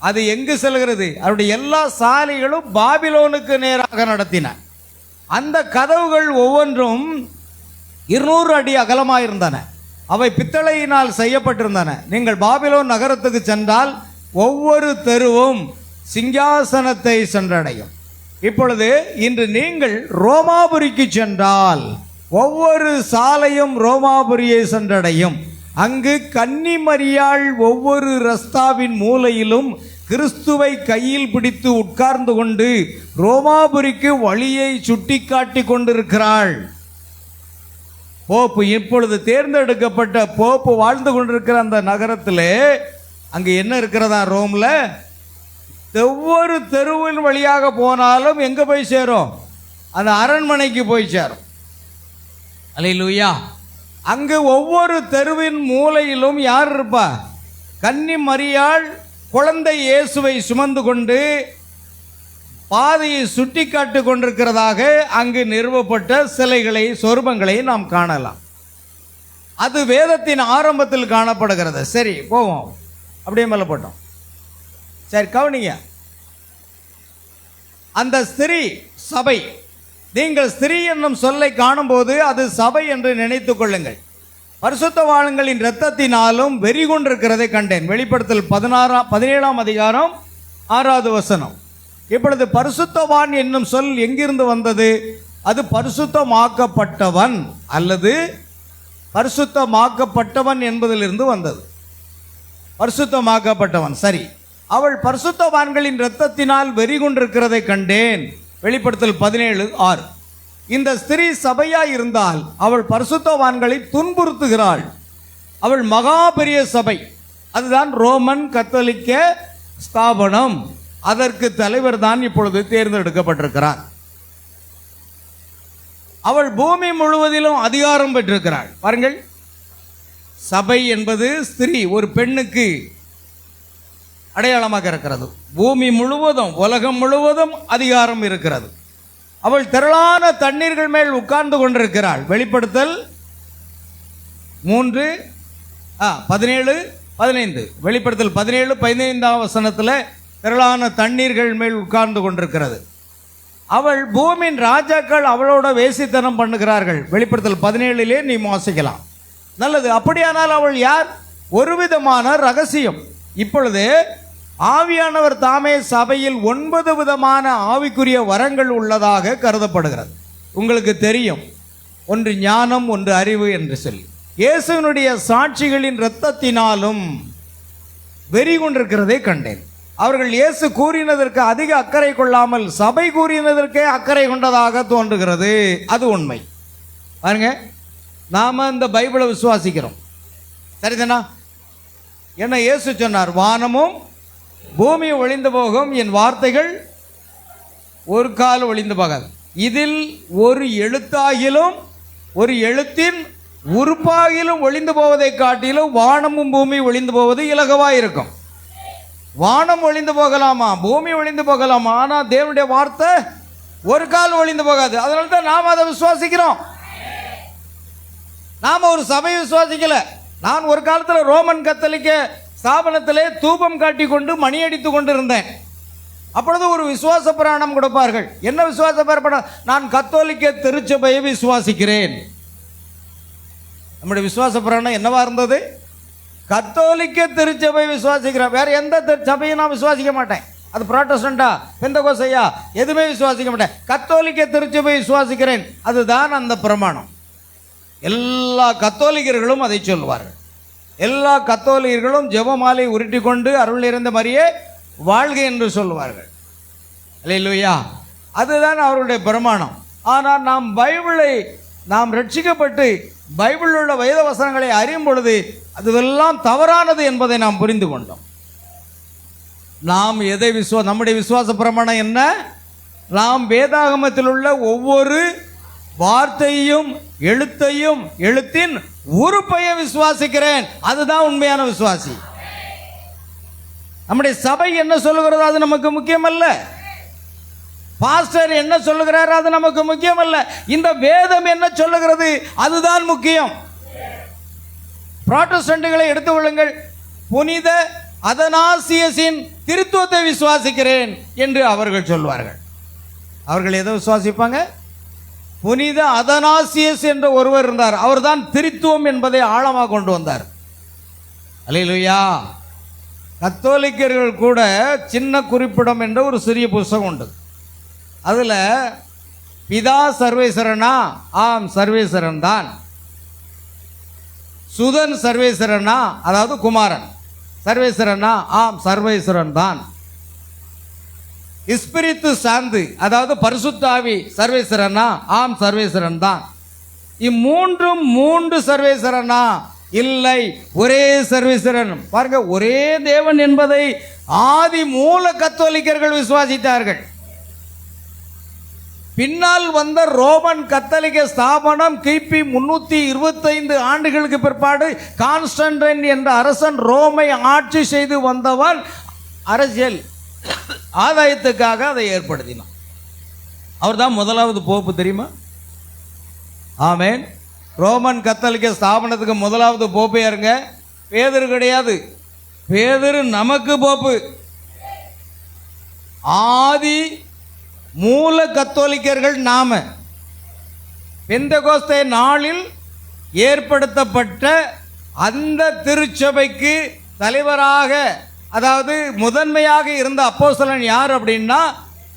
அது எங்கு செல்கிறது? அவருடைய எல்லா சாலைகளும் பாபிலோனுக்கு நேராக நடத்தின. அந்த கதவுகள் ஒவ்வொன்றும் 200 அடி அகலமாக இருந்தன. அவை பித்தளையினால் செய்யப்பட்டிருந்தன. நீங்கள் பாபிலோன் நகரத்துக்கு சென்றால் ஒவ்வொரு தெருவும் சிங்காசனத்தை சென்றடையும். இப்பொழுது இன்று நீங்கள் ரோமாபுரிக்கு சென்றால் ஒவ்வொரு சாலையும் ரோமாபுரியை சென்றடையும். அங்கு கன்னிமரியாள் ஒவ்வொரு ரஸ்தாவின் மூலையிலும் கிறிஸ்துவை கையில் பிடித்து உட்கார்ந்து கொண்டு ரோமாபுரிக்கு வழியை சுட்டி காட்டி கொண்டிருக்கிறாள். போப்பு, இப்பொழுது தேர்ந்தெடுக்கப்பட்ட போப்பு வாழ்ந்து கொண்டிருக்கிற அந்த நகரத்திலே அங்கே என்ன இருக்கிறதா? ரோம்ல ஒவ்வொரு தெருவின் வழியாக போனாலும் எங்கே போய் சேரும்? அந்த அரண்மனைக்கு போய் சேரும். அல்லேலூயா. அங்கு ஒவ்வொரு தெருவின் மூலையிலும் யார் இருப்பா? கன்னி மரியாள் குழந்தை இயேசுவை சுமந்து கொண்டு பாதையை சுட்டி காட்டு கொண்டிருக்கிறதாக அங்கு நிறுவப்பட்ட சிலைகளை சொரூபங்களை நாம் காணலாம். அது வேதத்தின் ஆரம்பத்தில் காணப்படுகிறது. சரி, போவோம். அப்படியே மேலே போட்டோம். சரி, கவனிங்க. அந்த ஸ்திரீ சபை. நீங்கள் ஸ்திரீ என்னும் சொல்லை காணும்போது அது சபை என்று நினைத்துக் கொள்ளுங்கள். பரிசுத்தவான்களின் இரத்தத்தினாலும் வெறி கொண்டிருக்கிறதை கண்டேன். வெளிப்படுத்தல் 17ஆம் அதிகாரம் 6வது வசனம். இப்பொழுது பரிசுத்தவான் என்னும் சொல் எங்கிருந்து வந்தது? அது பரிசுத்தமாக்கப்பட்டவன் அல்லது பரிசுத்தமாக்கப்பட்டவன் என்பதிலிருந்து வந்தது. பரிசுத்தமாக்கப்பட்டவன். சரி, அவள் பரிசுத்தவான்களின் இரத்தத்தினால் வெறி கொண்டிருக்கிறதை கண்டேன். வெளிப்படுத்தல் 17:6. இந்த ஸ்திரீ சபையாய் இருந்தால் அவள் பரிசுத்தவான்களை துன்புறுத்துகிறாள். அவள் மகா பெரிய சபை. அதுதான் ரோமன் கத்தோலிக்க ஸ்தாபனம். அதற்கு தலைவர் தான் இப்பொழுது தேர்ந்தெடுக்கப்பட்டிருக்கிறார். அவள் பூமி முழுவதிலும் அதிகாரம் பெற்றிருக்கிறாள். பாருங்கள், சபை என்பது ஸ்திரீ, ஒரு பெண்ணுக்கு அடையாளமாக இருக்கிறது. பூமி முழுவதும், உலகம் முழுவதும் அதிகாரம் இருக்கிறது. அவள் திரளான தண்ணீர்கள் மேல் உட்கார்ந்து கொண்டிருக்கிறாள். வெளிப்படுத்தல் 3:17-15. வெளிப்படுத்தல் 17-15 வசனத்தில் திரளான தண்ணீர்கள் மேல் உட்கார்ந்து கொண்டிருக்கிறது. அவள் பூமியின் ராஜாக்கள் அவளோட வேசித்தனம் பண்ணுகிறார்கள். வெளிப்படுத்தல் 17 நீ வாசிக்கலாம். நல்லது. அப்படியானால் அவள் யார்? ஒரு விதமான ரகசியம். இப்பொழுது ஆவியானவர் தாமே சபையில் 9 விதமான ஆவிக்குரிய வரங்கள் உள்ளதாக கருதப்படுகிறது. உங்களுக்கு தெரியும், ஒன்று ஞானம், ஒன்று அறிவு என்று சொல்லி. இயேசுவினுடைய சாட்சிகளின் இரத்தத்தினாலும் வெறி கொண்டிருக்கிறதை கண்டேன். அவர்கள் இயேசு கூறினதற்கு அதிக அக்கறை கொள்ளாமல் சபை கூறினதற்கே அக்கறை கொண்டதாக தோன்றுகிறது. அது உண்மை. பாருங்க, நாம இந்த பைபிளை விசுவாசிக்கிறோம், சரிதானா? என்ன இயேசு சொன்னார்? வானமும் பூமி ஒளிந்து போகும், என் வார்த்தைகள் ஒரு கால் ஒளிந்து போகாது. இதில் ஒரு எழுத்தாகிலும் ஒரு எழுத்தின் உறுப்பாகிலும் ஒளிந்து போவதை காட்டிலும் வானமும் பூமி ஒளிந்து போவது இலகுவாக இருக்கும். வானம் ஒளிந்து போகலாமா, பூமி ஒளிந்து போகலாமா, ஆனால் தேவனுடைய வார்த்தை ஒரு கால் ஒளிந்து போகாது. அதனால தான் நாம் அதை விசுவாசிக்கிறோம். நாம் ஒரு சபையை விசுவாசிக்கல. நான் ஒரு காலத்தில் ரோமன் கத்தோலிக்க ஸ்தாபனத்திலே தூபம் காட்டி கொண்டு மணி அடித்து கொண்டு இருந்தேன். அப்பொழுது ஒரு விசுவாச பிராணம் கொடுப்பார்கள். என்ன விசுவாச பிராணம்? நான் கத்தோலிக்க திருச்சபையை விசுவாசிக்கிறேன். நம்முடைய விசுவாச பிராணம் என்னவா இருந்தது? கத்தோலிக்க திருச்சபை விசுவாசிக்கிறேன். வேற எந்த சபையும் நான் விசுவாசிக்க மாட்டேன். அது புரோட்டஸ்டண்டா, பெந்தகோஸ்தையா, எதுவுமே விசுவாசிக்க மாட்டேன். கத்தோலிக்க திருச்சபை விசுவாசிக்கிறேன். அதுதான் அந்த பிரமாணம். எல்லா கத்தோலிக்கர்களும் அதை சொல்வார்கள். எல்லா கத்தோலிக்கர்களும் ஜெபமாலை உருட்டி கொண்டு அருள் நிறைந்த மரியே வாழ்க என்று சொல்வார்கள். அல்லேலூயா. அதுதான் அவருடைய பிரமாணம். ஆனால் நாம் ரட்சிக்கப்பட்டு பைபிளில் உள்ள வேத வசனங்களை அறியும் பொழுது அதுவெல்லாம் தவறானது என்பதை நாம் புரிந்து கொண்டோம். நாம் எதை நம்முடைய விசுவாச பிரமாணம் என்ன? நாம் வேதாகமத்தில் உள்ள ஒவ்வொரு வார்த்தையும் எழுத்தின் உறுப்பையை விசுவாசிக்கிறேன். அதுதான் உண்மையான விசுவாசி. நம்முடைய சபை என்ன சொல்லுகிறதோ அது நமக்கு முக்கியம் அல்ல. பாஸ்டர் என்ன சொல்லுகிறார் அது நமக்கு முக்கியம் அல்ல. இந்த வேதம் என்ன சொல்லுகிறது அதுதான் முக்கியம். புராட்டஸ்டன்ட்களை எடுத்துக்கொள்ளுங்கள். புனித அதனாசியஸின் திருத்துவத்தை விசுவாசிக்கிறேன் என்று அவர்கள் சொல்வார்கள். அவர்கள் எதை விசுவாசிப்பாங்க? புனித அதனாசியஸ் என்ற ஒருவர் இருந்தார். அவர்தான் திருத்துவம் என்பதை ஆழமாக கொண்டு வந்தார். அல்லேலூயா. கத்தோலிக்கர்கள் கூட சின்ன குறிப்பிடம் என்ற ஒரு சிறிய புஸ்தகம் உண்டு. அதில் பிதா சர்வேஸ்வரனா? ஆம், சர்வேஸ்வரன் தான். சுதன் சர்வேஸ்வரனா? அதாவது குமாரன். சர்வேஸ்வரனா? ஆம், சர்வேஸ்வரன் தான். இஸ்பிரித்து சாந்து, அதாவது பரிசுத்த ஆவி சர்வேஸ்வரனா? ஆம், சர்வேஸ்வரன் தான். இம்மூன்றும் 3 சர்வேஸ்வரனா? இல்லை, ஒரே சர்வேஸ்வரன். பாருங்க, ஒரே தேவன் என்பதை ஆதி மூல கத்தோலிக்கர்கள் விசுவாசித்தார்கள். பின்னால் வந்த ரோமன் கத்தோலிக்க ஸ்தாபனம் கிபி 325 ஆண்டுகளுக்கு பிற்பாடு கான்ஸ்டன்டைன் என்ற அரசன் ரோமை ஆட்சி செய்து வந்தவன் அரசியல் ஆதாயத்துக்காக அதை ஏற்படுத்தினான். அவர் தான் முதலாவது போப்பு, தெரியுமா? ஆமேன். ரோமன் கத்தோலிக்க ஸ்தாபனத்துக்கு முதலாவது போப்பு யாருங்க? பேதுரு கிடையாது. பேதுரு நமக்கு போப்பு. ஆதி மூல கத்தோலிக்கர்கள் நாம. பெந்தெகோஸ்தே நாளில் ஏற்படுத்தப்பட்ட அந்த திருச்சபைக்கு தலைவராக, அதாவது முதன்மையாக இருந்த அப்போஸ்தலன் யார் அப்படின்னா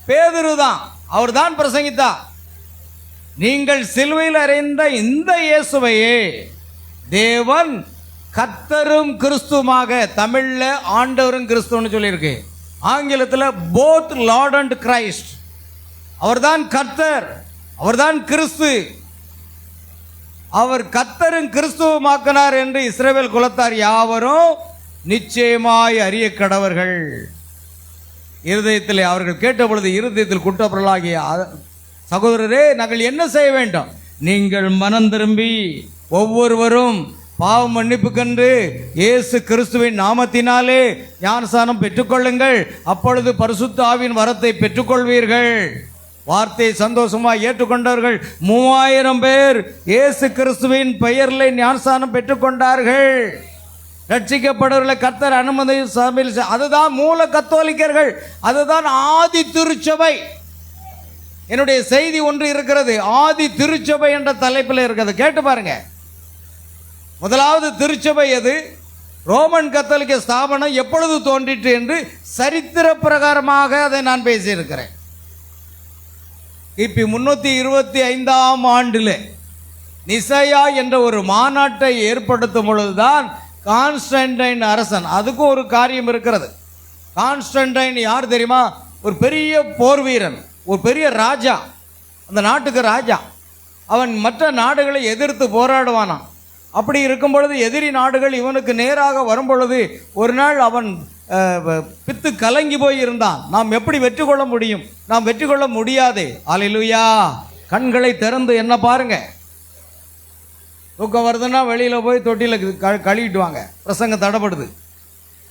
பேதுரு தான். அவர் தான் பிரசங்கித்தார், நீங்கள் சிலுவையில் அறைந்த இந்த இயேசுவையே தேவன் கர்த்தரும் கிறிஸ்துவாக, தமிழ்ல ஆண்டவரும் கிறிஸ்துவன்னு சொல்லியிருக்கு, ஆங்கிலத்தில் போத் லார்ட் அண்ட் கிரைஸ்ட். அவர்தான் கர்த்தர், அவர்தான் கிறிஸ்து. அவர் கர்த்தரும் கிறிஸ்துவமாக்கினார் என்று இஸ்ரவேல் குலத்தார் யாவரும் நிச்சயமாய் அறிய கடவர்கள். இருதயத்தில் அவர்கள் கேட்ட பொழுது இருதயத்தில் குற்றப்பொருளாகிய சகோதரரே, நாங்கள் என்ன செய்ய வேண்டும்? நீங்கள் மனம் திரும்பி ஒவ்வொருவரும் பாவ மன்னிப்புக்கென்று இயேசு கிறிஸ்துவின் நாமத்தினாலே ஞானஸ்நானம் பெற்றுக்கொள்ளுங்கள், அப்பொழுது பரிசுத்த ஆவியின் வரத்தை பெற்றுக்கொள்வீர்கள். வார்த்தையை சந்தோஷமாக ஏற்றுக்கொண்டவர்கள் 3000 பேர் இயேசு கிறிஸ்துவின் பெயரில் ஞானஸ்நானம் பெற்றுக்கொண்டார்கள். ரட்சிக்கப்படுவர்களை கர்த்தர் அனுமதி சபையில், அதுதான் மூல கத்தோலிக்கர்கள், அதுதான் ஆதி திருச்சபை. என்னுடைய செய்தி ஒன்று இருக்கிறது, ஆதி திருச்சபை என்ற தலைப்பில் இருக்கிறது, கேட்டு பாருங்க. முதலாவது திருச்சபை எது? ரோமன் கத்தோலிக்க ஸ்தாபனம் எப்பொழுது தோன்றிற்று என்று சரித்திர பிரகாரமாக அதை நான் பேசியிருக்கிறேன். கிபி 325 ஆண்டில் நிசையா என்ற ஒரு மாநாட்டை ஏற்படுத்தும் பொழுதுதான் கான்ஸ்டன்டைன் அரசன். அதுக்கும் ஒரு காரியம் இருக்கிறது. கான்ஸ்டன்டைன் யார் தெரியுமா? ஒரு பெரிய போர் வீரன், ஒரு பெரிய ராஜா, அந்த நாட்டுக்கு ராஜா. அவன் மற்ற நாடுகளை எதிர்த்து போராடுவானான். அப்படி இருக்கும் பொழுது எதிரி நாடுகள் இவனுக்கு நேராக வரும் பொழுது ஒரு நாள் அவன் பித்து கலங்கி போய் இருந்தான். நாம் எப்படி வெற்றி கொள்ள முடியும்? நாம் வெற்றி கொள்ள முடியாது. அல்லேலூயா. கண்களை திறந்து என்ன பாருங்க. தூக்கம் வருதுன்னா வெளியில் போய் தொட்டியில் கழுவிட்டு வாங்க. பிரசங்கம் தடப்படுது.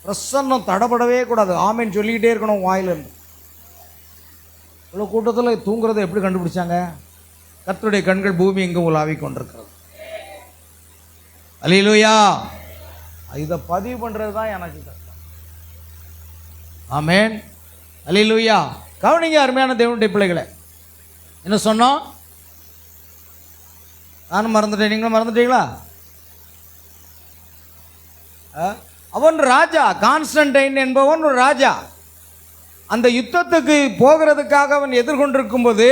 பிரசன்னம் தடப்படவே கூடாது. ஆமேன்னு சொல்லிக்கிட்டே இருக்கணும் வாயிலிருந்து. இவ்வளோ கூட்டத்தில் தூங்குறதை எப்படி கண்டுபிடிச்சாங்க? கர்த்தருடைய கண்கள் பூமி எங்கும் உலாவிக் கொண்டிருக்கிறது. அல்லேலூயா. இதை பதிவு பண்ணுறது தான் எனக்கு கஷ்டம். ஆமேன். அல்லேலூயா. கவனிங்க அருமையான தேவனுடைய பிள்ளைகளை. என்ன சொன்னோம்? நானும் மறந்துட்டேன், நீங்களும் மறந்துட்டீங்களா? அவன் ராஜா, கான்ஸ்டன்டைன் என்பவன் ஒரு ராஜா. அந்த யுத்தத்துக்கு போகிறதுக்காக அவன் எதிர்கொண்டிருக்கும் போது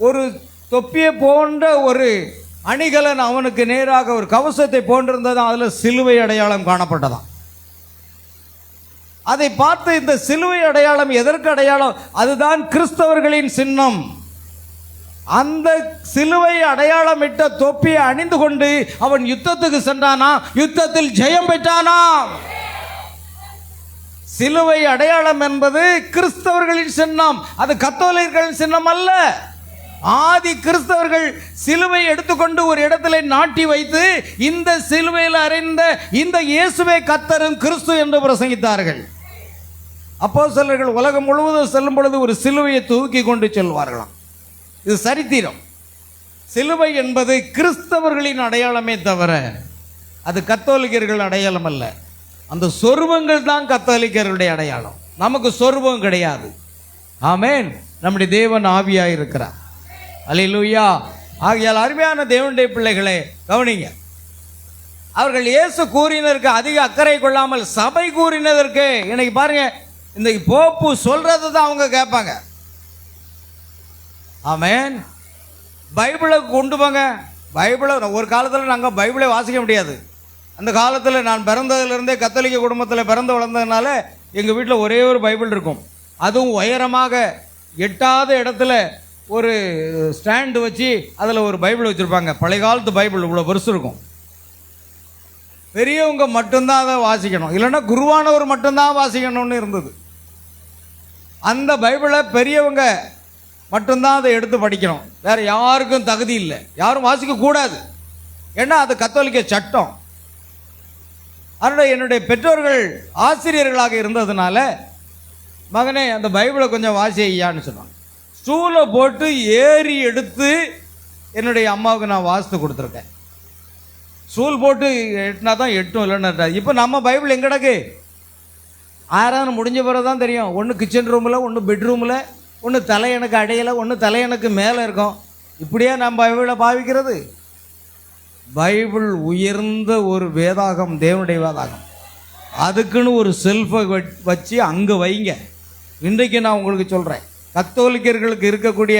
ஒரு தொப்பியை போன்ற ஒரு அணிகலன் அவனுக்கு நேராக ஒரு கவசத்தை போன்றிருந்ததான். அதில் சிலுவை அடையாளம் காணப்பட்டதாம். அதை பார்த்து இந்த சிலுவை அடையாளம் எதற்கு அடையாளம்? அதுதான் கிறிஸ்தவர்களின் சின்னம். அந்த சிலுவை அடையாளம் இட்ட தொப்பியை அணிந்து கொண்டு அவன் யுத்தத்துக்கு சென்றானா, யுத்தத்தில் ஜெயம் பெற்றானா. சிலுவை அடையாளம் என்பது கிறிஸ்தவர்களின் சின்னம், அது கத்தோலிக்கர்களின் சின்னம் அல்ல. ஆதி கிறிஸ்தவர்கள் சிலுவை எடுத்துக்கொண்டு ஒரு இடத்துல நாட்டி வைத்து இந்த சிலுவையில் அறைந்த இந்த இயேசுவே கர்த்தரும் கிறிஸ்து என்று பிரசங்கித்தார்கள். அப்போஸ்தலர்கள் உலகம் முழுவதும் செல்லும் பொழுது ஒரு சிலுவையை தூக்கி கொண்டு செல்வார்களாம். இது சரித்திரம். சிலுவை என்பது கிறிஸ்தவர்களின் அடையாளமே தவிர அது கத்தோலிக்கர்கள் அடையாளம் அல்ல. அந்த சொருபங்கள் தான் கத்தோலிக்கர்களுடைய அடையாளம். நமக்கு சொருபம் கிடையாது. ஆமேன். நம்முடைய தேவன் ஆவியாக இருக்கிறார். அல்லேலூயா. ஆகையால் அருமையான தேவனுடைய பிள்ளைகளே கவனிங்க. அவர்கள் இயேசு கூறினதற்கு அதிக அக்கறை கொள்ளாமல் சபை கூறினதற்கு, இன்னைக்கு பாருங்க, இந்த போப்பு சொல்றது தான் அவங்க கேட்பாங்க. ஆமேன். பைபிளை கொண்டு போங்க. பைபிளை ஒரு காலத்தில் நாங்கள் பைபிளை வாசிக்க முடியாது. அந்த காலத்தில் நான் பிறந்ததுலேருந்தே கத்தோலிக்க குடும்பத்தில் பிறந்து வளர்ந்ததுனால எங்கள் வீட்டில் ஒரே ஒரு பைபிள் இருக்கும். அதுவும் உயரமாக எட்டாத இடத்துல ஒரு ஸ்டாண்டு வச்சு அதில் ஒரு பைபிள் வச்சுருப்பாங்க. பழைய காலத்து பைபிள் இவ்வளோ பெருசு இருக்கும். பெரியவங்க மட்டும்தான் அதை வாசிக்கணும், இல்லைன்னா குருவானவர் மட்டும்தான் வாசிக்கணும்னு இருந்தது. அந்த பைபிளை பெரியவங்க மட்டும்தான் அதை எடுத்து படிக்கணும். வேறு யாருக்கும் தகுதி இல்லை, யாரும் வாசிக்கக்கூடாது. ஏன்னா அது கத்தோலிக்க சட்டம். அதனால் என்னுடைய பெற்றோர்கள் ஆசிரியர்களாக இருந்ததுனால, மகனே அந்த பைபிளை கொஞ்சம் வாசி ஐயான்னு சொன்னாங்க. ஸ்டூலை போட்டு ஏறி எடுத்து என்னுடைய அம்மாவுக்கு நான் வாசித்து கொடுத்துருக்கேன். ஸ்டூல் போட்டு எட்டினா தான் எட்டும், இல்லைன்னா. இப்போ நம்ம பைபிள் எங்கே கிடக்கு? ஆறாவது முடிஞ்ச பிறகு தான் தெரியும். ஒன்று கிச்சன் ரூமில், ஒன்று பெட்ரூமில், ஒன்று தலையணுக்கு அடையலை, ஒன்று தலையணுக்கு மேலே இருக்கும். இப்படியே நம்ம பைபிளை பாவிக்கிறது? பைபிள் உயர்ந்த ஒரு வேதாகம், தேவனுடைய வேதாகம். அதுக்குன்னு ஒரு செல்ஃபை வச்சு அங்கே வைங்க. இன்றைக்கு நான் உங்களுக்கு சொல்கிறேன், கத்தோலிக்கர்களுக்கு இருக்கக்கூடிய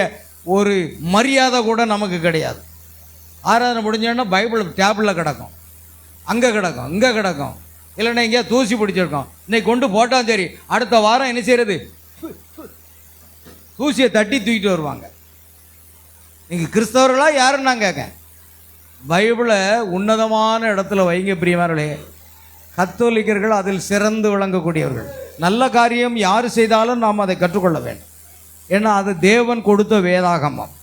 ஒரு மரியாதை கூட நமக்கு கிடையாது. ஆராதனை முடிஞ்சோன்னா பைபிள் டேபிளில் கிடக்கும், அங்கே கிடக்கும், இங்கே கிடக்கும், இல்லைன்னா எங்கேயா தூசி பிடிச்சிருக்கோம். இன்னைக்கு கொண்டு போட்டால் சரி, அடுத்த வாரம் என்ன செய்யறது? தூசியை தட்டி தூக்கிட்டு வருவாங்க. நீங்கள் கிறிஸ்தவர்களா யாருன்னு நான் கேட்க. பைபிளை உன்னதமான இடத்துல வைங்க பிரியமானவர்களே. கத்தோலிக்கர்கள் அதில் சிறந்து விளங்கக்கூடியவர்கள். நல்ல காரியம் யார் செய்தாலும் நாம் அதை கற்றுக்கொள்ள வேண்டும். ஏன்னா அது தேவன் கொடுத்த வேதாகமம்.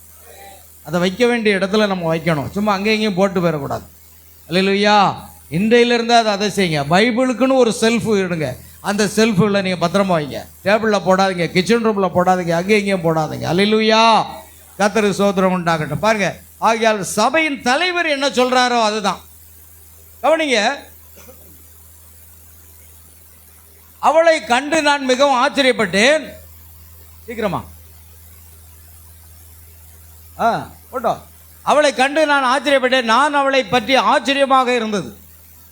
அதை வைக்க வேண்டிய இடத்துல நம்ம வைக்கணும். சும்மா அங்கே இங்கேயும் போட்டு போயிடக்கூடாது. அல்லேலூயா. இன்றையிலிருந்து அதை செய்யுங்க. பைபிளுக்குன்னு ஒரு செல்ஃபு எடுங்க. அந்த செல்ஃபில் நீங்கள் பத்திரமா வைங்க. டேபிளில் போடாதீங்க, கிச்சன் ரூமில் போடாதீங்க, அங்கேயும் இங்கேயும் போடாதீங்க. அல்லேலூயா. கர்த்தருக்கு ஸ்தோத்திரம் உண்டாகட்டும். பாருங்க, ஆகையால் சபையின் தலைவர் என்ன சொல்றாரோ அதுதான். கவனிங்க, அவளை கண்டு நான் மிகவும் ஆச்சரியப்பட்டேன். சீக்கிரமா போட்டோ. அவளை கண்டு நான் ஆச்சரியப்பட்டேன். நான் அவளை பற்றி ஆச்சரியமாக இருந்தது.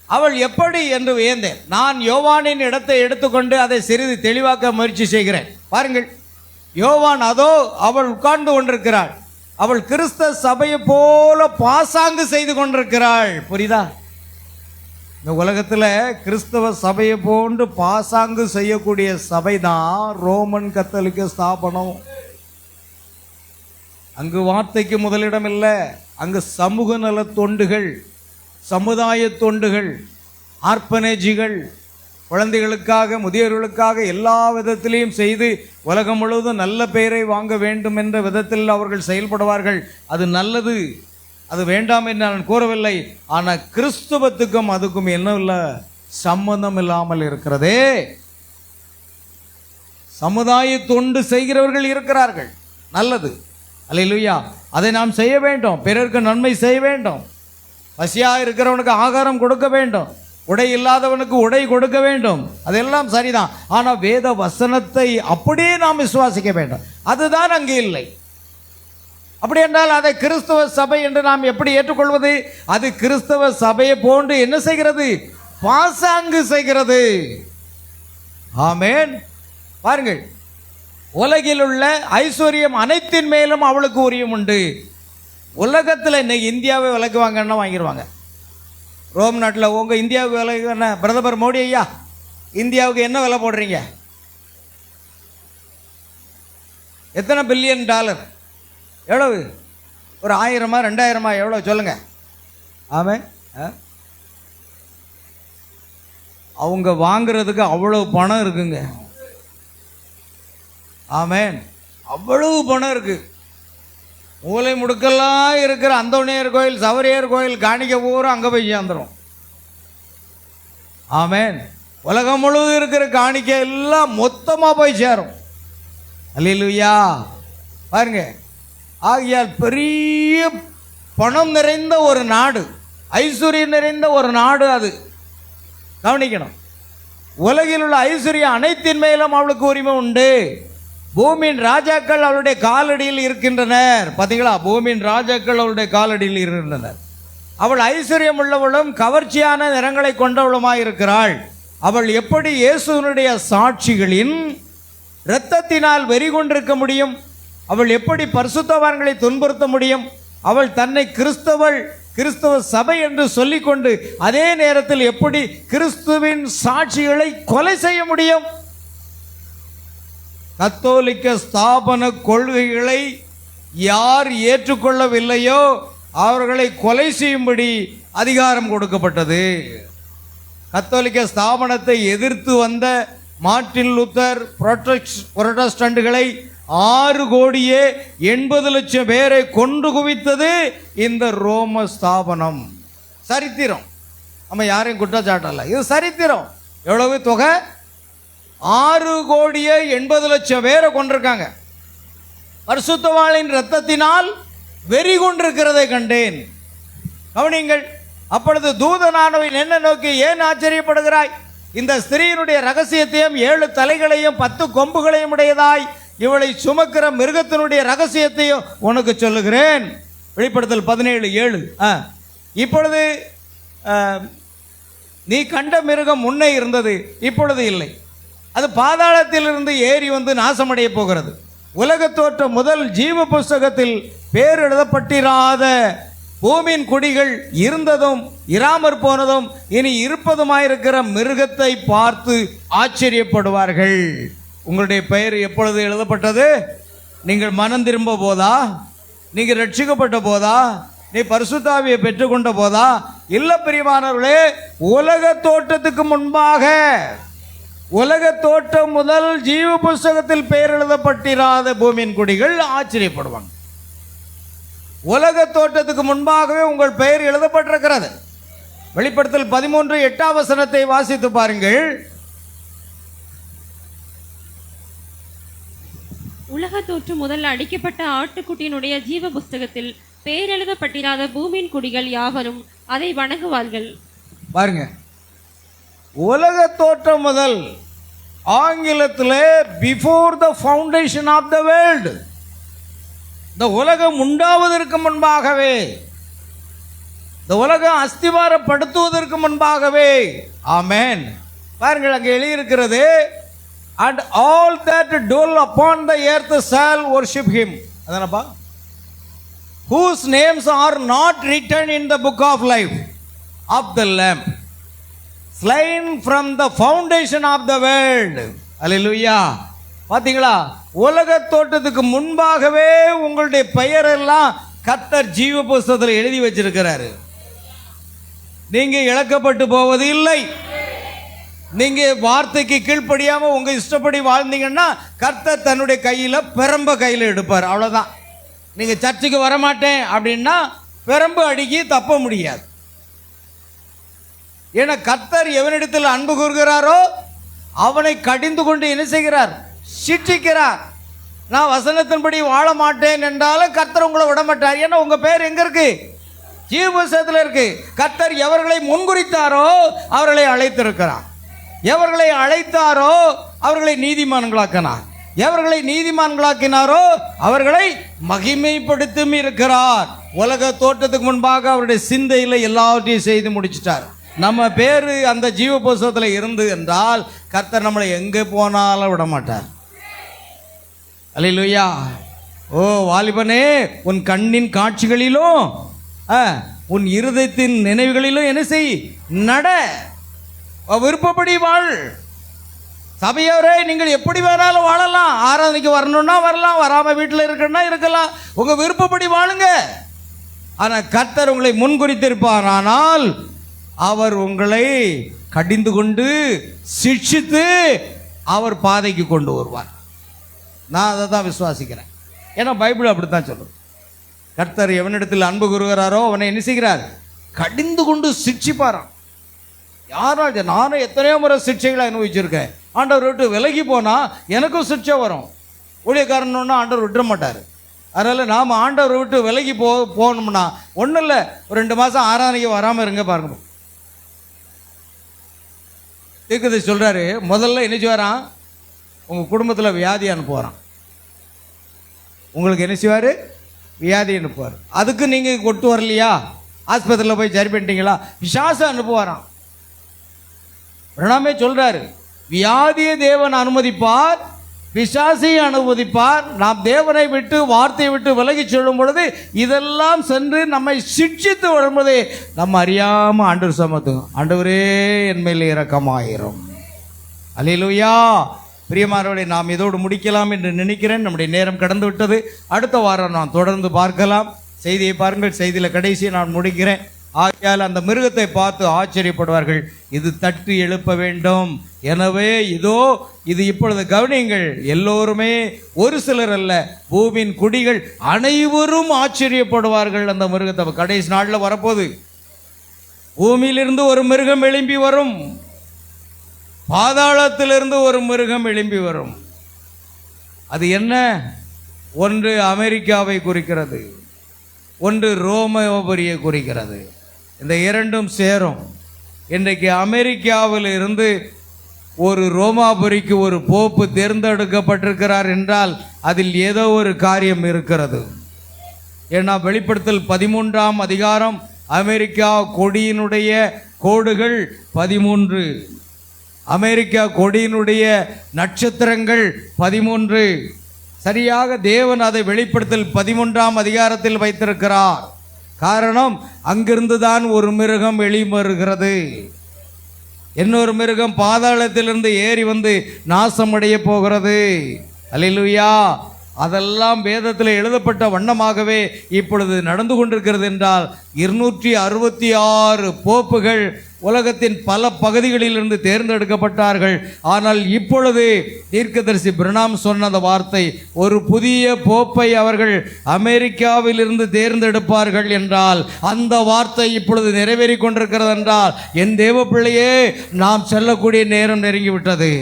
அவள் எப்படி என்று வியந்தேன். நான் யோவானின் இடத்தை எடுத்துக்கொண்டு அதை சிறிது தெளிவாக்க முயற்சி செய்கிறேன். பாருங்கள், யோவான் அதோ அவள் உட்கார்ந்து கொண்டிருக்கிறாள். அவள் கிறிஸ்தவ சபையை போல பாசாங்கு செய்து கொண்டிருக்கிறாள். புரியுதா? இந்த உலகத்தில் கிறிஸ்தவ சபையை போன்று பாசாங்கு செய்யக்கூடிய சபை தான் ரோமன் கத்தோலிக்க ஸ்தாபனம். அங்கு வார்த்தைக்கு முதலிடம் இல்லை. அங்கு சமூக நல தொண்டுகள், சமுதாய தொண்டுகள், ஆர்ப்பனேஜிகள், குழந்தைகளுக்காக, முதியோர்களுக்காக எல்லா விதத்திலையும் செய்து உலகம் முழுவதும் நல்ல பெயரை வாங்க வேண்டும் என்ற விதத்தில் அவர்கள் செயல்படுவார்கள். அது நல்லது, அது வேண்டாம் என்று நான் கூறவில்லை. ஆனால் கிறிஸ்துவத்துக்கும் அதுக்கும் என்ன இல்லை, சம்பந்தம் இல்லாமல் இருக்கிறதே. சமுதாய தொண்டு செய்கிறவர்கள் இருக்கிறார்கள், நல்லது. அல்லேலூயா. அதை நாம் செய்ய வேண்டும். பிறருக்கு நன்மை செய்ய வேண்டும். பசியாக இருக்கிறவனுக்கு ஆகாரம் கொடுக்க வேண்டும். உடை இல்லாதவனுக்கு உடை கொடுக்க வேண்டும். அதெல்லாம் சரிதான். ஆனால் வேத வசனத்தை அப்படியே நாம் விசுவாசிக்க வேண்டும். அதுதான் அங்கே இல்லை. அப்படி என்றால் அதை கிறிஸ்தவ சபை என்று நாம் எப்படி ஏற்றுக்கொள்வது? அது கிறிஸ்தவ சபையை போன்று என்ன செய்கிறது? பாசாங்கு செய்கிறது. ஆமென். பாருங்கள், உலகில் உள்ள ஐஸ்வர்யம் அனைத்தின் மேலும் அவளுக்கு உரியம் உண்டு. உலகத்தில் இன்னைக்கு இந்தியாவை விலைக்கு வாங்கன்னா வாங்கிடுவாங்க. ரோம் நாட்டில் உங்கள் இந்தியாவுக்கு விலை என்ன? பிரதமர் மோடி ஐயா, இந்தியாவுக்கு என்ன விலை போடுறீங்க? எத்தனை பில்லியன் டாலர்? எவ்வளவு? ஒரு 1000 2000 எவ்வளோ சொல்லுங்க. ஆமாம், அவங்க வாங்குறதுக்கு அவ்வளவு பணம் இருக்குங்க. ஆமேன், அவ்வளவு பணம் இருக்கு. மூலை முடுக்கெல்லாம் இருக்கிற அந்தோணியர் கோயில், சவரியர் கோயில் காணிக்க பூரா அங்கே போய் சேர்ந்துடும். ஆமேன். உலகம் முழுவதும் இருக்கிற காணிக்க எல்லாம் மொத்தமாக போய் சேரும். அல்லேலூயா. பாருங்க, ஆகையால் பெரிய பணம் நிறைந்த ஒரு நாடு, ஐஸ்வர்யம் நிறைந்த ஒரு நாடு அது. கவனிக்கணும். உலகில் உள்ள ஐஸ்வர்யம் அனைத்தின் மேலும் அவளுக்கு உரிமை உண்டு. பூமியின் ராஜாக்கள் அவளுடைய காலடியில் இருக்கின்றனர். பார்த்தீங்களா? பூமியின் ராஜாக்கள் அவளுடைய காலடியில் இருக்கின்றனர். அவள் ஐஸ்வர்யம் உள்ளவளும் கவர்ச்சியான நிறங்களை கொண்டவளுமாய் இருக்கிறாள். அவள் எப்படி இயேசுவினுடைய சாட்சிகளின் இரத்தத்தினால் வெறி கொண்டிருக்க முடியும்? அவள் எப்படி பரிசுத்தவான்களை துன்புறுத்த முடியும்? அவள் தன்னை கிறிஸ்தவ சபை என்று சொல்லிக்கொண்டு அதே நேரத்தில் எப்படி கிறிஸ்துவின் சாட்சிகளை கொலை செய்ய முடியும்? கத்தோலிக்க ஸ்தாபன கொள்கைகளை யார் ஏற்றுக்கொள்ளவில்லையோ அவர்களை கொலை செய்யும்படி அதிகாரம் கொடுக்கப்பட்டது. கத்தோலிக்க ஸ்தாபனத்தை எதிர்த்து வந்த மார்ட்டின் லூத்தர், புரொட்டஸ்டன்ட்களை 6,80,00,000 பேரை கொன்று குவித்தது இந்த ரோம ஸ்தாபனம். சரித்திரம், நம்ம யாரையும் குற்றச்சாட்டல, இது சரித்திரம். எவ்வளவு தொகை? 6,80,00,000 பேரை கொண்டிருக்காங்க. பரிசுத்தவாளின் இரத்தத்தினால் வெறி கொண்டிருக்கிறதை கண்டேன். கவனிங்கள். அப்பொழுது தூதனானவன் என்ன நோக்கி, ஏன் ஆச்சரியப்படுகிறாய்? இந்த ஸ்திரீயினுடைய ரகசியத்தையும் 7 தலைகளையும் 10 கொம்புகளையும் உடையதாய் இவளை சுமக்கிற மிருகத்தினுடைய ரகசியத்தையும் உனக்கு சொல்லுகிறேன். வெளிப்படுத்தல் 17:7. இப்பொழுது நீ கண்ட மிருகம் முன்னே இருந்தது, இப்பொழுது இல்லை. அது பாதாளத்திலிருந்து ஏறி வந்து நாசமடைய போகிறது. உலக தோற்றம் முதல் ஜீவ புஸ்தகத்தில் பேர் எழுதப்பட்டிராத பூமியின் குடிகள் இருந்ததும் இராமற் போனதும் இனி இருப்பதுமாயிருக்கிற மிருகத்தை பார்த்து ஆச்சரியப்படுவார்கள். உங்களுடைய பெயர் எப்பொழுது எழுதப்பட்டது? நீங்கள் மனம் திரும்ப போதா? நீங்கள் ரட்சிக்கப்பட்ட போதா? நீ பரிசுத்தாவியை பெற்றுக்கொண்ட போதா? இல்ல பிரியமானவர்களே, உலக தோற்றத்துக்கு முன்பாக, உலக தோற்றம் முதல் ஜீவ புஸ்தகத்தில் பெயர் எழுதப்பட்டிராத பூமியின் குடிகள் ஆச்சரியப்படுவாங்க. உலக தோற்றத்துக்கு முன்பாகவே உங்கள் பெயர் எழுதப்பட்டிருக்கிறது. வெளிப்படுத்தல் 13:8 வாசித்து பாருங்கள். உலக தோற்றம் முதல் அடிக்கப்பட்ட ஆட்டுக்குட்டியினுடைய ஜீவ புஸ்தகத்தில் பெயர் எழுதப்பட்டிராத பூமியின் குடிகள் யாவரும் அதை வணங்குவார்கள். பாருங்க, உலக தோற்றம் முதல், ஆங்கிலத்தில் before the foundation of the world, இந்த உலகம் உண்டாவதற்கு முன்பாகவே, இந்த உலகம் அஸ்திவாரப்படுத்துவதற்கு முன்பாகவே. ஆமென். பாருங்கள், அங்கே எழுதியிருக்கிறது, and all that dwell upon the earth shall worship him. அதானப்பா, whose names are not written in the book of life of the Lamb, slain from the foundation of the world. Hallelujah. பாத்தீங்களா, உலக தோட்டத்துக்கு முன்பாகவே உங்களுடைய பெயர் எல்லாம் கர்த்தர் ஜீவ புஸ்தகத்தில் எழுதி வச்சிருக்கிறாரு. நீங்க இழக்கப்பட்டு போவது இல்லை. நீங்க வார்த்தைக்கு கீழ்ப்படியாம உங்க இஷ்டப்படி வாழ்ந்தீங்கன்னா கர்த்தர் தன்னுடைய கையில பெரம்ப கையில எடுப்பார். அவ்வளவுதான். நீங்க சர்ச்சுக்கு வரமாட்டேன் அப்படின்னா பெரம்பு அடிக்கி தப்ப முடியாது. ஏன்னா கர்த்தர் எவனிடத்தில் அன்பு கூறுகிறாரோ அவனை கடிந்து கொண்டு என்ன செய்கிறார்? சிட்சிக்கிறார். நான் வசனத்தின்படி வாழ மாட்டேன் என்றாலும் கர்த்தர் உங்களை விட மாட்டார். ஏன்னா உங்க பேர் எங்க இருக்கு? ஜீவ புஸ்தகத்தில் இருக்கு. கர்த்தர் எவர்களை முன்குறித்தாரோ அவர்களை அழைத்திருக்கிறார். எவர்களை அழைத்தாரோ அவர்களை நீதிமான்களாக்கினார். எவர்களை நீதிமான்களாக்கினாரோ அவர்களை மகிமைப்படுத்தும் இருக்கிறார். உலக தோற்றத்துக்கு முன்பாக அவருடைய சிந்தையில் எல்லாவற்றையும் செய்து முடிச்சிட்டார். நம்ம பேரு அந்த ஜீவ புஸ்தகத்தில் இருந்து என்றால் கர்த்தர் நம்மளை எங்கே போனாலும் விட மாட்டார். அல்லேலூயா. ஓ வாலிபனே, உன் கண்ணின் காட்சிகளிலும் உன் இருதயத்தின் நினைவுகளிலும் என்ன செய்? நட. விருப்பப்படி வாழ். சபையோரே, நீங்கள் எப்படி வேணாலும் வாழலாம். ஆராதனைக்கு வரணும்னா வரலாம், வராமல் வீட்டில் இருக்கணும்னா இருக்கலாம். உங்கள் விருப்பப்படி வாழுங்க. ஆனால் கர்த்தர் உங்களை முன்குறித்திருப்பார். ஆனால் அவர் உங்களை கடிந்து கொண்டு சிட்சித்து அவர் பாதைக்கு கொண்டு வருவார். நான் அதை தான் விசுவாசிக்கிறேன். ஏன்னா பைபிள் அப்படித்தான் சொல்லுது. கர்த்தர் எவனிடத்தில் அன்பு கூறுகிறாரோ அவனை என்ன செய்கிறார்? கடிந்து கொண்டு சிட்சிப்பாராம். யாரால்? நானும் எத்தனையோ முறை சிட்சைகளை அனுபவிச்சிருக்கேன். ஆண்டவர் விட்டு விலகி போனால் எனக்கும் சிட்சை வரும். ஊழியக்காரன்னு ஆண்டவர் விட்டுற மாட்டார். அதனால் நாம் ஆண்டவர் விட்டு விலகி போகணும்னா ஒன்றும் இல்லை, ஒரு 2 மாதம் ஆராதனைக்கு வராமல் இருங்க. பாருங்க, தீர்க்கதை சொல்கிறாரு. முதல்ல என்ன செய்வாரான்? உங்கள் குடும்பத்தில் வியாதி அனுப்புவாரான். உங்களுக்கு என்ன செய்வார்? வியாதி அனுப்புவார். அதுக்கு நீங்கள் கொட்டு வரலையா? ஆஸ்பத்திரியில் போய் சரி பண்ணிட்டீங்களா? பிசாசு அனுப்புவாராம். பிரணாமே சொல்கிறாரு, வியாதியை தேவன் அனுமதிப்பார், பிசாசையை அனுமதிப்பார். நாம் தேவனை விட்டு வார்த்தையை விட்டு விலகி சொல்லும் பொழுது இதெல்லாம் சென்று நம்மை சிட்சித்து வரும்போதே நம்ம அறியாமல் ஆண்டவர் சமத்தும், ஆண்டவரே என் மேல் இரக்கமாயிரும். அல்லேலூயா. பிரியமானவர்களே, நாம் இதோடு முடிக்கலாம் என்று நினைக்கிறேன். நம்முடைய நேரம் கடந்து விட்டது. அடுத்த வாரம் நாம் தொடர்ந்து பார்க்கலாம். செய்தியை பாருங்கள். செய்தியில் கடைசியை நான் முடிக்கிறேன். ஆகையால் அந்த மிருகத்தை பார்த்து ஆச்சரியப்படுவார்கள். இது தட்டி எழுப்ப வேண்டும். எனவே இதோ இது இப்பொழுது கவனியுங்கள், எல்லோருமே, ஒரு சிலர் அல்ல, பூமியின் குடிகள் அனைவரும் ஆச்சரியப்படுவார்கள் அந்த மிருகத்தை. கடைசி நாளில் வரப்போகுது. பூமியிலிருந்து ஒரு மிருகம் எழும்பி வரும், பாதாளத்திலிருந்து ஒரு மிருகம் எழும்பி வரும். அது என்ன? ஒன்று அமெரிக்காவை குறிக்கிறது, ஒன்று ரோமாபுரியை குறிக்கிறது. இந்த இரண்டும் சேரும். இன்றைக்கு அமெரிக்காவில் இருந்து ஒரு ரோமாபுரிக்கு ஒரு போப்பு தேர்ந்தெடுக்கப்பட்டிருக்கிறார் என்றால் அதில் ஏதோ ஒரு காரியம் இருக்கிறது. ஏன்னா வெளிப்படுத்தல் 13ஆம் அதிகாரம் அமெரிக்கா கொடியினுடைய கோடுகள் 13, அமெரிக்கா கொடியினுடைய நட்சத்திரங்கள் 13. சரியாக தேவன் அதை வெளிப்படுத்தல் 13ஆம் அதிகாரத்தில் வைத்திருக்கிறார். காரணம், அங்கிருந்து தான் ஒரு மிருகம் வெளிவருகிறது. இன்னொரு மிருகம் பாதாளத்திலிருந்து ஏறி வந்து நாசமடைய போகிறது. அல்லேலூயா. அதெல்லாம் வேதத்தில் எழுதப்பட்ட வண்ணமாகவே இப்பொழுது நடந்து கொண்டிருக்கிறது. என்றால் 266 போப்புகள் உலகத்தின் பல பகுதிகளிலிருந்து தேர்ந்தெடுக்கப்பட்டார்கள். ஆனால் இப்பொழுது தீர்க்கதரிசி பிரணாம் சொன்ன அந்த வார்த்தை, ஒரு புதிய போப்பை அவர்கள் அமெரிக்காவிலிருந்து தேர்ந்தெடுப்பார்கள் என்றால் அந்த வார்த்தை இப்பொழுது நிறைவேறி கொண்டிருக்கிறது. என்றால் என் தேவ பிள்ளையே, நாம் செல்லக்கூடிய நேரம் நெருங்கிவிட்டது.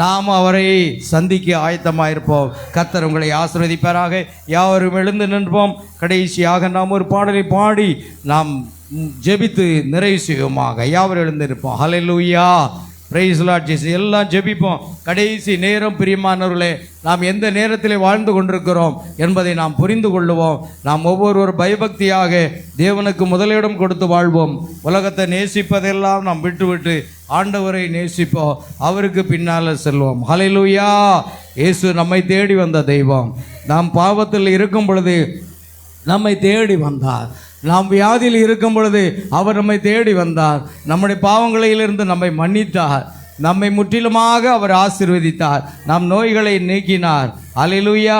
நாம் அவரை சந்திக்க ஆயத்தமாயிருப்போம். கர்த்தர் உங்களை ஆசீர்வதிப்பாராக. யாவரும் எழுந்து நிற்போம். கடைசியாக நாம் ஒரு பாடலை பாடி நாம் ஜெபித்து நிறைவு செய்வோமாக. யாவரும் எழுந்திருப்போம். ஹல்லேலூயா, பிரைஸ் தி லார்ட் ஜீசஸ். எல்லாம் ஜெபிப்போம். கடைசி நேரம் பிரியமானவர்களே, நாம் எந்த நேரத்தில் வாழ்ந்து கொண்டிருக்கிறோம் என்பதை நாம் புரிந்து கொள்ளுவோம். நாம் ஒவ்வொருவர் பயபக்தியாக தேவனுக்கு முதலிடம் கொடுத்து வாழ்வோம். உலகத்தை நேசிப்பதெல்லாம் நாம் விட்டுவிட்டு ஆண்டவரை நேசிப்போம், அவருக்கு பின்னால் செல்வோம். ஹல்லேலூயா. இயேசு நம்மை தேடி வந்த தெய்வம். நாம் பாவத்தில் இருக்கும் பொழுது நம்மை தேடி வந்தார். நாம் வியாதியில் இருக்கும் பொழுது அவர் நம்மை தேடி வந்தார். நம்முடைய பாவங்களிலிருந்து நம்மை மன்னித்தார். நம்மை முற்றிலுமாக அவர் ஆசீர்வதித்தார். நம் நோய்களை நீக்கினார். அல்லேலூயா.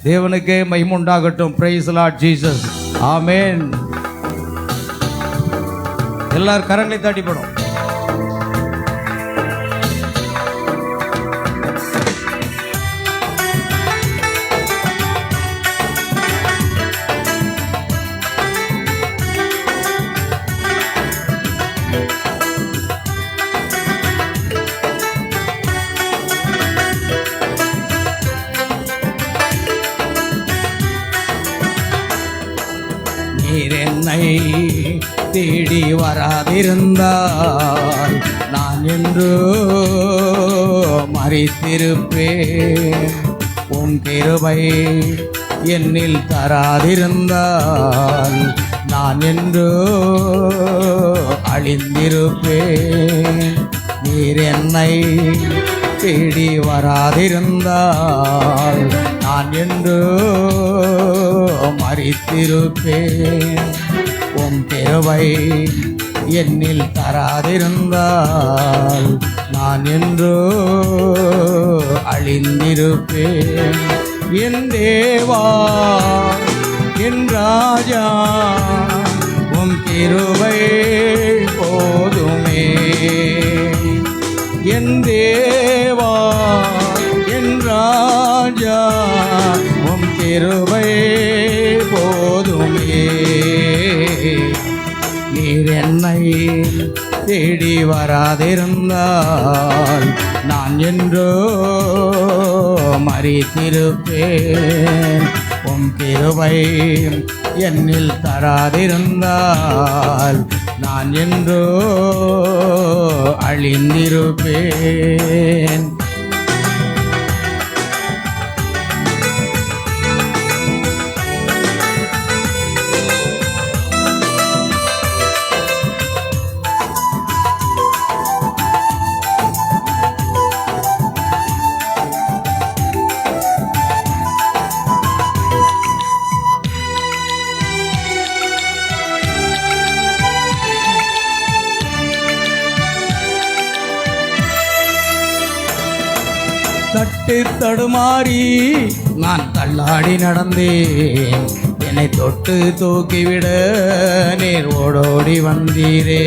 தேவனுக்கே மகிமை உண்டாகட்டும். Praise the Lord Jesus. Amen. எல்லாரும் கரங்களை தட்டிப்படும். நீர் என்னை தேடி வராதிருந்தால் நான் என்று மரித்திருப்பேன். உன் கிருபை என்னில் தராதிருந்தால் நான் என்று அழிந்திருப்பேன். நீர் என்னை தேடி வராதிருந்தால் நான் என்று மரித்திருப்பேன். உம் கிருபை என்னில் தராதிருந்தால் நான் என்று அழிந்திருப்பேன். என் தேவா, என் ராஜா, உம் கிருபை போதுமே. என் தேவா, என் ராஜா, உம் கிருபை போதுமே. நீர் என்னை தேடி வராதிருந்தால் நான் என்றோ மரித்திருப்பேன். உம் கிருபை என்னில் தராதிருந்தால் நான் என்றோ அழிந்திருப்பேன். தட்டு தடுமாறி நான் தள்ளாடி நடந்தேன். என்னை தொட்டு தூக்கிவிட நீர் ஓடோடி வந்தீரே.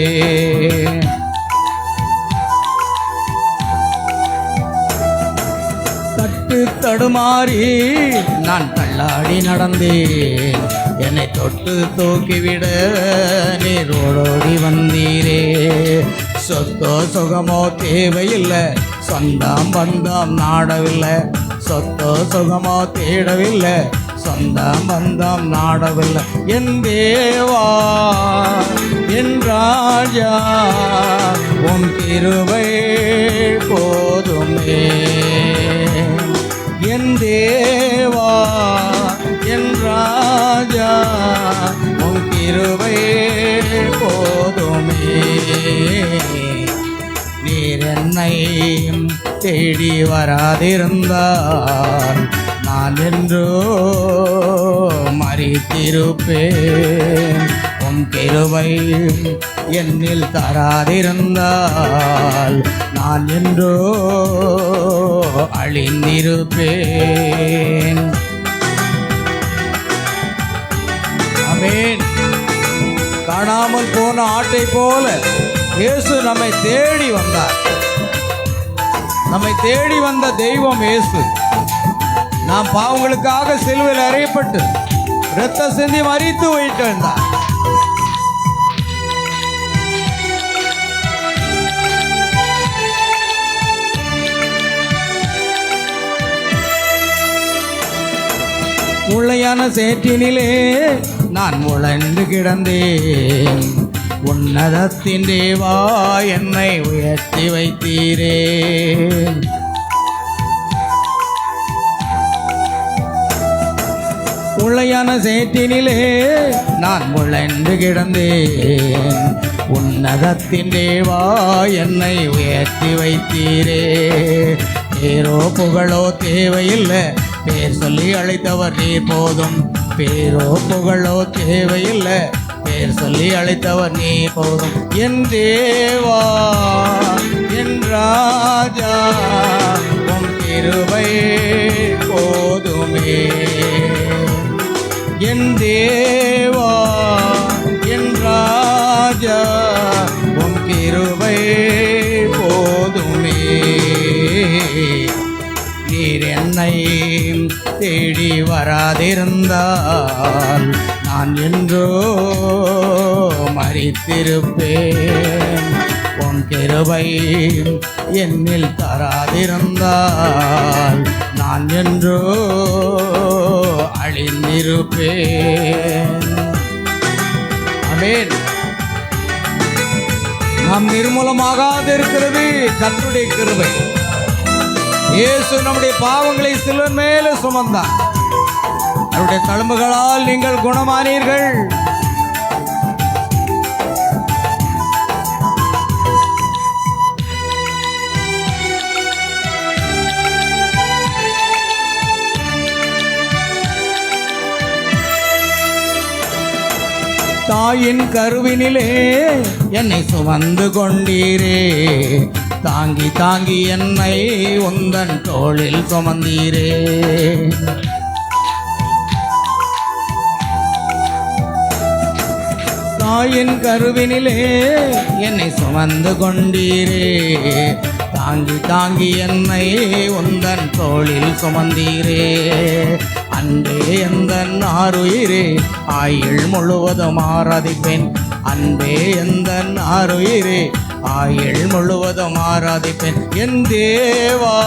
தட்டு தடுமாறி நான் தள்ளாடி நடந்தேன், என்னை தொட்டு தூக்கிவிட நீர் ஓடோடி வந்தீரே. சொத்தோ சுகமோ தேவையில்லை, சொந்தம் பந்தம் நாடவில்லை. சொத்தோ சுகமோ தேடவில்லை, சொந்தம் பந்தம் நாடவில்லை. என் தேவா என் ராஜா உன் கிருபை போதுமே. என் தேவா என் ராஜா உன் கிருபை போதுமே. நீர் என்னை தேடி வராதிருந்தால் நான் என்றோ மரித்திருப்பேன். உம் கிருபை என்னில் தராதிருந்தால் நான் என்றோ அழிந்திருப்பேன். ஆமென். காணாமல் போன ஆட்டை போல இயேசு நம்மை தேடி வந்தார். நம்மை தேடி வந்த தெய்வம் இயேசு. நாம் பாவங்களுக்காக சிலுவையில் அறையப்பட்டு இரத்த சிந்தி மரித்து உயிர்த்தெழுந்தார். முளையான சேற்றினிலே நான் முழந்து கிடந்தேன், உன்னதத்தின் தேவா என்னை உயர்த்தி வைத்தீரே. முளையான சேற்றினிலே நான் முழந்து கிடந்தேன், உன்னதத்தின் தேவா என்னை உயர்த்தி வைத்தீரே. பேரோ புகழோ தேவையில்லை, பேர் சொல்லி அழைத்தவர் நீர் போதும். பேரோ புகழோ தேவையில்லை, பேர் சொல்லி அழைத்தவர் நீ போதும். என் தேவா என் ராஜா உன் கிருபை போதுமே. என் தேவா என் ராஜா உன் கிருபை போதுமே. நீர் என்னை தேடி வராதிருந்தால் நான் என்றோ மரித்திருப்பேன். உன் கிருபை என்னில் தராதிருந்தால் நான் என்றோ அழிந்திருப்பேன். ஆமென். நாம் நிர்மூலமாகாது இருக்கிறது கர்த்தருடைய கிருபை. இயேசு நம்முடைய பாவங்களை சிலுவையின் மேலே சுமந்தார். அவருடைய தழும்புகளால் நீங்கள் குணமானீர்கள். தாயின் கருவினிலே என்னை சுமந்து கொண்டீரே, தாங்கி தாங்கி என்னை உந்தன் தோளில் சுமந்தீரே. தாயின் கருவினிலே என்னை சுமந்து கொண்டீரே, தாங்கி தாங்கி என்னை உந்தன் தோளில் சுமந்தீரே. அன்பே எந்தன் ஆருயிரே ஆயுள் முழுவதும் ஆராதிப்பேன். அன்பே எந்தன் ஆருயிரே ஆயுள் முழுவதும் ஆராதிப்பேன். என் தேவா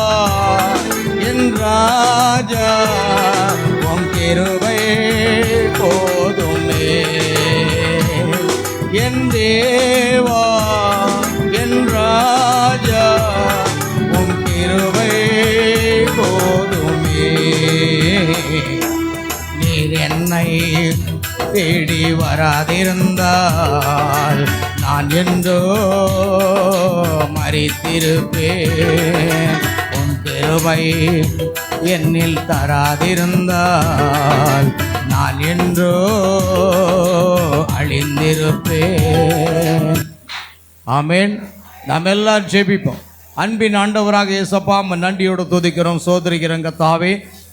என் ராஜா உன் கிருபை போதுமே. என் தேவா என் ராஜா உன் கிருபை போதுமே. நீர் என்னை தேடி வராதிருந்தால் நான் என்றோ மரித்திருப்பேன். உன் கிருபை என்னில் தராதிருந்தால் நான் என்றோ அழிந்திருப்பேன். ஆமென். நாம் எல்லாம் ஜெபிப்போம். அன்பின் ஆண்டவராக இயேசப்பா, நன்றியோடு துதிக்கிறோம், சோதரிக்கிறோம். கர்த்தாவே,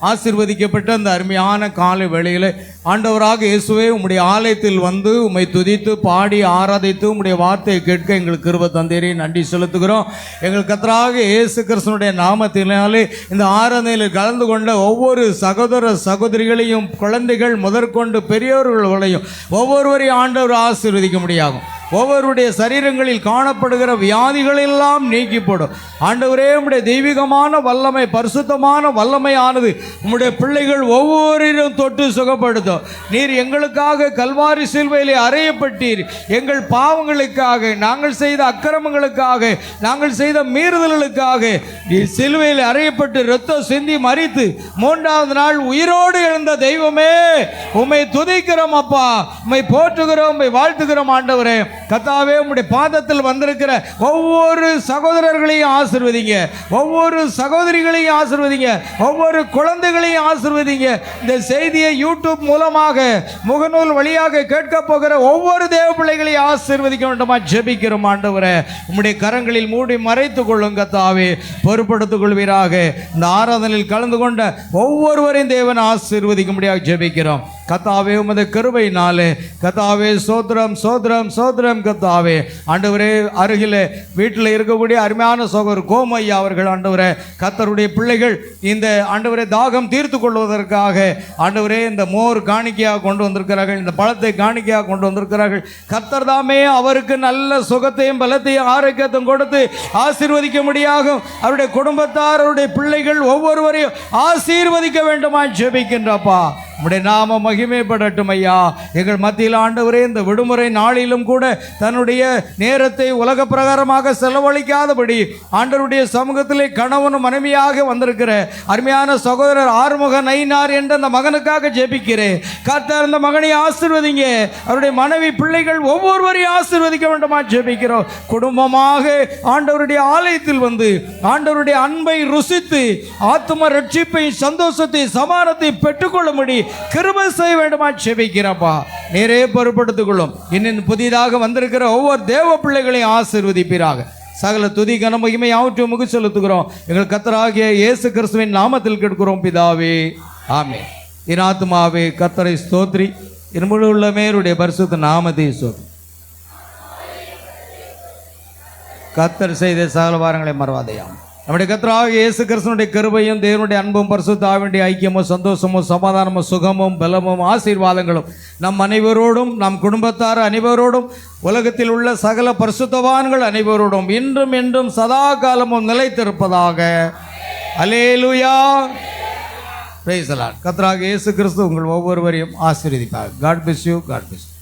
ஆசீர்வதிக்கப்பட்ட அந்த அருமையான காலை வேளையில் ஆண்டவராக இயேசுவே உம்முடைய ஆலயத்தில் வந்து உம்மை துதித்து பாடி ஆராதித்து உம்முடைய வார்த்தையை கேட்க எங்களுக்கு கிருபை தந்தீரே, நன்றி செலுத்துகிறோம். எங்கள் கர்த்தராக இயேசு கிறிஸ்துவினுடைய நாமத்தினாலே இந்த ஆராதனையில் கலந்து கொண்ட ஒவ்வொரு சகோதர சகோதரிகளையும் குழந்தைகள் முதற்கொண்டு பெரியோர்களையும் ஒவ்வொருவரையும் ஆண்டவர் ஆசீர்வதிக்க முடியாகும். ஒவ்வொருடைய சரீரங்களில் காணப்படுகிற வியாதிகளெல்லாம் நீக்கி போடும். ஆண்டவரே, உம்முடைய தெய்வீகமான வல்லமை, பரிசுத்தமான வல்லமையானது உம்முடைய பிள்ளைகள் ஒவ்வொருவரையும் தொட்டு சுகப்படுத்தும். நீர் எங்களுக்காக கல்வாரி சிலுவையிலே அறையப்பட்டீர். எங்கள் பாவங்களுக்காக, நாங்கள் செய்த அக்கிரமங்களுக்காக, நாங்கள் செய்த மீறுதல்களுக்காக நீர் சிலுவையில் அறையப்பட்டு இரத்தம் சிந்தி மரித்து மூன்றாவது நாள் உயிரோடு எழுந்த தெய்வமே, உம்மை துதிக்கிறோம் அப்பா, உம்மை போற்றுகிறோம், உம்மை வாழ்த்துகிறோம். ஆண்டவரே கர்த்தாவே, உம்முடைய பாதத்தில் வந்திருக்கிற ஒவ்வொரு சகோதரர்களையும் ஆசீர்வதிங்க, ஒவ்வொரு சகோதரிகளையும் ஆசீர்வதிங்க, ஒவ்வொரு குழந்தைகளையும் ஆசீர்வதிங்க. இந்த செய்தியை யூடியூப் மூலமாக முகநூல் வழியாக கேட்க போகிற ஒவ்வொரு தேவ பிள்ளைகளையும் ஆசீர்வதிக்க வேண்டுமா ஜெபிக்கிறோம். ஆண்டவரே, உம்முடைய கரங்களில் மூடி மறைத்துக் கொள்ளும் கர்த்தாவே, பொறுப்படுத்திக் கொள்வீராக. இந்த ஆராதனையில் கலந்து கொண்ட ஒவ்வொருவரையும் தேவன் ஆசீர்வதிக்க முடியாது ஜெபிக்கிறோம். கர்த்தாவே, உமது கிருபையினாலே கர்த்தாவே சோத்திரம் சோத்திரம் சோத்திரம் கர்த்தாவே. ஆண்டவரே, அருகிலே வீட்டில் இருக்கக்கூடிய அருமையான சகோதரர் கோமையா அவர்கள் ஆண்டவரே, கர்த்தருடைய பிள்ளைகள் இந்த ஆண்டவரே தாகம் தீர்த்து கொள்வதற்காக ஆண்டவரே இந்த மோர் காணிக்கையாக கொண்டு வந்திருக்கிறார்கள், இந்த பழத்தை காணிக்கையாக கொண்டு வந்திருக்கிறார்கள். கர்த்தர் தாமே அவருக்கு நல்ல சுகத்தையும் பலத்தையும் ஆரோக்கியத்தையும் கொடுத்து ஆசீர்வதிக்க முடியாகும். அவருடைய குடும்பத்தார், அவருடைய பிள்ளைகள் ஒவ்வொருவரையும் ஆசீர்வதிக்க வேண்டுமா ஜெபிக்கின்றப்பா. உம்முடைய நாம மகிமைப்படட்டும் ஐயா. எங்கள் மத்தியில் ஆண்டவரே, இந்த விடுமுறை நாளிலும் கூட தன்னுடைய நேரத்தை உலக பிரகாரமாக செலவழிக்காதபடி ஆண்டவருடைய சமூகத்திலே கணவனும் மனைவியாக வந்திருக்கிற அருமையான சகோதரர் ஆறுமுக நயினார் என்ற அந்த மகனுக்காக ஜெபிக்கிறேன். கர்த்தர் அந்த மகனை ஆசீர்வதிங்க. அவருடைய மனைவி பிள்ளைகள் ஒவ்வொருவரையும் ஆசீர்வதிக்க வேண்டுமா ஜெபிக்கிறோம். குடும்பமாக ஆண்டவருடைய ஆலயத்தில் வந்து ஆண்டவருடைய அன்பை ருசித்து ஆத்தும ரட்சிப்பை, சந்தோஷத்தை, சமாதானத்தை பெற்றுக்கொள்ளும்படி கிருபை செய்ய வேண்டுமா ஜெபிக்கிறப்பா. நேரே பொறுப்படுத்திக் கொள்ளும். இன்னும் புதிதாக வந்திருக்கிற ஒவ்வொரு தேவ பிள்ளைகளையும் ஆசீர்வதிப்பீராக. சகல துதி கன மகிமை யாவற்றையும் முக செலுத்துகிறோம். எங்கள் கர்த்தராகிய இயேசு கிறிஸ்துவின் நாமத்தில் கேட்கிறோம் பிதாவே, ஆமென். என் ஆத்துமாவே கர்த்தரை ஸ்தோத்ரி, என் முழு உள்ளமேருடைய பரிசுத்த நாமத்தை ஸ்தோத்ரி. கர்த்தர் செய்த சகல வாரங்களை மறவாதையாம். நம்முடைய கர்த்தராகிய இயேசு கிறிஸ்துவினுடைய கிருபையும் தேவனுடைய அன்பும் பரிசுத்த ஆவியுடைய ஐக்கியமும் சந்தோஷமும் சமாதானமும் சுகமும் பலமும் ஆசீர்வாதங்களும் நம் அனைவரோடும், நம் குடும்பத்தார் அனைவரோடும், உலகத்தில் உள்ள சகல பரிசுத்தவான்கள் அனைவரோடும் இன்றும் என்றும் சதா காலமும் நிலைத்திருப்பதாக. அல்லேலூயா. Price the Lord. கர்த்தராகிய இயேசு கிறிஸ்து உங்கள் ஒவ்வொருவரையும் ஆசீர்வதிப்பார். God bless you. God bless you.